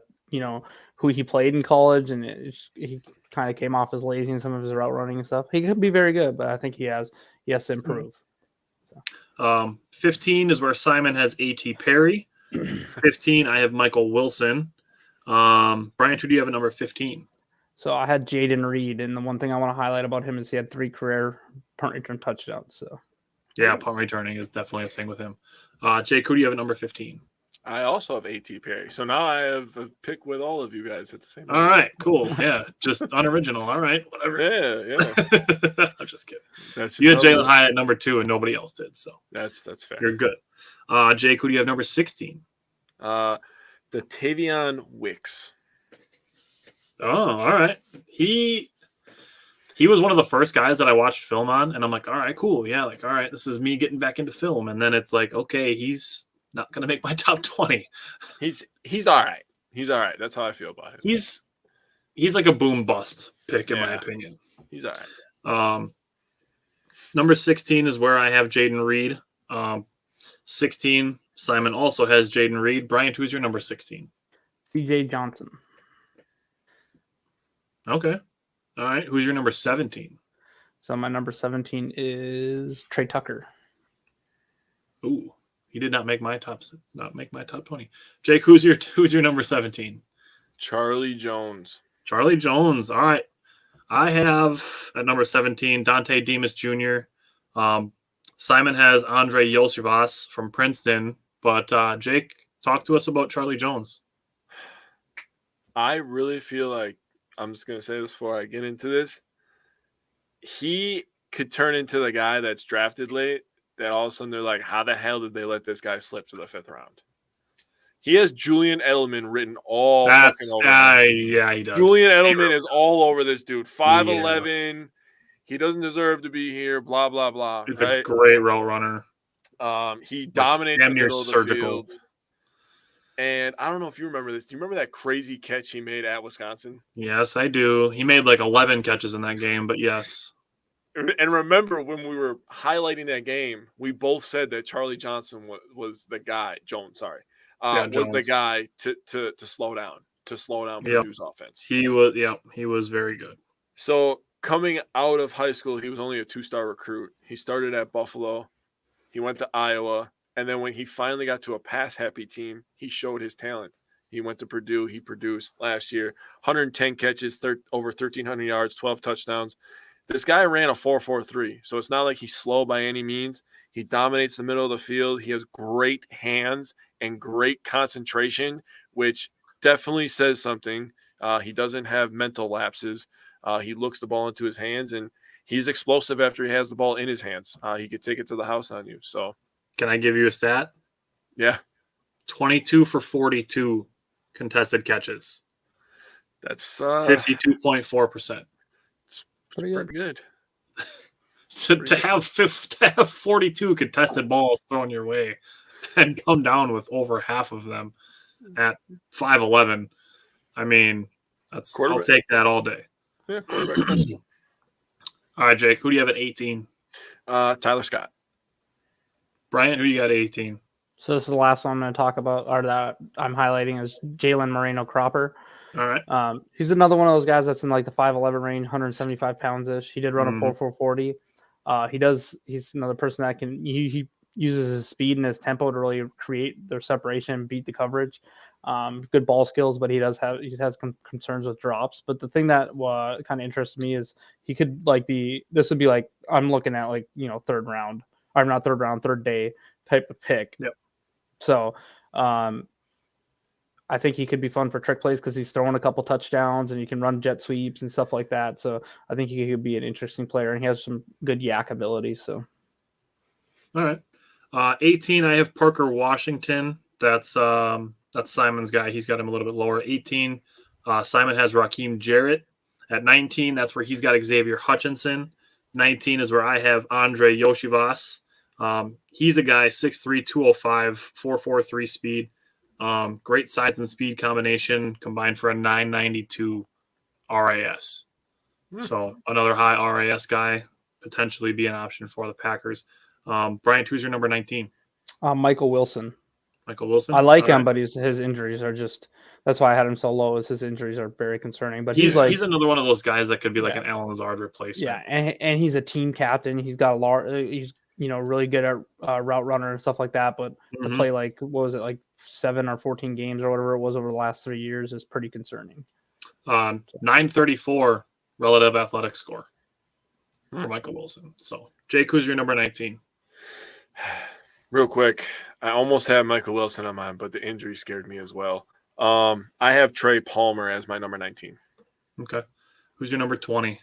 C: who he played in college, and he kind of came off as lazy in some of his route running and stuff. He could be very good, but I think he has to improve.
D: 15 is where Simon has A.T. Perry. 15, I have Michael Wilson. Brian, who do you have at number 15?
C: So I had Jaden Reed, and the one thing I want to highlight about him is he had 3 career punt return touchdowns. So
D: yeah, punt returning is definitely a thing with him. Jake, who do you have at number 15?
A: I also have A.T. Perry. So now I have a pick with all of you guys at the same time.
D: All right, cool. Yeah, just unoriginal. All right, whatever.
A: Yeah.
D: I'm just kidding. You had Jalen Hyatt at number 2, and nobody else did. So
A: that's fair.
D: You're good. Jake, who do you have number 16?
A: The Tavion Wicks.
D: Oh, all right. He was one of the first guys that I watched film on, and I'm like, all right, cool. Yeah, like, all right, this is me getting back into film. And then it's like, okay, he's not going to make my top 20.
A: He's all right. He's all right. That's how I feel about him.
D: He's like a boom bust pick, in my opinion.
A: He's all right.
D: Number 16 is where I have Jaden Reed. 16, Simon also has Jaden Reed. Brian, who's your number 16?
C: CJ Johnson.
D: Okay. All right. Who's your number 17?
C: So my number 17 is Trey Tucker.
D: Ooh, he did not make my top 20. Jake, who's your number 17?
A: Charlie Jones.
D: Charlie Jones. All right. I have at number 17 Dante Demas Jr. Simon has Andre Yosivas from Princeton, but Jake, talk to us about Charlie Jones.
A: I really feel like, I'm just going to say this before I get into this, he could turn into the guy that's drafted late that all of a sudden they're like, how the hell did they let this guy slip to the 5th round? He has Julian Edelman written all fucking over him.
D: Yeah, he does.
A: Julian Edelman is all over this dude. 5'11". Yeah. He doesn't deserve to be here, blah, blah, blah.
D: He's a great route runner.
A: He dominates
D: damn
A: the
D: near
A: middle
D: surgical.
A: of the field. And I don't know if you remember this. Do you remember that crazy catch he made at Wisconsin?
D: Yes, I do. He made like 11 catches in that game, but yes.
A: And remember when we were highlighting that game, we both said that Charlie Johnson was the guy. Jones, sorry, was the guy to slow down Purdue's offense. He was very good. So coming out of high school, he was only a 2-star recruit. He started at Buffalo. He went to Iowa. And then when he finally got to a pass-happy team, he showed his talent. He went to Purdue. He produced last year. 110 catches, over 1,300 yards, 12 touchdowns. This guy ran a 4.43, so it's not like he's slow by any means. He dominates the middle of the field. He has great hands and great concentration, which definitely says something. He doesn't have mental lapses. He looks the ball into his hands, and he's explosive after he has the ball in his hands. He could take it to the house on you. So,
D: can I give you a stat?
A: Yeah.
D: 22 for 42 contested catches.
A: That's
D: 52.4%.
A: It's pretty good.
D: To have 42 contested balls thrown your way and come down with over half of them at 5'11", I mean, I'll take that all day.
A: Yeah,
D: all right, Jake, who do you have at 18?
A: Tyler Scott.
D: Brian, who do you got at 18?
C: So this is the last one I'm going to talk about, or that I'm highlighting, is Jalen Moreno Cropper.
D: All right.
C: He's another one of those guys that's in like the 5'11" range, 175 pounds-ish. He did run a 4.40. He's another person that he uses his speed and his tempo to really create their separation, beat the coverage. Good ball skills, but he has concerns with drops. But the thing that kind of interests me is he could this would be like, I'm looking at third day type of pick.
D: Yep.
C: So I think he could be fun for trick plays because he's throwing a couple touchdowns and you can run jet sweeps and stuff like that. So I think he could be an interesting player, and he has some good yak ability. So,
D: All right. 18, I have Parker Washington. That's Simon's guy. He's got him a little bit lower. 18, Simon has Raheem Jarrett. At 19, that's where he's got Xavier Hutchinson. 19 is where I have Andre Yoshivas. He's a guy, 6'3", 205, 4.43 speed. Great size and speed combination combined for a 992 RAS. So another high RAS guy, potentially be an option for the Packers. Bryant, who's your number 19?
C: Michael Wilson.
D: Michael Wilson?
C: I like him, but his injuries are just – that's why I had him so low, is his injuries are very concerning. But he's
D: another one of those guys that could be like an Alan Lazard replacement.
C: Yeah, and he's a team captain. He's got he's really good at route runner and stuff like that. But to play like 7 or 14 games or whatever it was over the last 3 years is pretty concerning.
D: 934 relative athletic score for Michael Wilson. So Jake, who's your number 19?
A: Real quick, I almost had Michael Wilson on mine, but the injury scared me as well. I have Trey Palmer as my number 19.
D: Okay. Who's your number 20?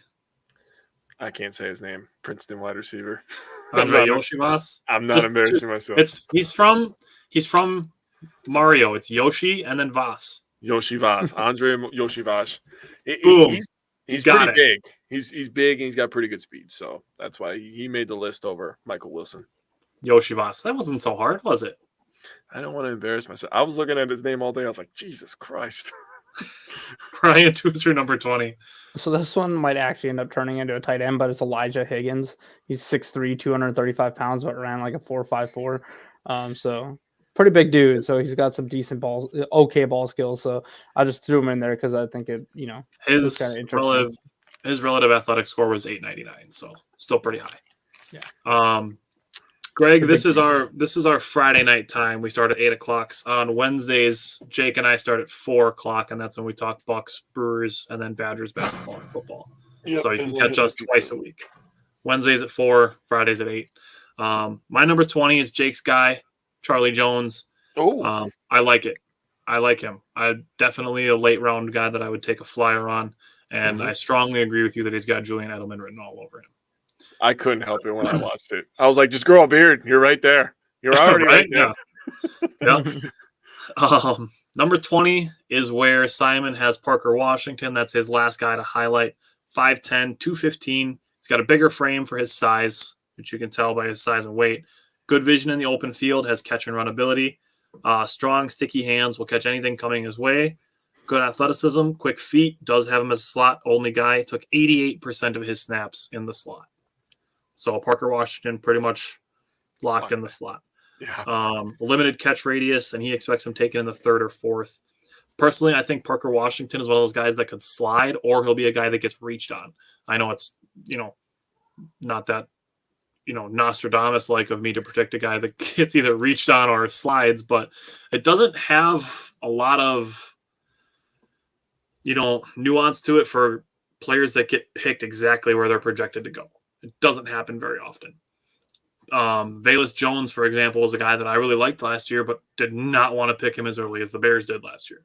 A: I can't say his name. Princeton wide receiver.
D: Andre Yoshivas?
A: I'm not embarrassing myself.
D: He's from Mario. It's Yoshi and then Vas.
A: Yoshivas. Andre Yoshivas.
D: Boom.
A: He's pretty big. He's big and he's got pretty good speed. So that's why he made the list over Michael Wilson.
D: Yoshivas. That wasn't so hard, was it?
A: I don't want to embarrass myself. I was looking at his name all day. I was like, Jesus Christ.
D: Brian, who's your number 20?
C: So this one might actually end up turning into a tight end, but it's Elijah Higgins. He's 6'3", 235 pounds, but ran like a 4.54. So pretty big dude. So he's got some decent okay ball skills. So I just threw him in there because I think it,
D: his
C: kind of interesting.
D: His relative athletic score was 899, so still pretty high.
C: Yeah.
D: Greg, this is our Friday night time. We start at 8:00. On Wednesdays, Jake and I start at 4:00, and that's when we talk Bucks, Brewers, and then Badgers basketball and football. Yep, so you can catch us twice a week. Wednesdays at 4, Fridays at 8. My number 20 is Jake's guy, Charlie Jones.
A: Oh,
D: I like it. I like him. I'm definitely a late round guy that I would take a flyer on, and I strongly agree with you that he's got Julian Edelman written all over him.
A: I couldn't help it when I watched it. I was like, just grow a beard. You're right there. You're already right there.
D: Yeah. Number 20 is where Simon has Parker Washington. That's his last guy to highlight. 5'10", 215. He's got a bigger frame for his size, which you can tell by his size and weight. Good vision in the open field, has catch and run ability. Strong, sticky hands, will catch anything coming his way. Good athleticism, quick feet, does have him as a slot-only guy. Took 88% of his snaps in the slot. So Parker Washington pretty much locked in the slot.
A: Yeah.
D: Limited catch radius, and he expects him taken in the 3rd or 4th. Personally, I think Parker Washington is one of those guys that could slide, or he'll be a guy that gets reached on. I know it's, not that, Nostradamus-like of me to predict a guy that gets either reached on or slides, but it doesn't have a lot of, nuance to it for players that get picked exactly where they're projected to go. It doesn't happen very often. Velus Jones, for example, is a guy that I really liked last year, but did not want to pick him as early as the Bears did last year.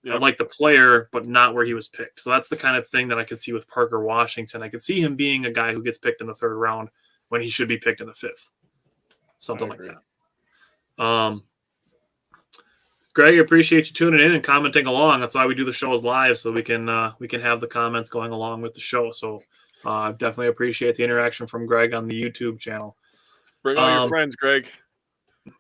D: Yep. I like the player, but not where he was picked. So that's the kind of thing that I could see with Parker Washington. I could see him being a guy who gets picked in the 3rd round when he should be picked in the 5th. Something like that. Greg, I appreciate you tuning in and commenting along. That's why we do the shows live, so we can have the comments going along with the show. So definitely appreciate the interaction from Greg on the YouTube channel.
A: Bring all your friends, Greg.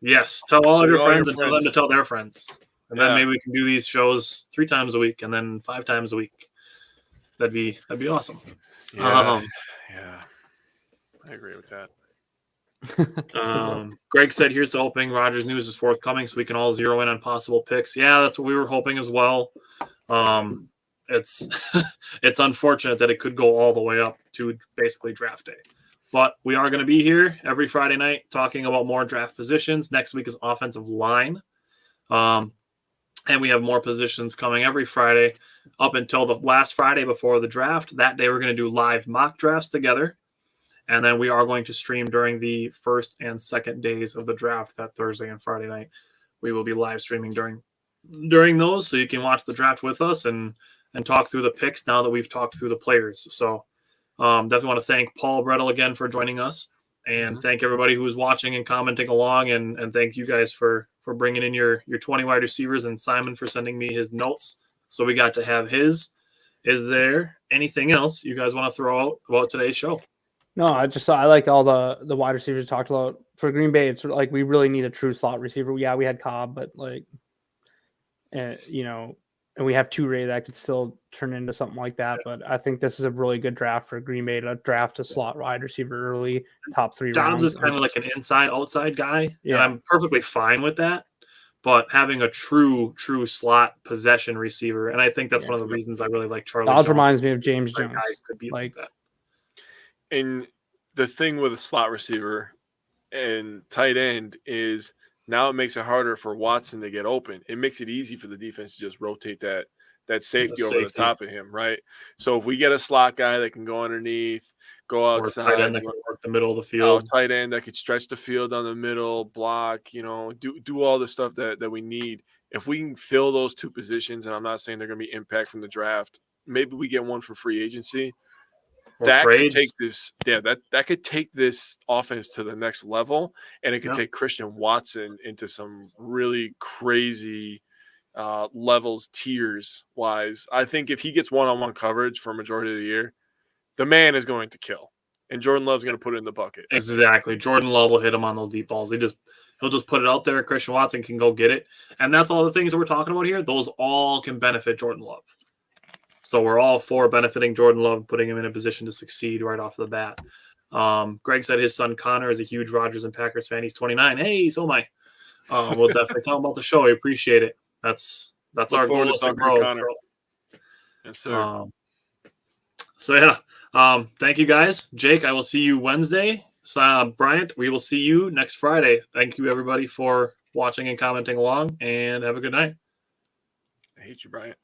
D: Yes, tell all of your friends and tell them to tell their friends. And then maybe we can do these shows 3 times a week and then 5 times a week. That'd be awesome.
A: Yeah, I agree with that.
D: Greg said, here's the hoping Rodgers news is forthcoming so we can all zero in on possible picks. Yeah, that's what we were hoping as well. It's it's unfortunate that it could go all the way up to basically draft day. But we are going to be here every Friday night talking about more draft positions. Next week is offensive line. And we have more positions coming every Friday up until the last Friday before the draft. That day we're going to do live mock drafts together. And then we are going to stream during the 1st and 2nd days of the draft, that Thursday and Friday night. We will be live streaming during during those, so you can watch the draft with us and talk through the picks now that we've talked through the players. So definitely want to thank Paul Brettel again for joining us, and thank everybody who was watching and commenting along, and thank you guys for bringing in your 20 wide receivers, and Simon for sending me his notes. So we got to have his. Is there anything else you guys want to throw out about today's show?
C: No, I like all the wide receivers talked about for Green Bay. It's like we really need a true slot receiver. Yeah, we had Cobb, but like, and we have Toure that could still turn into something like that. But I think this is a really good draft for Green Bay to draft a slot wide receiver early, top 3
D: Dobbs
C: rounds.
D: is kind of like an inside-outside guy,
C: Yeah.
D: and I'm perfectly fine with that. But having a true slot possession receiver, and I think that's one of the reasons I really like Charlie
C: Dobbs
D: Jones.
C: reminds me of James Jones.
D: Could be like that.
A: And the thing with a slot receiver and tight end is now it makes it harder for Watson to get open. It makes it easy for the defense to just rotate that safety over the top of him, right? So if we get a slot guy that can go underneath, go outside,
D: or a tight end that can work the middle of the field,
A: tight end that could stretch the field down the middle, block, do all the stuff that we need. If we can fill those 2 positions, and I'm not saying they're going to be impact from the draft, maybe we get one from free agency. That could take this, that could take this offense to the next level, and it could take Christian Watson into some really crazy levels, tiers wise. I think if he gets one-on-one coverage for a majority of the year, the man is going to kill, and Jordan Love's going to put it in the bucket.
D: Exactly. Jordan Love will hit him on those deep balls. He'll just put it out there. Christian Watson can go get it, and that's all the things that we're talking about here. Those all can benefit Jordan Love. So we're all for benefiting Jordan Love, putting him in a position to succeed right off the bat. Greg said his son Connor is a huge Rodgers and Packers fan. He's 29. Hey, so am I. We'll definitely tell him about the show. I appreciate it. That's our goal is to grow.
A: Yes, sir.
D: Thank you guys. Jake, I will see you Wednesday. Bryant, we will see you next Friday. Thank you, everybody, for watching and commenting along, and have a good night.
A: I hate you, Bryant.